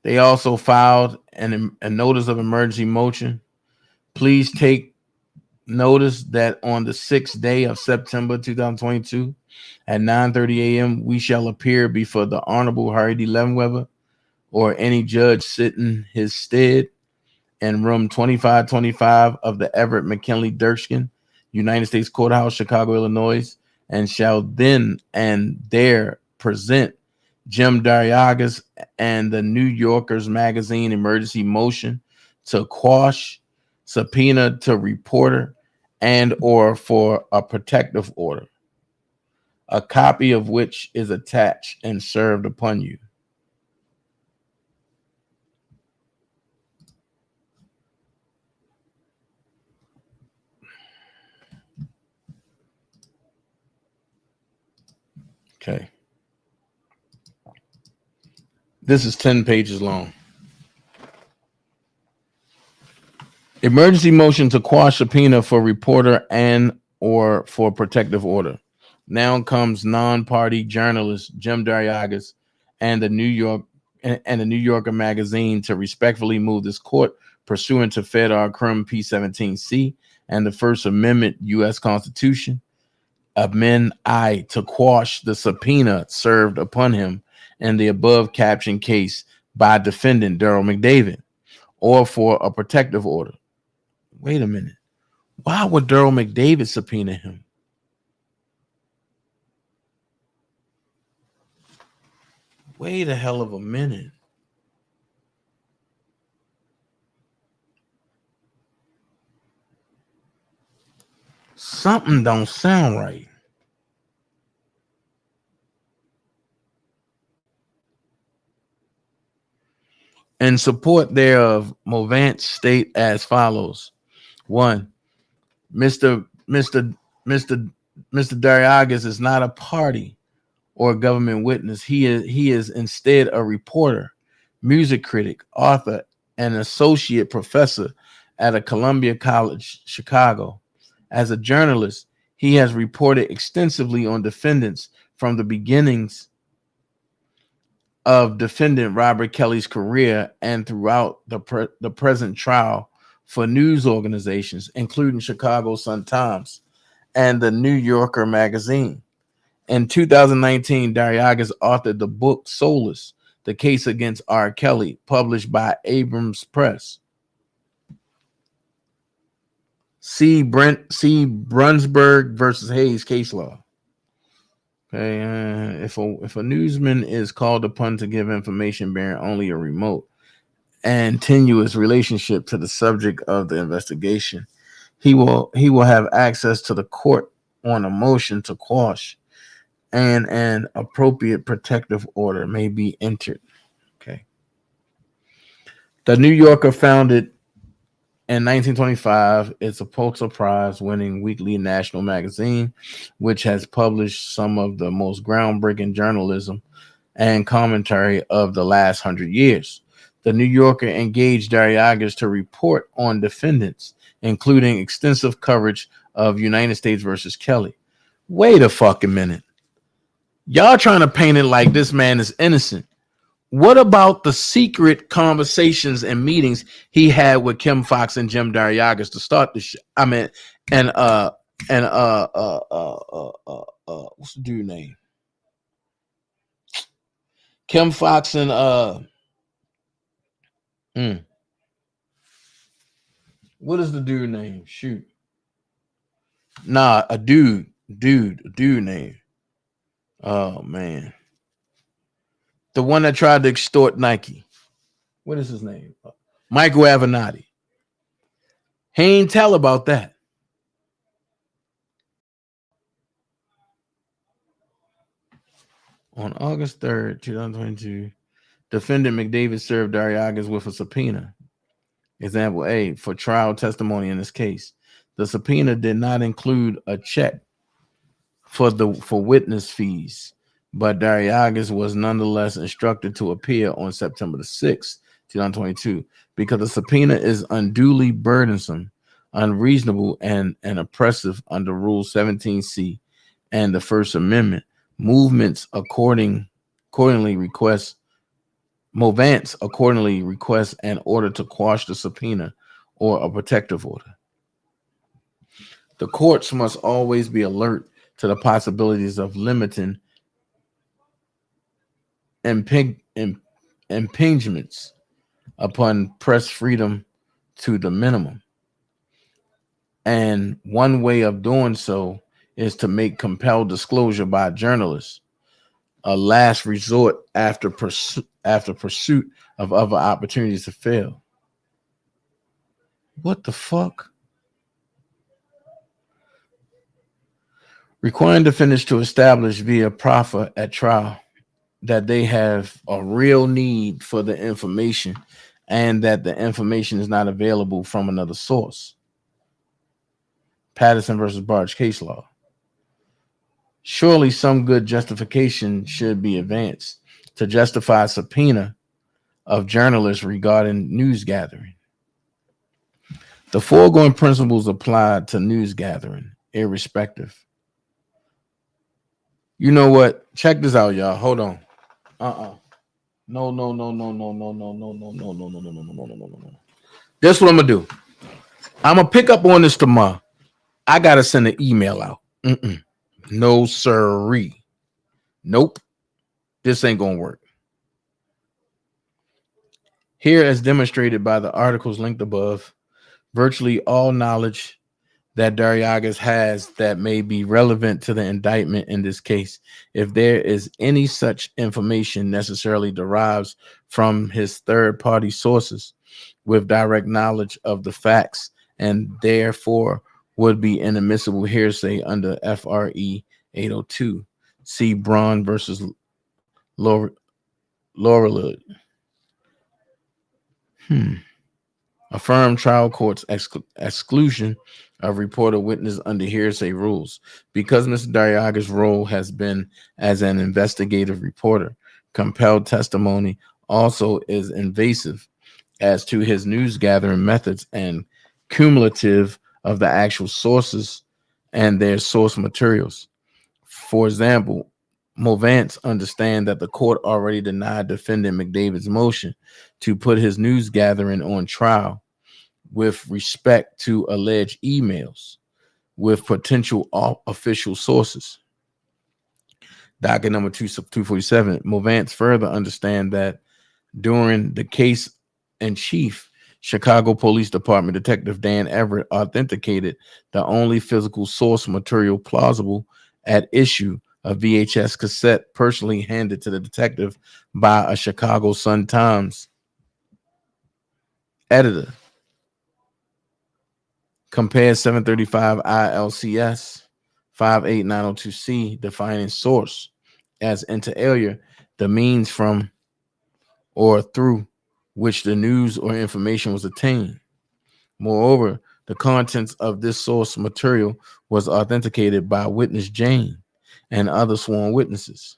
They also filed a notice of emergency motion. Please take notice that on the 6th day of September 2022 at 9:30 a.m. we shall appear before the Honorable Harry D. Levenweber or any judge sitting his stead in room 2525 of the Everett McKinley Dirksen United States Courthouse, Chicago, Illinois, and shall then and there present Jim Darriaga's and the New Yorker's magazine emergency motion to quash subpoena to reporter and or for a protective order, a copy of which is attached and served upon you. Okay. This is 10 pages long. Emergency motion to quash subpoena for reporter and or for protective order. Now comes non-party journalist Jim Darriaga's and the New Yorker magazine to respectfully move this court pursuant to Federal Crim P17C and the First Amendment U.S. Constitution. Amend I to quash the subpoena served upon him in the above captioned case by defendant Daryl McDavid or for a protective order. Wait a minute. Why would Daryl McDavid subpoena him? Wait a hell of a minute. Something don't sound right. In support thereof, Movant state as follows. 1. Mr. Darriaga's is not a party or a government witness. He is instead a reporter, music critic, author, and associate professor at a Columbia College, Chicago. As a journalist, he has reported extensively on defendants from the beginnings of defendant Robert Kelly's career and throughout the present trial for news organizations, including Chicago Sun-Times and the New Yorker magazine. In 2019, Darriaga's authored the book Soulless, The Case Against R. Kelly, published by Abrams Press. See Brunsberg versus Hayes case law. Okay, if a newsman is called upon to give information bearing only a remote and tenuous relationship to the subject of the investigation, he will have access to the court on a motion to quash, and an appropriate protective order may be entered. Okay. The New Yorker, founded in 1925, it's a Pulitzer Prize winning weekly national magazine, which has published some of the most groundbreaking journalism and commentary of the last 100 years. The New Yorker engaged Darriaga's to report on defendants, including extensive coverage of United States versus Kelly. Wait a fucking minute. Y'all trying to paint it like this man is innocent. What about the secret conversations and meetings he had with Kim Fox and Jim Darriaga's to start the shit? I mean, what's the dude name? Kim Fox and what is the dude name? Shoot. Nah, a dude name. Oh man. The one that tried to extort Nike. What is his name? Michael Avenatti. He ain't tell about that. On August 3rd, 2022, defendant McDavid served Dariagas with a subpoena. Example A, for trial testimony in this case. The subpoena did not include a check for witness fees, but Dariagas was nonetheless instructed to appear on September the 6th, 2022, because the subpoena is unduly burdensome, unreasonable, and oppressive under Rule 17C and the First Amendment. Movants accordingly request an order to quash the subpoena or a protective order. The courts must always be alert to the possibilities of limiting impingements upon press freedom to the minimum. And one way of doing so is to make compelled disclosure by journalists a last resort after pursuit of other opportunities to fail. What the fuck? Requiring defendants to establish via proffer at trial that they have a real need for the information and that the information is not available from another source. Patterson versus Barge case law. Surely some good justification should be advanced to justify a subpoena of journalists regarding news gathering. The foregoing principles apply to news gathering, irrespective. You know what? Check this out, y'all. Hold on. No. This is what I'm gonna do. I'm gonna pick up on this tomorrow. I gotta send an email out. No sirree. Nope. This ain't gonna work. Here, as demonstrated by the articles linked above, virtually all knowledge that Dariagas has that may be relevant to the indictment in this case, if there is any such information, necessarily derives from his third-party sources with direct knowledge of the facts and therefore would be inadmissible hearsay under FRE 802. See Braun versus Laurelwood. Affirm trial court's exclusion of reporter witness under hearsay rules. Because Mr. Dariaga's role has been as an investigative reporter, compelled testimony also is invasive as to his news gathering methods and cumulative of the actual sources and their source materials. For example, Movants understand that the court already denied defendant McDavid's motion to put his news gathering on trial with respect to alleged emails with potential official sources. Docket number 247. Movants further understand that during the case in chief, Chicago Police Department Detective Dan Everett authenticated the only physical source material plausible at issue, a VHS cassette personally handed to the detective by a Chicago Sun-Times editor. Compare 735 ILCS 58902C, defining source as inter alia, the means from or through which the news or information was obtained. Moreover, the contents of this source material was authenticated by witness Jane and other sworn witnesses.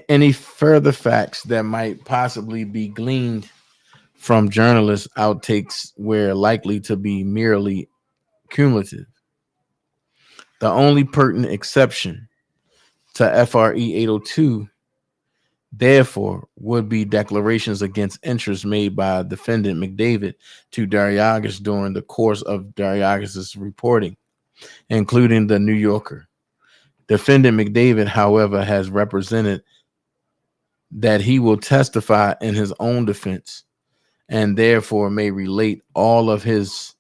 Any further facts that might possibly be gleaned from journalists' outtakes were likely to be merely cumulative. The only pertinent exception to FRE 802, therefore, would be declarations against interest made by defendant McDavid to Dariagas during the course of Dariagas' reporting, including the New Yorker. Defendant McDavid, however, has represented that he will testify in his own defense and therefore may relate all of his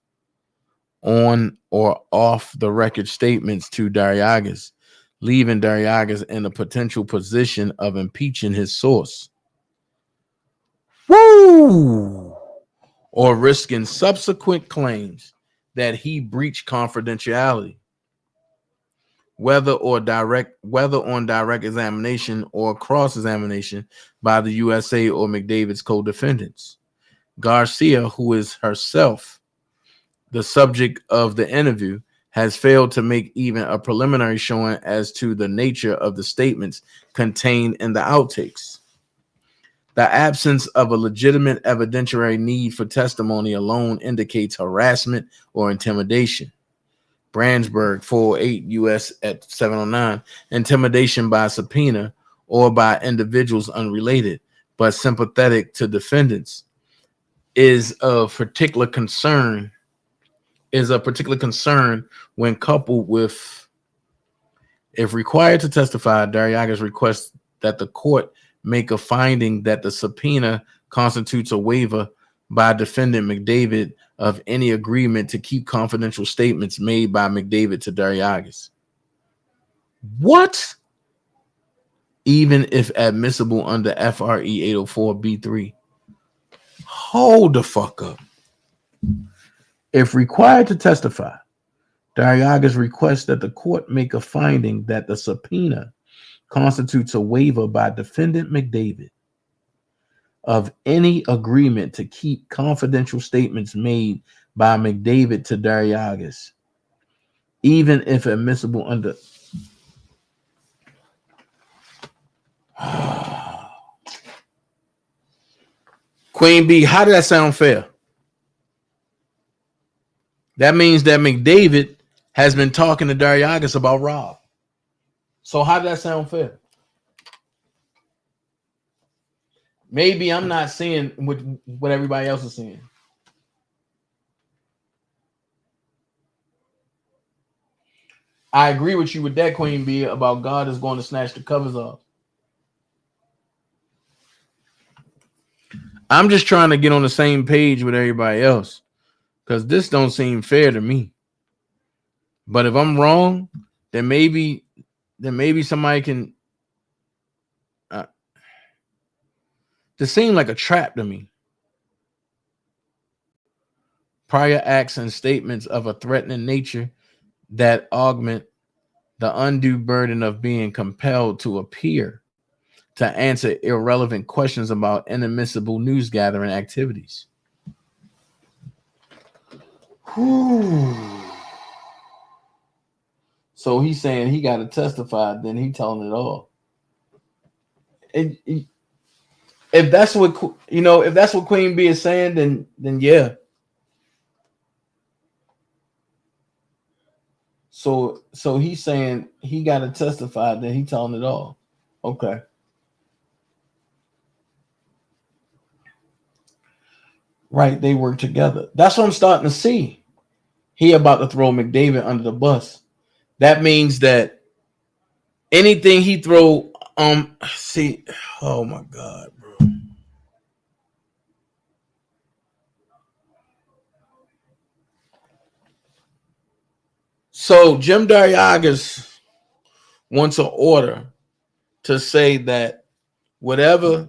on or off the record statements to Dariagas, leaving Dariagas in a potential position of impeaching his source. Woo! Or risking subsequent claims that he breached confidentiality, whether on direct examination or cross-examination by the USA or McDavid's co-defendants. Garcia, who is herself the subject of the interview, has failed to make even a preliminary showing as to the nature of the statements contained in the outtakes. The absence of a legitimate evidentiary need for testimony alone indicates harassment or intimidation. Brandsburg 408 U.S. at 709, intimidation by subpoena or by individuals unrelated but sympathetic to defendants is a particular concern when coupled with, if required to testify, Dariagas requests that the court make a finding that the subpoena constitutes a waiver by defendant McDavid of any agreement to keep confidential statements made by McDavid to Dariagas. What? Even if admissible under FRE 804B3. Hold the fuck up. If required to testify, Dariagas requests that the court make a finding that the subpoena constitutes a waiver by defendant McDavid of any agreement to keep confidential statements made by McDavid to Dariagas, even if admissible under Queen B. How did that sound fair? That means that McDavid has been talking to Dariagas about Rob. So how did that sound fair? Maybe I'm not seeing what everybody else is seeing. I agree with you with that, Queen B, about God is going to snatch the covers off. I'm just trying to get on the same page with everybody else because this don't seem fair to me. But if I'm wrong, then maybe somebody can. This seemed like a trap to me. Prior acts and statements of a threatening nature that augment the undue burden of being compelled to appear to answer irrelevant questions about inadmissible news gathering activities. Whew. So he's saying he got to testify, then he telling it all. If that's what if that's what Queen B is saying, then yeah. So he's saying he got to testify, then he telling it all. Okay. Right, they work together. That's what I'm starting to see. He about to throw McDavid under the bus. That means that anything he throw, see, oh my God, bro. So Jim Dariagas wants an order to say that whatever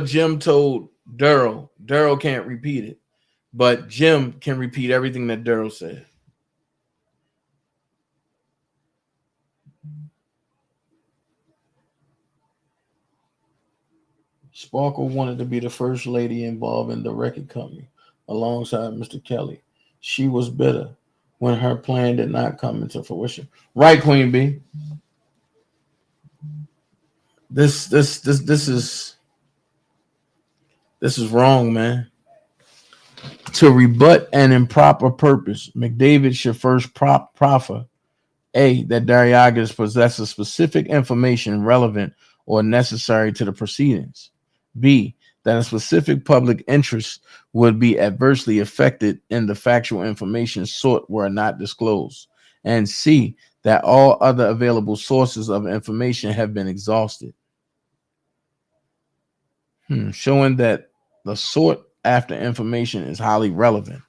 Jim told Daryl can't repeat it, but Jim can repeat everything that Daryl said. Sparkle wanted to be the first lady involved in the record company alongside Mr. Kelly. She was bitter when her plan did not come into fruition. Right, Queen B. This is wrong, man. To rebut an improper purpose, McDavid should first proffer A, that Dariagas possesses specific information relevant or necessary to the proceedings. B, that a specific public interest would be adversely affected in the factual information sought were not disclosed. And C, that all other available sources of information have been exhausted. Showing that the sought after information is highly relevant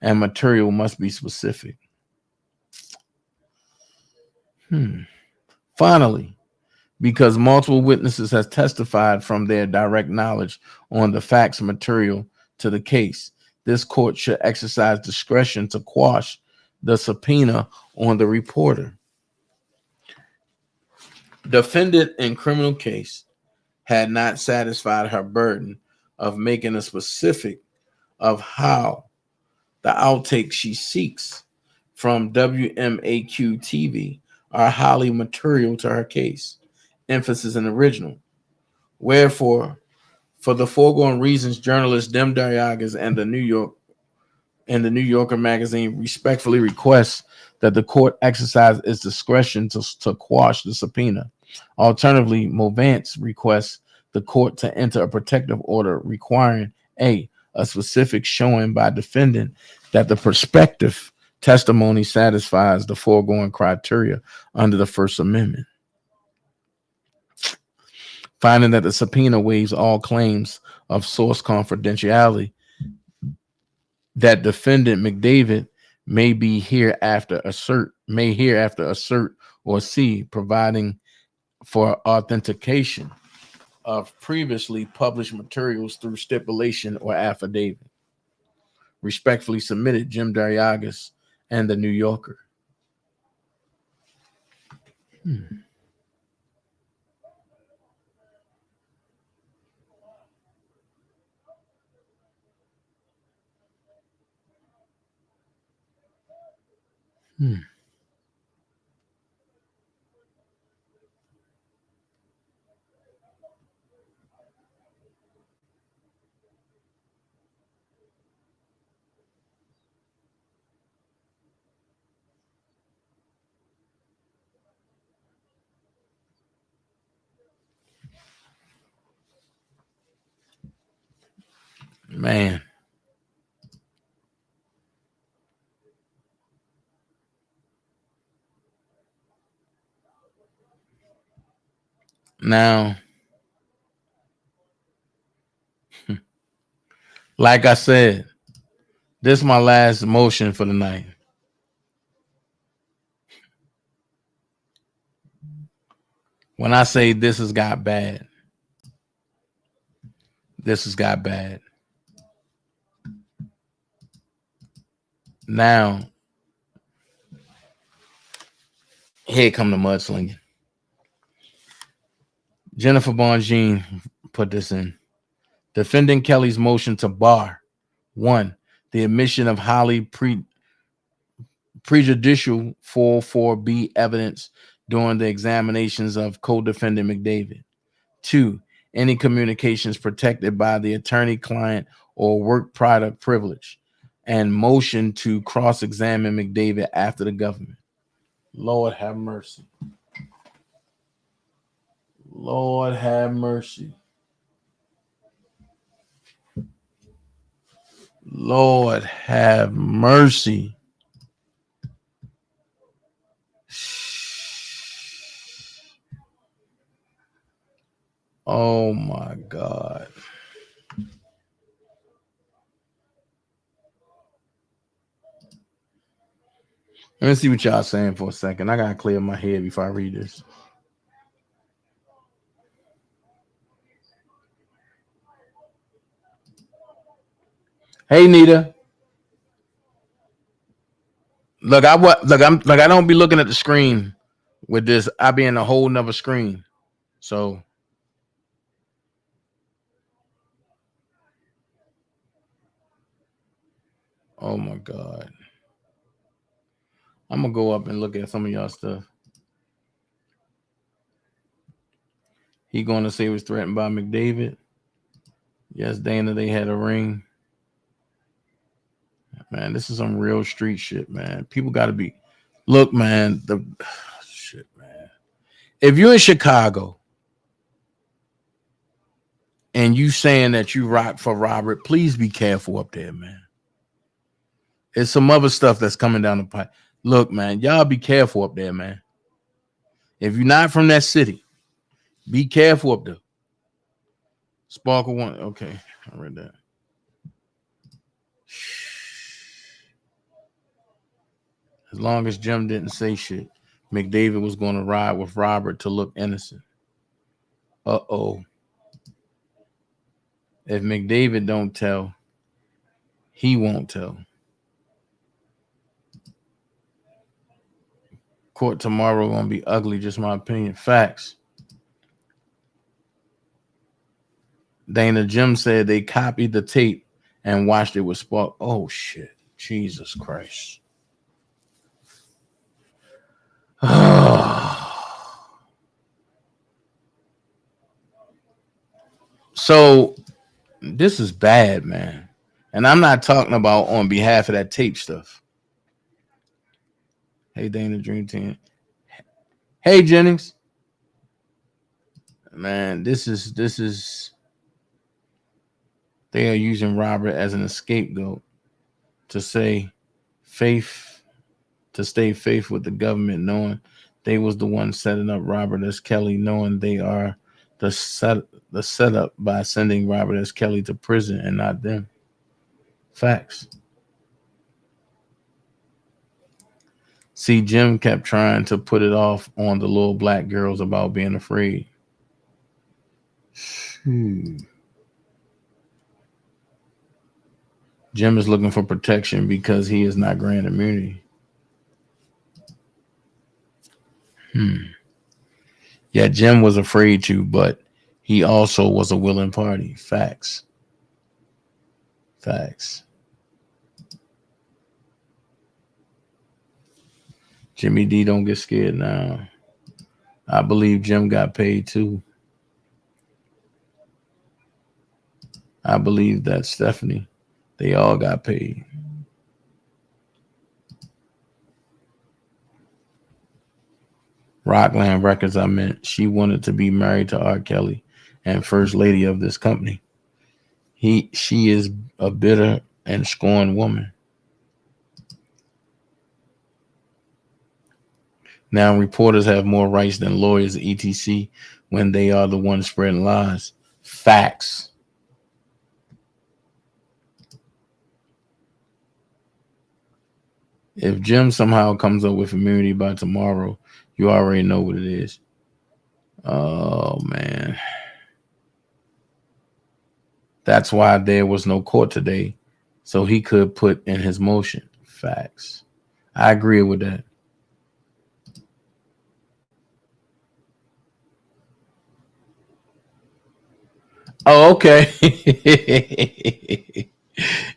and material must be specific. Finally, because multiple witnesses has testified from their direct knowledge on the facts material to the case, this court should exercise discretion to quash the subpoena on the reporter. Defendant in criminal case had not satisfied her burden of making a specific of how the outtakes she seeks from WMAQ TV are highly material to her case. Emphasis in original. Wherefore, for the foregoing reasons, journalist Dem Daryagas and the New Yorker magazine respectfully request that the court exercise its discretion to quash the subpoena. Alternatively, Movance requests the court to enter a protective order requiring a specific showing by defendant that the prospective testimony satisfies the foregoing criteria under the First Amendment. Finding that the subpoena waives all claims of source confidentiality, that defendant McDavid may hereafter assert or see, providing for authentication of previously published materials through stipulation or affidavit. Respectfully submitted, Jim Daryagas and the New Yorker. Man. Now, like I said, this is my last motion for the night. When I say this has got bad, this has got bad. Now, here come the mudslinging. Jennifer Bonjean put this in. Defending Kelly's motion to bar, 1, the admission of highly prejudicial 404B evidence during the examinations of co-defendant McDavid. 2, any communications protected by the attorney-client or work product privilege, and motion to cross-examine McDavid after the government. Lord have mercy. Lord have mercy. Lord have mercy. Oh my God. Let me see what y'all saying for a second. I gotta clear my head before I read this. Hey Nita. Look, I don't be looking at the screen with this. I be in a whole nother screen. So oh my God. I'm gonna go up and look at some of y'all stuff. He gonna say he was threatened by McDavid. Yes, Dana, they had a ring. Man, this is some real street shit, man. People gotta be. Look, man, shit, man. If you're in Chicago and you saying that you rock for Robert, please be careful up there, man. There's some other stuff that's coming down the pipe. Look, man, y'all be careful up there, man. If you're not from that city, be careful up there. Sparkle one. Okay, I read that. As long as Jim didn't say shit. McDavid was going to ride with Robert to look innocent. Uh-oh. If McDavid don't tell, he won't tell. Court tomorrow gonna be ugly, just my opinion. Facts. Dana Jim said they copied the tape and watched it with Spark. Oh shit. Jesus Christ. So this is bad, man. And I'm not talking about on behalf of that tape stuff. Hey, Dana Dream Team. Hey, Jennings. Man, this is they are using Robert as an scapegoat to say faith, to stay faith with the government, knowing they was the one setting up Robert S. Kelly, knowing they are the setup by sending Robert S. Kelly to prison and not them. Facts. See, Jim kept trying to put it off on the little black girls about being afraid. Jim is looking for protection because he is not granted immunity. Yeah, Jim was afraid to, but he also was a willing party. Facts. Facts. Jimmy D don't get scared now. I believe Jim got paid too. I believe that Stephanie, they all got paid. Rockland Records, I meant, she wanted to be married to R. Kelly and first lady of this company. She is a bitter and scorned woman. Now reporters have more rights than lawyers, etc., when they are the ones spreading lies. Facts. If Jim somehow comes up with immunity by tomorrow, you already know what it is. Oh, man. That's why there was no court today, so he could put in his motion. Facts. I agree with that. Oh, okay.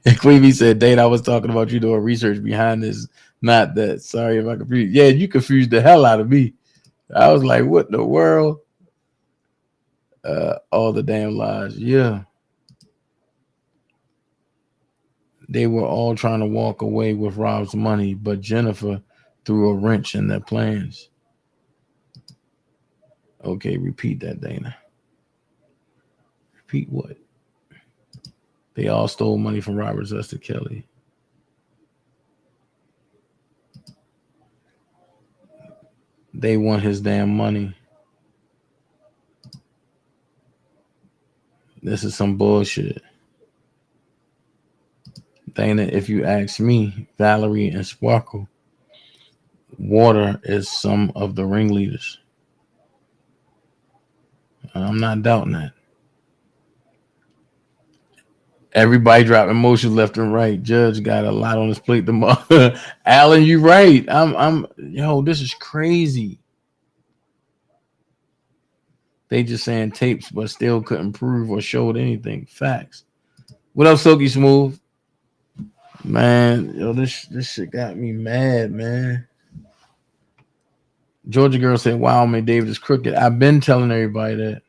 And Queevy said, Dane, I was talking about you doing research behind this. Not that. Sorry if I confused. Yeah, you confused the hell out of me. I was like, what in the world? All the damn lies. Yeah. They were all trying to walk away with Rob's money, but Jennifer threw a wrench in their plans. Okay, repeat that, Dana. Repeat what? They all stole money from Robert Zester Kelly. They want his damn money. This is some bullshit. Dana, if you ask me, Valerie and Sparkle, Water is some of the ringleaders. I'm not doubting that. Everybody dropping motions left and right. Judge got a lot on his plate tomorrow. Alan, you right. Yo, this is crazy. They just saying tapes, but still couldn't prove or showed anything. Facts. What up, Silky Smooth? Man, yo, this shit got me mad, man. Georgia girl said, wow, man, David is crooked. I've been telling everybody that.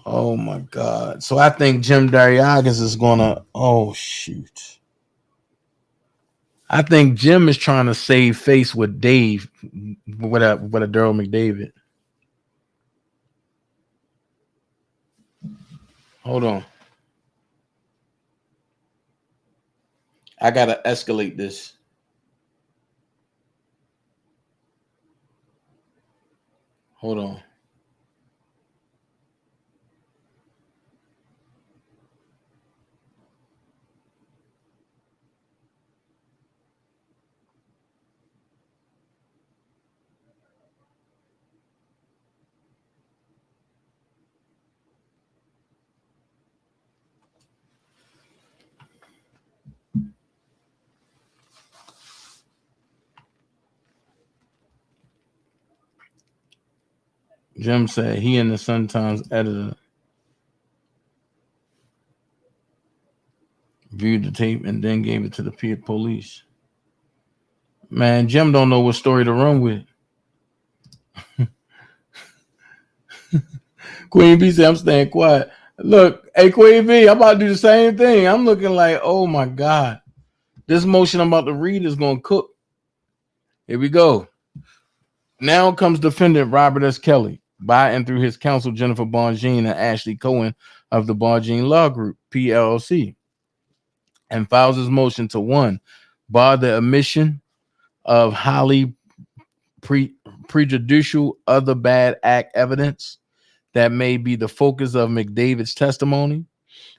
Oh my God. So I think Jim Dariagas is gonna, oh shoot. I think Jim is trying to save face with Dave, with a Daryl McDavid. Hold on. I gotta escalate this. Hold on. Jim said he and the Sun-Times editor viewed the tape and then gave it to the police. Man, Jim don't know what story to run with. Queen B said, I'm staying quiet. Look, hey, Queen B, I'm about to do the same thing. I'm looking like, oh my God. This motion I'm about to read is going to cook. Here we go. Now comes defendant Robert S. Kelly by and through his counsel Jennifer Bonjean and Ashley Cohen of the Bonjean Law Group, PLC, and files his motion to 1, bar the admission of highly prejudicial other bad act evidence that may be the focus of McDavid's testimony,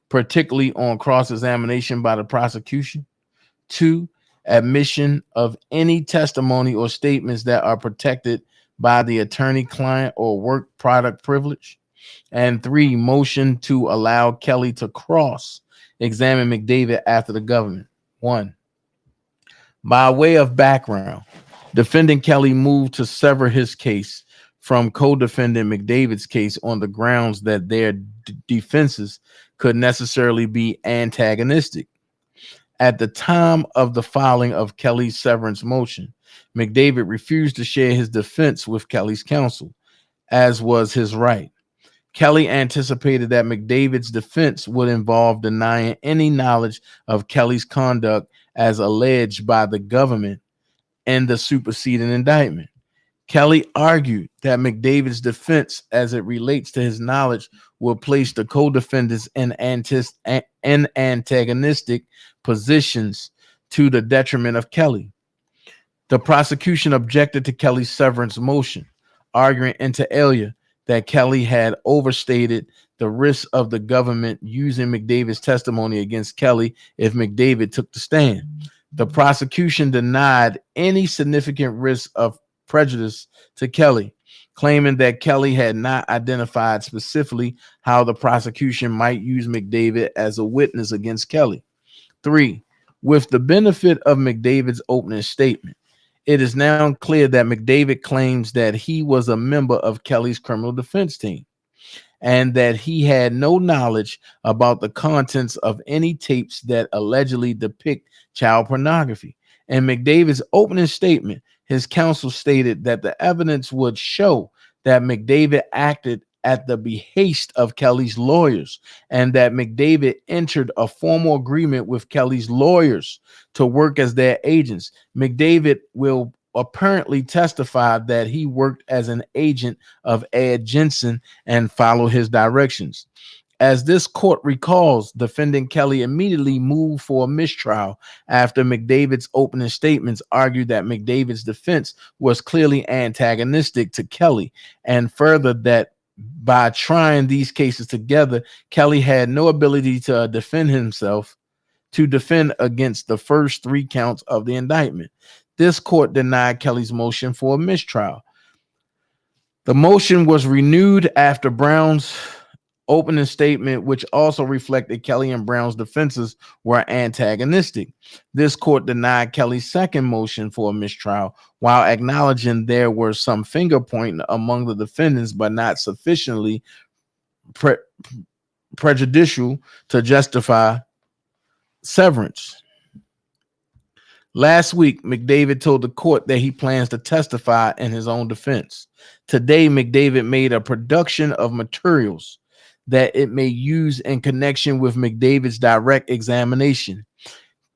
particularly on cross-examination by the prosecution. 2, admission of any testimony or statements that are protected by the attorney-client or work product privilege. And 3, motion to allow Kelly to cross-examine McDavid after the government. 1, by way of background, defendant Kelly moved to sever his case from co-defendant McDavid's case on the grounds that their defenses could necessarily be antagonistic. At the time of the filing of Kelly's severance motion, McDavid refused to share his defense with Kelly's counsel, as was his right. Kelly anticipated that McDavid's defense would involve denying any knowledge of Kelly's conduct as alleged by the government in the superseding indictment. Kelly argued that McDavid's defense as it relates to his knowledge will place the co-defendants in antagonistic positions to the detriment of Kelly. The prosecution objected to Kelly's severance motion, arguing inter alia that Kelly had overstated the risk of the government using McDavid's testimony against Kelly if McDavid took the stand. The prosecution denied any significant risk of prejudice to Kelly, claiming that Kelly had not identified specifically how the prosecution might use McDavid as a witness against Kelly. 3, with the benefit of McDavid's opening statement, it is now clear that McDavid claims that he was a member of Kelly's criminal defense team and that he had no knowledge about the contents of any tapes that allegedly depict child pornography. In McDavid's opening statement, his counsel stated that the evidence would show that McDavid acted at the behest of Kelly's lawyers and that McDavid entered a formal agreement with Kelly's lawyers to work as their agents. McDavid will apparently testify that he worked as an agent of Ed Jensen and followed his directions. As this court recalls, defendant Kelly immediately moved for a mistrial after McDavid's opening statements argued that McDavid's defense was clearly antagonistic to Kelly, and further that by trying these cases together, Kelly had no ability to defend himself, to defend against the first 3 counts of the indictment. This court denied Kelly's motion for a mistrial. The motion was renewed after Brown's opening statement, which also reflected Kelly and Brown's defenses were antagonistic. This court denied Kelly's second motion for a mistrial while acknowledging there were some finger pointing among the defendants, but not sufficiently prejudicial to justify severance. Last week, McDavid told the court that he plans to testify in his own defense. Today, McDavid made a production of materials that it may use in connection with McDavid's direct examination.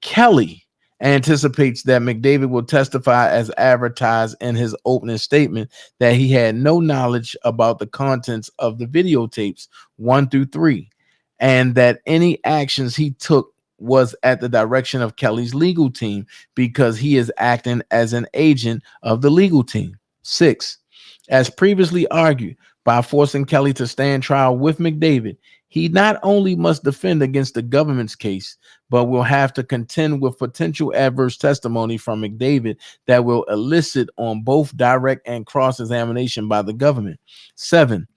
Kelly anticipates that McDavid will testify as advertised in his opening statement that he had no knowledge about the contents of the videotapes 1 through 3, and that any actions he took was at the direction of Kelly's legal team because he is acting as an agent of the legal team. 6, as previously argued, by forcing Kelly to stand trial with McDavid, he not only must defend against the government's case, but will have to contend with potential adverse testimony from McDavid that will elicit on both direct and cross-examination by the government. 7,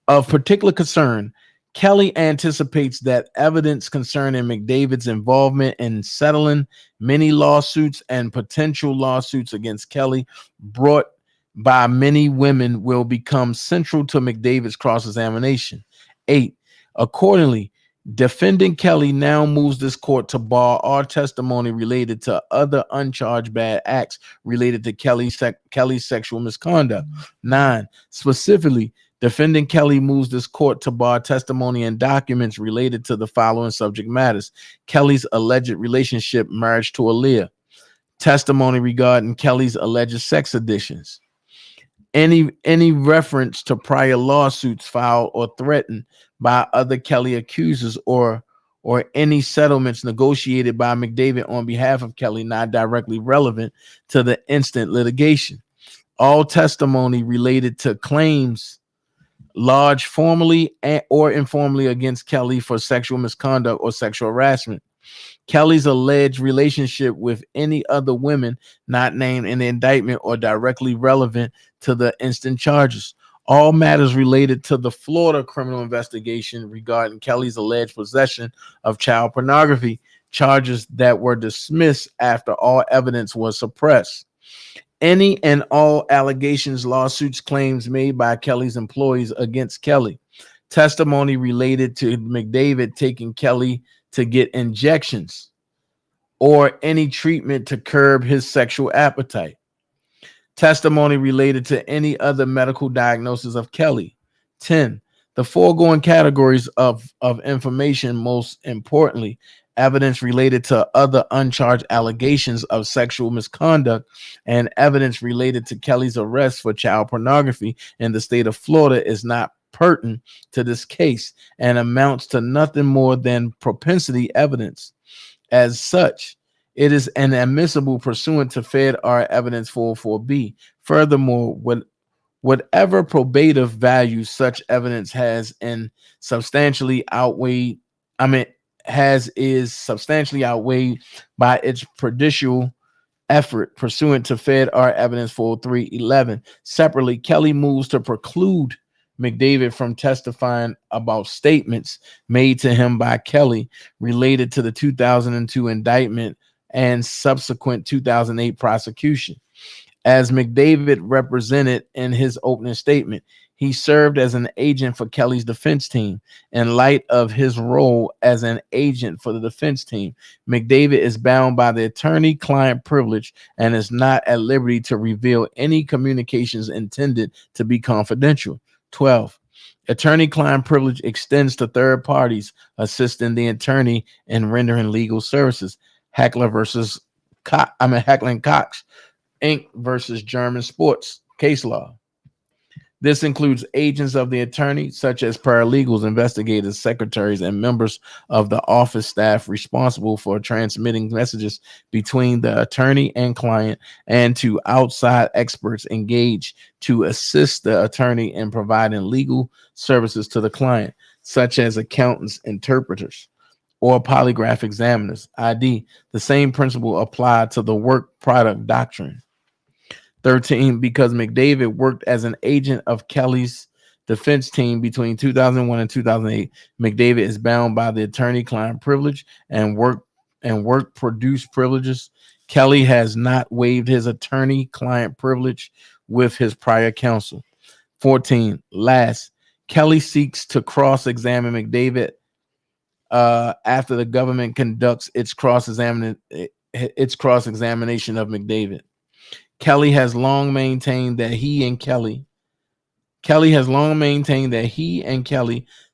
of particular concern, Kelly anticipates that evidence concerning McDavid's involvement in settling many lawsuits and potential lawsuits against Kelly brought by many women will become central to McDavid's cross-examination. 8. Accordingly, defendant Kelly now moves this court to bar all testimony related to other uncharged bad acts related to Kelly's sexual misconduct. 9. Specifically, defendant Kelly moves this court to bar testimony and documents related to the following subject matters: Kelly's alleged relationship, marriage to Aaliyah, testimony regarding Kelly's alleged sex addictions, any reference to prior lawsuits filed or threatened by other Kelly accusers, or any settlements negotiated by McDavid on behalf of Kelly not directly relevant to the instant litigation. All testimony related to claims lodged formally or informally against Kelly for sexual misconduct or sexual harassment. Kelly's alleged relationship with any other women not named in the indictment or directly relevant to the instant charges. All matters related to the Florida criminal investigation regarding Kelly's alleged possession of child pornography, charges that were dismissed after all evidence was suppressed. Any and all allegations, lawsuits, claims made by Kelly's employees against Kelly. Testimony related to McDavid taking Kelly to get injections or any treatment to curb his sexual appetite. Testimony related to any other medical diagnosis of Kelly. 10. The foregoing categories of information, most importantly, evidence related to other uncharged allegations of sexual misconduct and evidence related to Kelly's arrest for child pornography in the state of Florida, is not pertinent to this case and amounts to nothing more than propensity evidence. As such, it is inadmissible pursuant to Fed R Evidence 404B. Furthermore, whatever probative value such evidence has is substantially outweighed by its prejudicial effort pursuant to Fed R Evidence 40311. Separately, Kelly moves to preclude McDavid from testifying about statements made to him by Kelly related to the 2002 indictment and subsequent 2008 prosecution. As McDavid represented in his opening statement, he served as an agent for Kelly's defense team. In light of his role as an agent for the defense team, McDavid is bound by the attorney-client privilege and is not at liberty to reveal any communications intended to be confidential. 12. Attorney-client privilege extends to third parties assisting the attorney in rendering legal services. Heckler and Cox, Inc. versus German Sports case law. This includes agents of the attorney, such as paralegals, investigators, secretaries, and members of the office staff responsible for transmitting messages between the attorney and client, and to outside experts engaged to assist the attorney in providing legal services to the client, such as accountants, interpreters, or polygraph examiners. ID. The same principle applied to the work product doctrine. 13. Because McDavid worked as an agent of Kelly's defense team between 2001 and 2008, McDavid is bound by the attorney-client privilege and work produce privileges. Kelly has not waived his attorney-client privilege with his prior counsel. 14. Last, Kelly seeks to cross-examine McDavid after the government conducts its cross-examination of McDavid. Kelly has long maintained that he and Kelly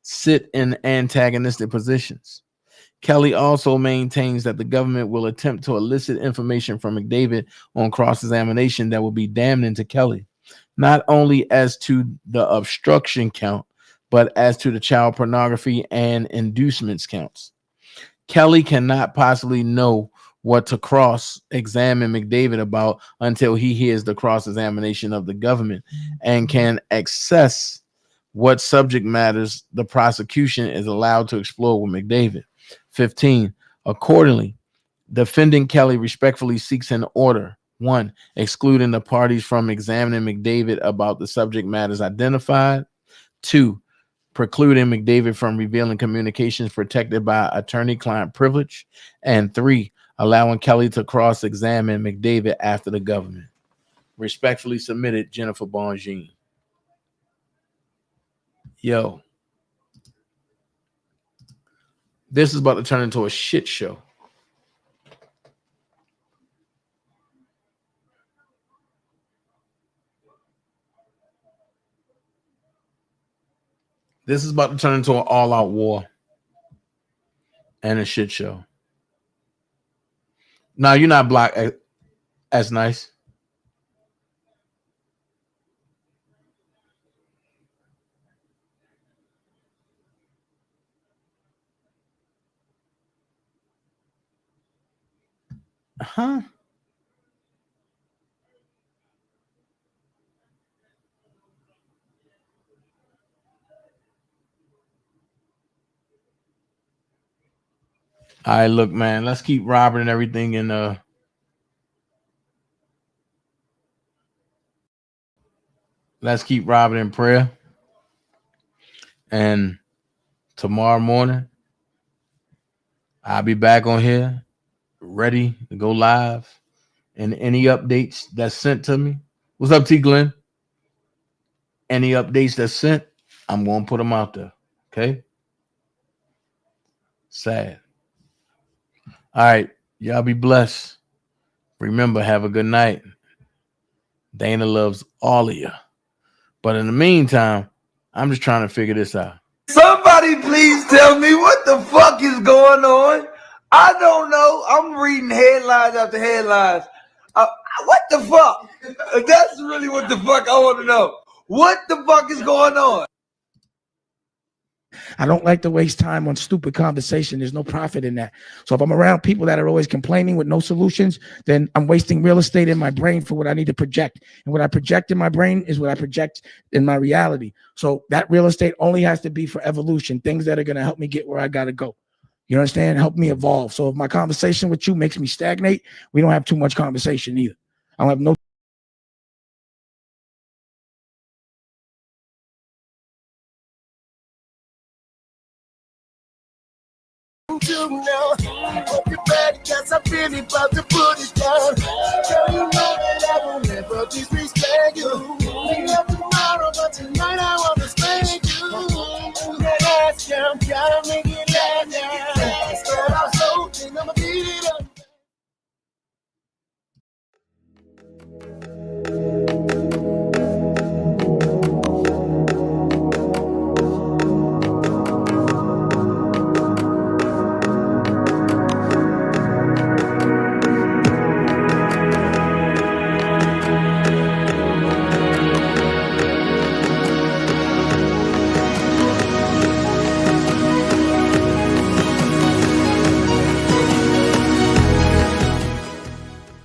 sit in antagonistic positions. Kelly also maintains that the government will attempt to elicit information from McDavid on cross-examination that will be damning to Kelly, not only as to the obstruction count, but as to the child pornography and inducements counts. Kelly cannot possibly know what to cross-examine McDavid about until he hears the cross-examination of the government and can access what subject matters the prosecution is allowed to explore with McDavid. 15. Accordingly, defendant Kelly respectfully seeks an order: 1. Excluding the parties from examining McDavid about the subject matters identified. 2. Precluding McDavid from revealing communications protected by attorney-client privilege. And 3. Allowing Kelly to cross-examine McDavid after the government. Respectfully submitted, Jennifer Bongine. Yo, this is about to turn into a shit show. This is about to turn into an all-out war and a shit show. No, you're not blocked. That's nice. Huh? All right, look, man, let's keep Robert and everything in let's keep Robert in prayer. And tomorrow morning, I'll be back on here, ready to go live. And any updates that's sent to me. What's up, T. Glenn? Any updates that's sent, I'm going to put them out there. Okay? Sad. All right. Y'all be blessed. Remember, have a good night. Dana loves all of you. But in the meantime, I'm just trying to figure this out. Somebody please tell me what the fuck is going on. I don't know. I'm reading headlines after headlines. What the fuck? That's really what the fuck I want to know. What the fuck is going on? I don't like to waste time on stupid conversation. There's no profit in that. So if I'm around people that are always complaining with no solutions, then I'm wasting real estate in my brain for what I need to project. And what I project in my brain is what I project in my reality. So that real estate only has to be for evolution, things that are going to help me get where I got to go. You understand? Help me evolve. So if my conversation with you makes me stagnate, we don't have too much conversation either. I don't have no now. Hope you're ready, cause I'm really about to put it down. Girl, you know that I will never disrespect you. We have tomorrow, but tonight I want to spank you. That ass, girl, gotta make